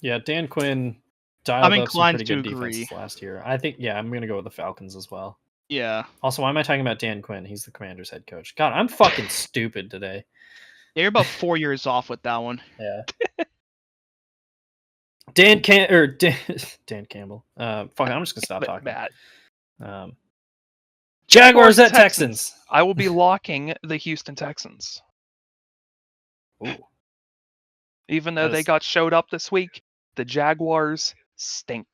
Yeah, Dan Quinn dialed I'm up some inclined pretty good to agree. defenses last year. I think, I'm going to go with the Falcons as well. Yeah. Also, why am I talking about Dan Quinn? He's the Commanders head coach. God, I'm fucking stupid today. Yeah, you're about 4 years off with that one. Yeah. Dan Campbell. Fuck, I'm just going to stop But talking. Matt, Jaguars at Texans. Texans. I will be locking the Houston Texans. Ooh. Even though they got showed up this week, the Jaguars stink.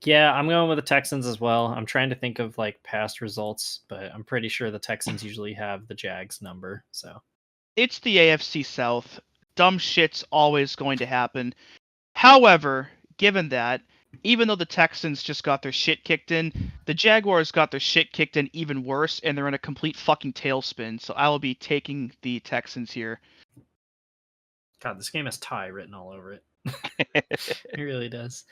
Yeah, I'm going with the Texans as well. I'm trying to think of like past results, but I'm pretty sure the Texans usually have the Jags number. So It's the AFC South. Dumb shit's always going to happen. However, given that, even though the Texans just got their shit kicked in, the Jaguars got their shit kicked in even worse, and they're in a complete fucking tailspin. So I will be taking the Texans here. God, this game has tie written all over it. It really does.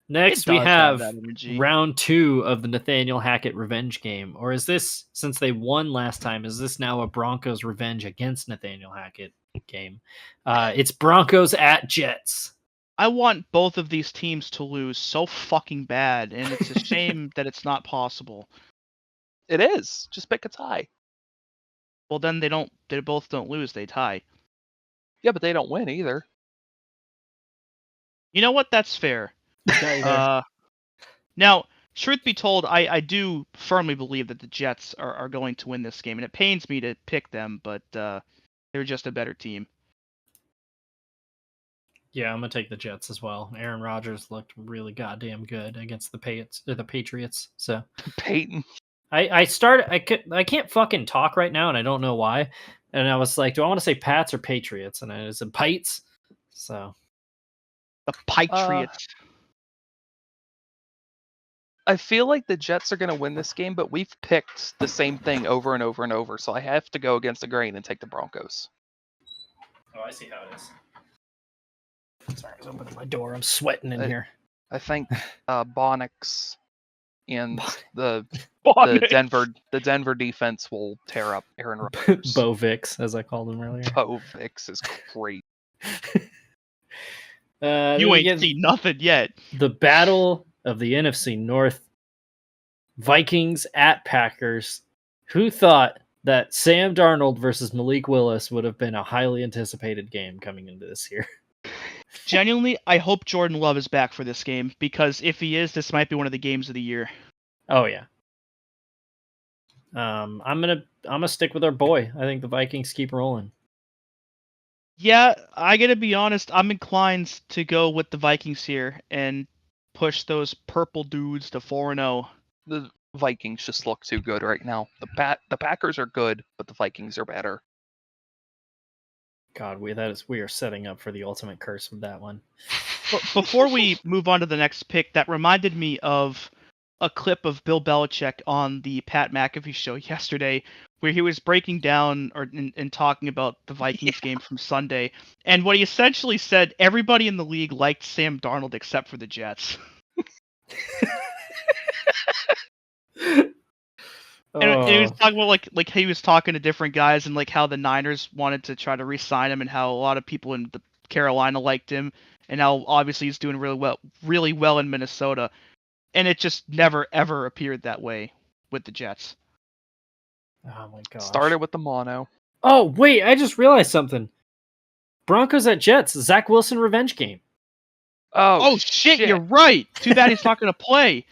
Next, It we does have that energy. round 2 of the Nathaniel Hackett revenge game. Or is this, since they won last time, is this now a Broncos revenge against Nathaniel Hackett game? It's Broncos at Jets. I want both of these teams to lose so fucking bad, and it's a shame that it's not possible. It is. Just pick a tie. Well, then they both don't lose, they tie. Yeah, but they don't win either. You know what? That's fair. Now, truth be told, I do firmly believe that the Jets are going to win this game, and it pains me to pick them, but they're just a better team. Yeah, I'm gonna take the Jets as well. Aaron Rodgers looked really goddamn good against the Patriots. So Peyton. I can't fucking talk right now, and I don't know why. And I was like, do I want to say Pats or Patriots? And I said Pites. So The Patriots. I feel like the Jets are going to win this game, but we've picked the same thing over and over and over, so I have to go against the grain and take the Broncos. oh, I see how it is. Sorry, I was opening my door. I'm sweating in here. I think Bonix and the Denver defense will tear up Aaron Rodgers. Bo Vix, as I called him earlier. Bo Vix is great. You we ain't get seen nothing yet. the battle of the NFC North. Vikings at Packers. Who thought that Sam Darnold versus Malik Willis would have been a highly anticipated game coming into this year? Genuinely, I hope Jordan Love is back for this game, because if he is, this might be one of the games of the year. Oh yeah. I'm gonna stick with our boy. I think the Vikings keep rolling. Yeah, I gotta be honest, I'm inclined to go with the Vikings here and push those purple dudes to 4-0. The Vikings just look too good right now. The Packers are good, but the Vikings are better. God, we are setting up for the ultimate curse with that one. But before we move on to the next pick, that reminded me of a clip of Bill Belichick on the Pat McAfee show yesterday, where he was breaking down and talking about the Vikings game from Sunday. And what he essentially said, everybody in the league liked Sam Darnold except for the Jets. And he was Oh. talking about like he was talking to different guys and like how the Niners wanted to try to re-sign him and how a lot of people in Carolina liked him and how obviously he's doing really well in Minnesota. And it just never ever appeared that way with the Jets. Oh my god. Started with the mono. Oh wait, I just realized something. Broncos at Jets, Zach Wilson revenge game. Oh shit, you're right. Too bad he's not going to play.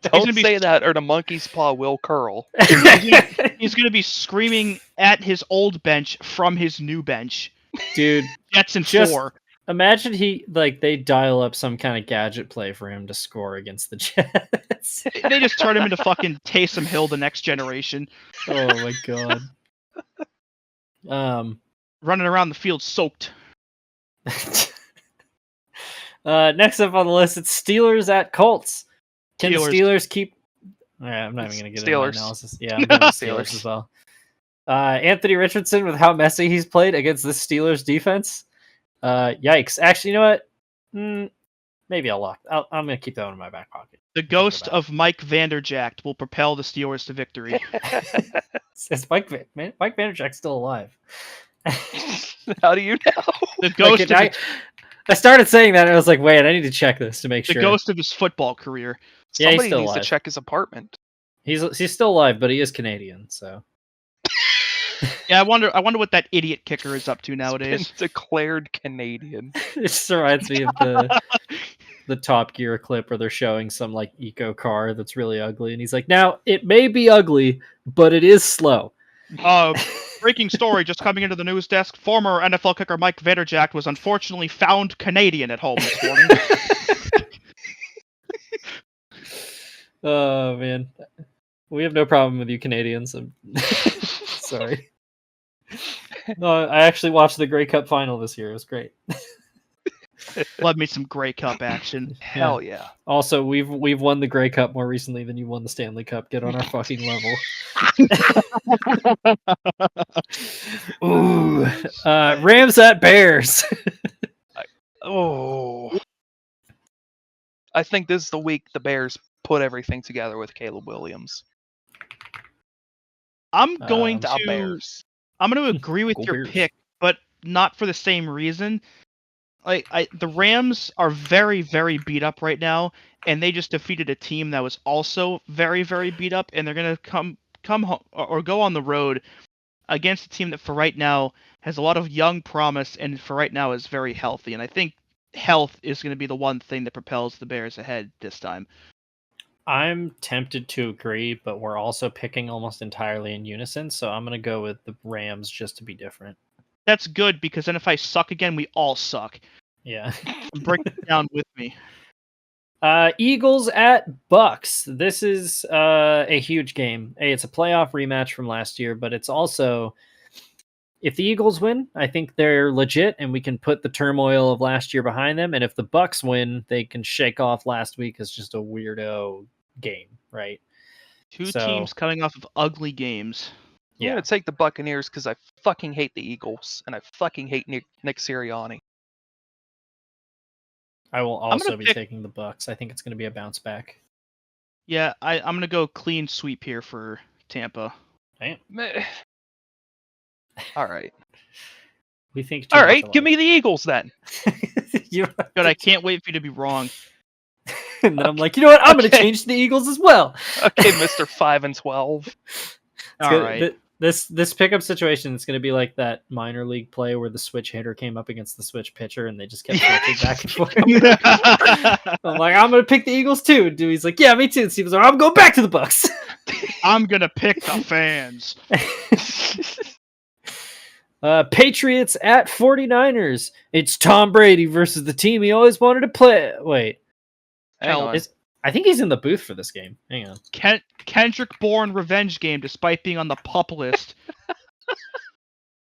Don't say that, or the monkey's paw will curl. He's going to be screaming at his old bench from his new bench. Dude, Jets in just 4. imagine they dial up some kind of gadget play for him to score against the Jets. They just turn him into fucking Taysom Hill, the next generation. Oh my god. Running around the field soaked. Next up on the list, it's Steelers at Colts. Can Steelers. the Steelers keep? Alright, I'm not even going to get into my Steelers. analysis. Yeah, I'm going Steelers as well. Anthony Richardson, with how messy he's played against the Steelers defense. Yikes! Actually, you know what? Maybe I'm going to keep that one in my back pocket. The ghost of Mike Vanderjagt will propel the Steelers to victory. Is Mike Vanderjagt's still alive? How do you know? The ghost I started saying that and I was like, wait, I need to check this to make the sure. ghost of his football career. Yeah, he's Somebody still needs alive. to check his apartment. He's still alive, but he is Canadian, so. Yeah, I wonder what that idiot kicker is up to He's nowadays. been declared Canadian. It just reminds me of the Top Gear clip where they're showing some like eco car that's really ugly, and he's like, "Now it may be ugly, but it is slow." Breaking story just coming into the news desk. Former NFL kicker Mike Vanderjagt was unfortunately found Canadian at home this morning. Oh man, we have no problem with you Canadians. I'm sorry. No, I actually watched the Grey Cup final this year. It was great. Love me some Grey Cup action. Hell yeah. Also, we've won the Grey Cup more recently than you won the Stanley Cup. Get on our fucking level. Ooh, Rams at Bears. Oh. I think this is the week the Bears put everything together with Caleb Williams. I'm going The to Bears. I'm going to agree with Go your Bears. pick, but not for the same reason. The Rams are very, very beat up right now, and they just defeated a team that was also very, very beat up, and they're gonna come home or go on the road against a team that for right now has a lot of young promise, and for right now is very healthy. And I think health is going to be the one thing that propels the Bears ahead this time. I'm tempted to agree, but we're also picking almost entirely in unison, so I'm gonna go with the Rams just to be different. That's good because then if I suck again, we all suck. Yeah. Break it down with me. Eagles at Bucks. This is a huge game. It's a playoff rematch from last year, but it's also, if the Eagles win, I think they're legit and we can put the turmoil of last year behind them. And if the Bucks win, they can shake off last week as just a weirdo game, right? Two teams coming off of ugly games. I'm going to take the Buccaneers because I fucking hate the Eagles, and I fucking hate Nick Sirianni. I will also be pick- taking the Bucks. I think it's going to be a bounce back. Yeah, I'm going to go clean sweep here for Tampa. Meh. All right. We think. too All much right, alike. give me the Eagles then. Good, I can't wait for you to be wrong. And then I'm like, you know what? I'm going to change the Eagles as well. Okay, Mr. 5-12. All right. This pickup situation is going to be like that minor league play where the switch hitter came up against the switch pitcher and they just kept switching back and forth. I'm like, I'm going to pick the Eagles too. And Dewey's like, yeah, me too. And Steven's like, I'm going back to the Bucks. I'm going to pick the fans. Patriots at 49ers. It's Tom Brady versus the team he always wanted to play. Wait. Hang on. I think he's in the booth for this game. Hang on. Kendrick Bourne revenge game despite being on the pup list.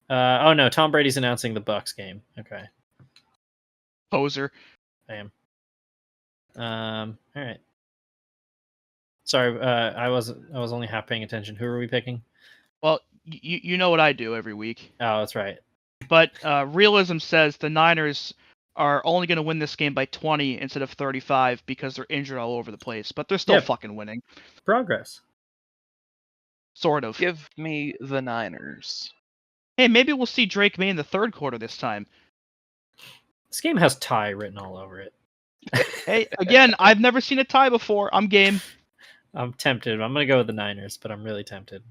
Oh no, Tom Brady's announcing the Bucks game. Okay. Poser. I am. All right. Sorry, I was only half paying attention. Who are we picking? Well, you know what I do every week. Oh, that's right. But realism says the Niners are only going to win this game by 20 instead of 35 because they're injured all over the place, but they're still fucking winning. Progress. Sort of. Give me the Niners. Hey, maybe we'll see Drake May in the third quarter this time. This game has tie written all over it. Hey, again, I've never seen a tie before. I'm game. I'm tempted. I'm going to go with the Niners, but I'm really tempted.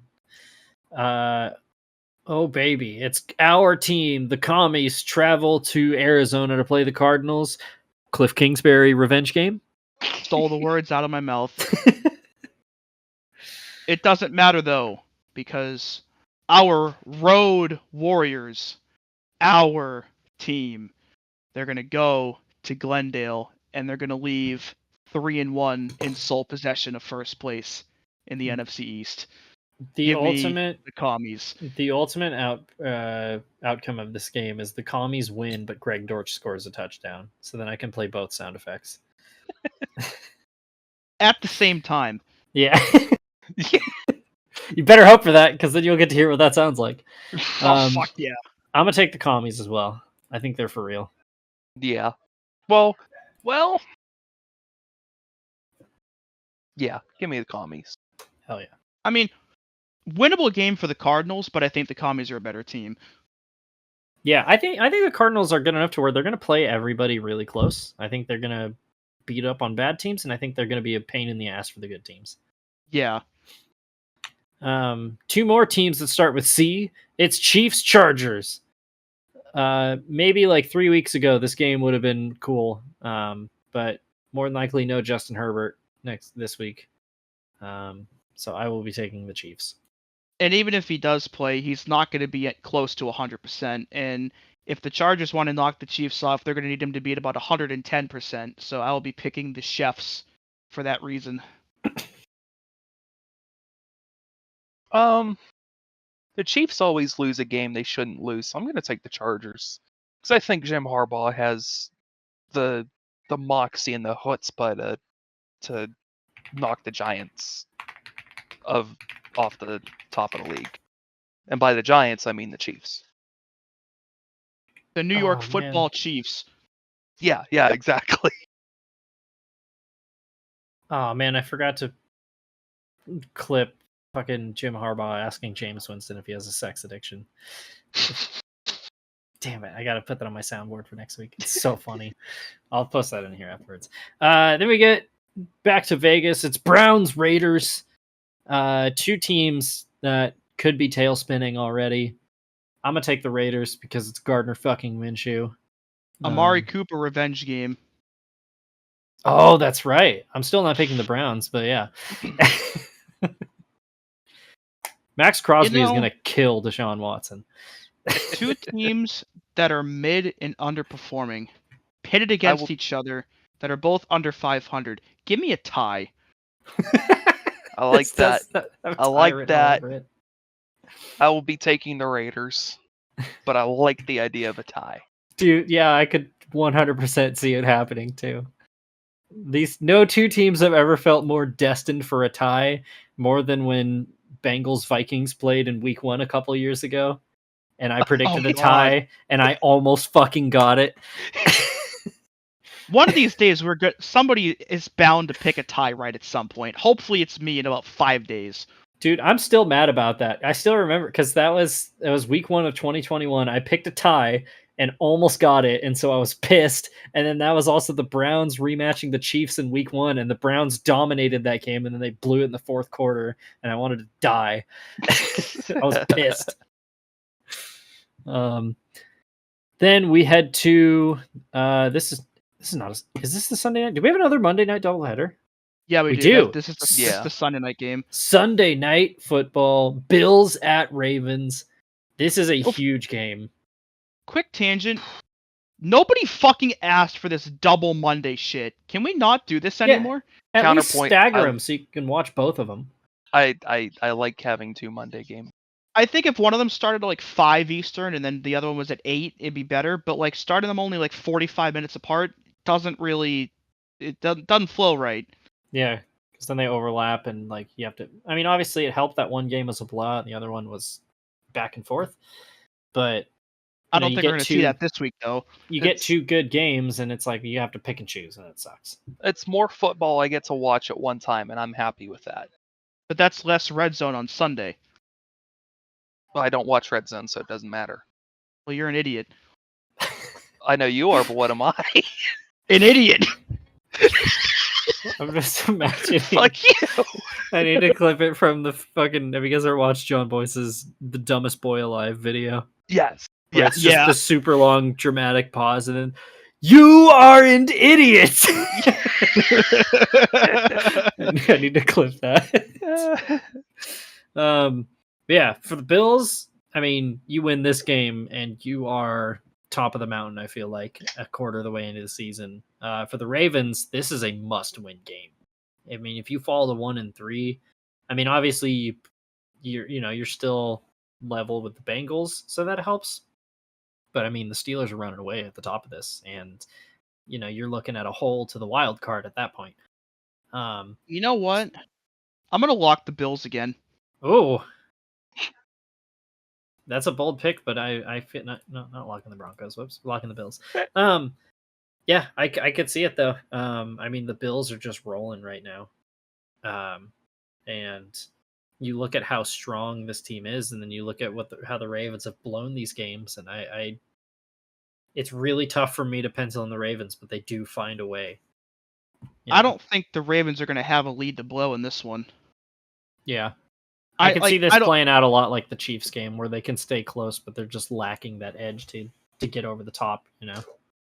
Oh, baby. It's our team. The Commies travel to Arizona to play the Cardinals. Cliff Kingsbury revenge game. Stole the words out of my mouth. It doesn't matter, though, because our road warriors, our team, they're going to go to Glendale, and they're going to leave 3-1 in sole possession of first place in the NFC East. The Commies. The ultimate outcome of this game is the Commies win, but Greg Dortch scores a touchdown. So then I can play both sound effects. At the same time. Yeah. You better hope for that, because then you'll get to hear what that sounds like. Fuck yeah. I'm going to take the Commies as well. I think they're for real. Yeah. Well. Yeah, give me the Commies. Hell yeah. I mean, winnable game for the Cardinals, but I think the Commies are a better team. Yeah, I think the Cardinals are good enough to where they're going to play everybody really close. I think they're going to beat up on bad teams, and I think they're going to be a pain in the ass for the good teams. Yeah. Two more teams that start with C. It's Chiefs Chargers. Maybe like 3 weeks ago, this game would have been cool. But more than likely, no Justin Herbert this week. So I will be taking the Chiefs. And even if he does play, he's not going to be at close to 100%. And if the Chargers want to knock the Chiefs off, they're going to need him to be at about 110%. So I will be picking the Chefs for that reason. The Chiefs always lose a game they shouldn't lose, so I'm going to take the Chargers. Because I think Jim Harbaugh has the moxie and the chutzpah to knock the Giants off the top of the league. And by the Giants, I mean the Chiefs. The New York Football Chiefs. Yeah, exactly. Oh, man, I forgot to clip fucking Jim Harbaugh asking Jameis Winston if he has a sex addiction. Damn it, I gotta put that on my soundboard for next week. It's so funny. I'll post that in here afterwards. Then we get back to Vegas. It's Browns Raiders. Two teams that could be tail spinning already. I'm gonna take the Raiders because it's Gardner fucking Minshew. Amari Cooper revenge game. Oh, that's right. I'm still not picking the Browns, but yeah. Max Crosby is gonna kill Deshaun Watson. Two teams that are mid and underperforming, pitted against each other, that are both under 500. Give me a tie. I like that. I like that. I will be taking the Raiders, but I like the idea of a tie. Dude, yeah, I could 100% see it happening too. No two teams have ever felt more destined for a tie more than when Bengals Vikings played in week 1 a couple years ago. And I predicted a tie, and I almost fucking got it. One of these days, somebody is bound to pick a tie right at some point. Hopefully, it's me in about 5 days. Dude, I'm still mad about that. I still remember because it was week 1 of 2021. I picked a tie and almost got it, and so I was pissed. And then that was also the Browns rematching the Chiefs in week 1, and the Browns dominated that game, and then they blew it in the fourth quarter, and I wanted to die. I was pissed. Then we head to this is not is this the Sunday night? Do we have another Monday night doubleheader? Yeah, we do. This is the Sunday night game. Sunday night football, Bills at Ravens. This is a huge game. Quick tangent. Nobody fucking asked for this double Monday shit. Can we not do this anymore? At least stagger them so you can watch both of them. I like having 2 Monday games. I think if one of them started at like 5 Eastern and then the other one was at 8, it'd be better. But like starting them only like 45 minutes apart doesn't flow right. Yeah, because then they overlap and like you have to. I mean, obviously it helped that one game was a blowout and the other one was back and forth. But I You know, don't you think get we're going to see that this week, though. You get It's- 2 good games, and it's like you have to pick and choose, and it sucks. It's more football I get to watch at one time, and I'm happy with that. But that's less red zone on Sunday. Well, I don't watch Red Zone, so it doesn't matter. Well, you're an idiot. I know you are, but what am I? An idiot! I'm just imagining. Fuck you! I need to clip it from the fucking. Have you guys ever watched John Boyce's "The Dumbest Boy Alive" video? Yes. Yeah, Yes. it's just the super long dramatic pause, and then you are an idiot. I need to clip that. Yeah, for the Bills, I mean, you win this game and you are top of the mountain. I feel like a quarter of the way into the season. For the Ravens, this is a must-win game. I mean, if you fall to 1-3, I mean, obviously you're still level with the Bengals, so that helps. But I mean, the Steelers are running away at the top of this, and you're looking at a hole to the wild card at that point. You know what? I'm going to lock the Bills again. Oh, that's a bold pick, but I fit not locking the Broncos. Whoops, locking the Bills. Yeah, I could see it though. I mean, the Bills are just rolling right now, and you look at how strong this team is, and then you look at how the Ravens have blown these games, and it's really tough for me to pencil in the Ravens, but they do find a way. I don't think the Ravens are going to have a lead to blow in this one. Yeah. I can see this playing out a lot like the Chiefs game, where they can stay close, but they're just lacking that edge to get over the top,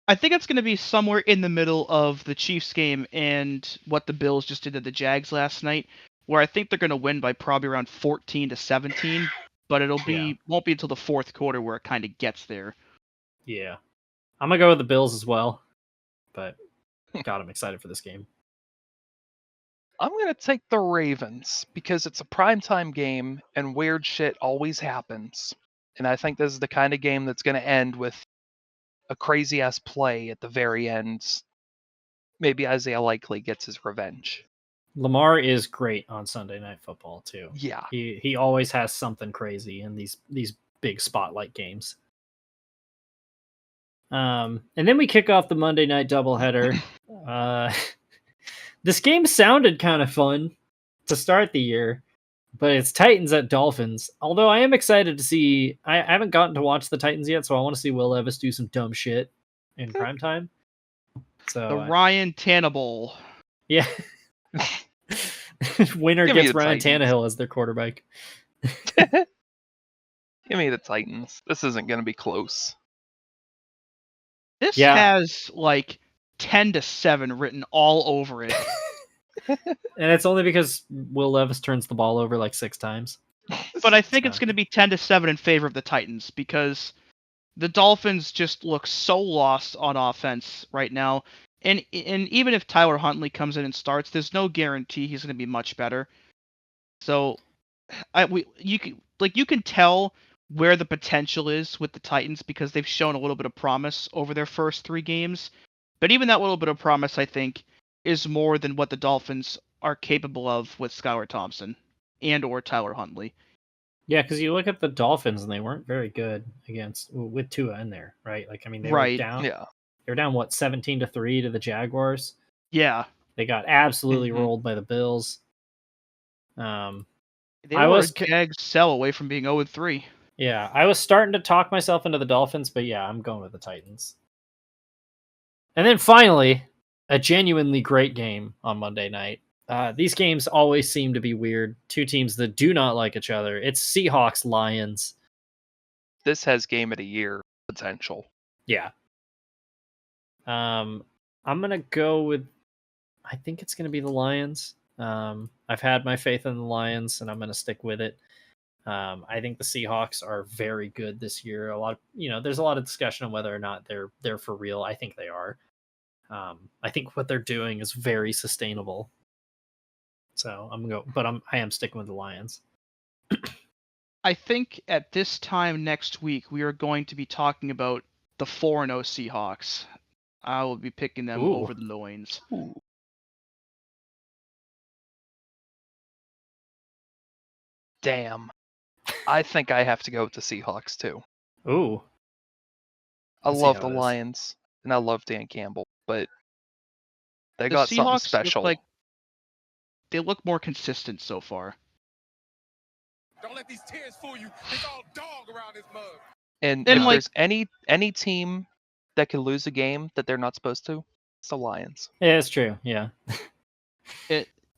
I think it's going to be somewhere in the middle of the Chiefs game and what the Bills just did to the Jags last night, where I think they're going to win by probably around 14-17, but won't be until the fourth quarter where it kind of gets there. Yeah. I'm going to go with the Bills as well, but God, I'm excited for this game. I'm going to take the Ravens because it's a primetime game and weird shit always happens. And I think this is the kind of game that's going to end with a crazy ass play at the very end. Maybe Isaiah Likely gets his revenge. Lamar is great on Sunday Night Football too. Yeah. He always has something crazy in these big spotlight games. And then we kick off the Monday night doubleheader. This game sounded kind of fun to start the year, but it's Titans at Dolphins. Although I am excited to see, I haven't gotten to watch the Titans yet, so I want to see Will Levis do some dumb shit in primetime. So The Ryan Tannehill. Yeah. Winner Give me gets the Ryan Titans. Tannehill as their quarterback. Give me the Titans. This isn't going to be close. This Yeah. has like 10-7 written all over it. And it's only because Will Levis turns the ball over like 6 times. But I think it's going to be 10-7 in favor of the Titans because the Dolphins just look so lost on offense right now. And even if Tyler Huntley comes in and starts, there's no guarantee he's going to be much better. So you can tell where the potential is with the Titans because they've shown a little bit of promise over their first 3 games. But even that little bit of promise, I think, is more than what the Dolphins are capable of with Skylar Thompson and or Tyler Huntley. Yeah, because you look at the Dolphins and they weren't very good with Tua in there, right? Like, I mean, they were down. Yeah. They were down 17-3 to the Jaguars. Yeah, They got absolutely Mhm. rolled by the Bills. they I were was a Jags sell away from being 0-3. Yeah, I was starting to talk myself into the Dolphins, but yeah, I'm going with the Titans. And then finally, a genuinely great game on Monday night. These games always seem to be weird. 2 teams that do not like each other. It's Seahawks Lions. This has game of the year potential. Yeah. I'm gonna go with. I think it's gonna be the Lions. I've had my faith in the Lions, and I'm gonna stick with it. I think the Seahawks are very good this year. There's a lot of discussion on whether or not they're for real. I think they are. I think what they're doing is very sustainable. So I am sticking with the Lions. I think at this time next week we are going to be talking about the 4-0 Seahawks. I will be picking them Ooh. over the Loins. Damn. I think I have to go with the Seahawks too. Ooh, I Let's see love how the it is. Lions, and I love Dan Campbell, but they The got something Seahawks special. look like they look more consistent so far. Don't let these tears fool you. It's all dog around this mug. And And, if like- there's any team that can lose a game that they're not supposed to, it's the Lions. Yeah, it's true. Yeah.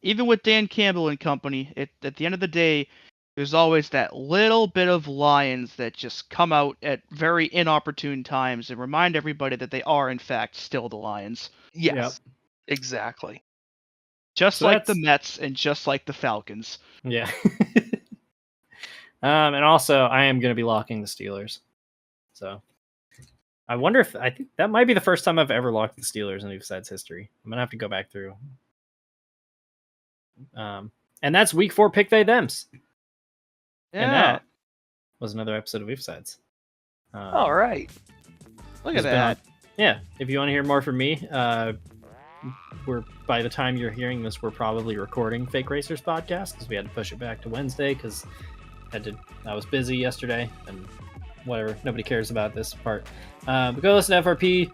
Even with Dan Campbell and company, at the end of the day, there's always that little bit of Lions that just come out at very inopportune times and remind everybody that they are, in fact, still the Lions. Yes, exactly. Just So like the that's- Mets and just like the Falcons. Yeah. And also, I am going to be locking the Steelers. So, I wonder if I think that might be the first time I've ever locked the Steelers in Oofsides history. I'm gonna have to go back through. And that's week 4 pick they thems. Yeah. And that was another episode of Oofsides. All right. Look It's at been that. Yeah, if you want to hear more from me, we're by the time you're hearing this, we're probably recording Fake Racers podcast because we had to push it back to Wednesday because I was busy yesterday and whatever. Nobody cares about this part. But go listen to FRP.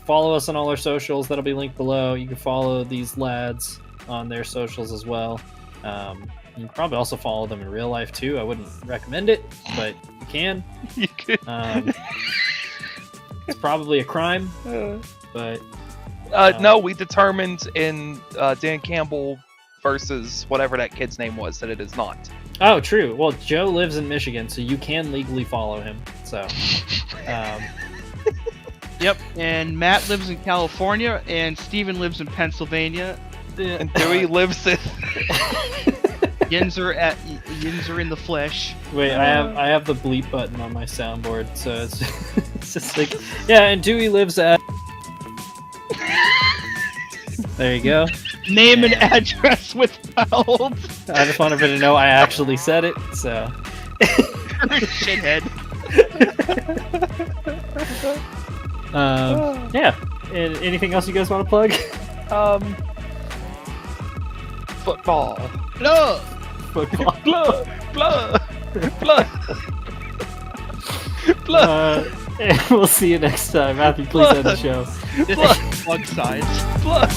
Follow us on all our socials. That'll be linked below. You can follow these lads on their socials as well. You can probably also follow them in real life too. I wouldn't recommend it, but you can. You could. It's probably a crime, but No, we determined in Dan Campbell versus whatever that kid's name was that it is not. oh, true. Well, Joe lives in Michigan, so you can legally follow him. So, Yep. And Matt lives in California, and Steven lives in Pennsylvania. And Dewey lives in. Yinzer in the flesh. wait, I have the bleep button on my soundboard, so it's, it's just like, yeah. And Dewey lives at. There you go. Name and address withheld. I just wanted everybody to know I actually said it. So, Shithead. yeah. And anything else you guys want to plug? Football. No. Football. Blood. And we'll see you next time. Matthew, please end the show. This is Oofsides. Blood.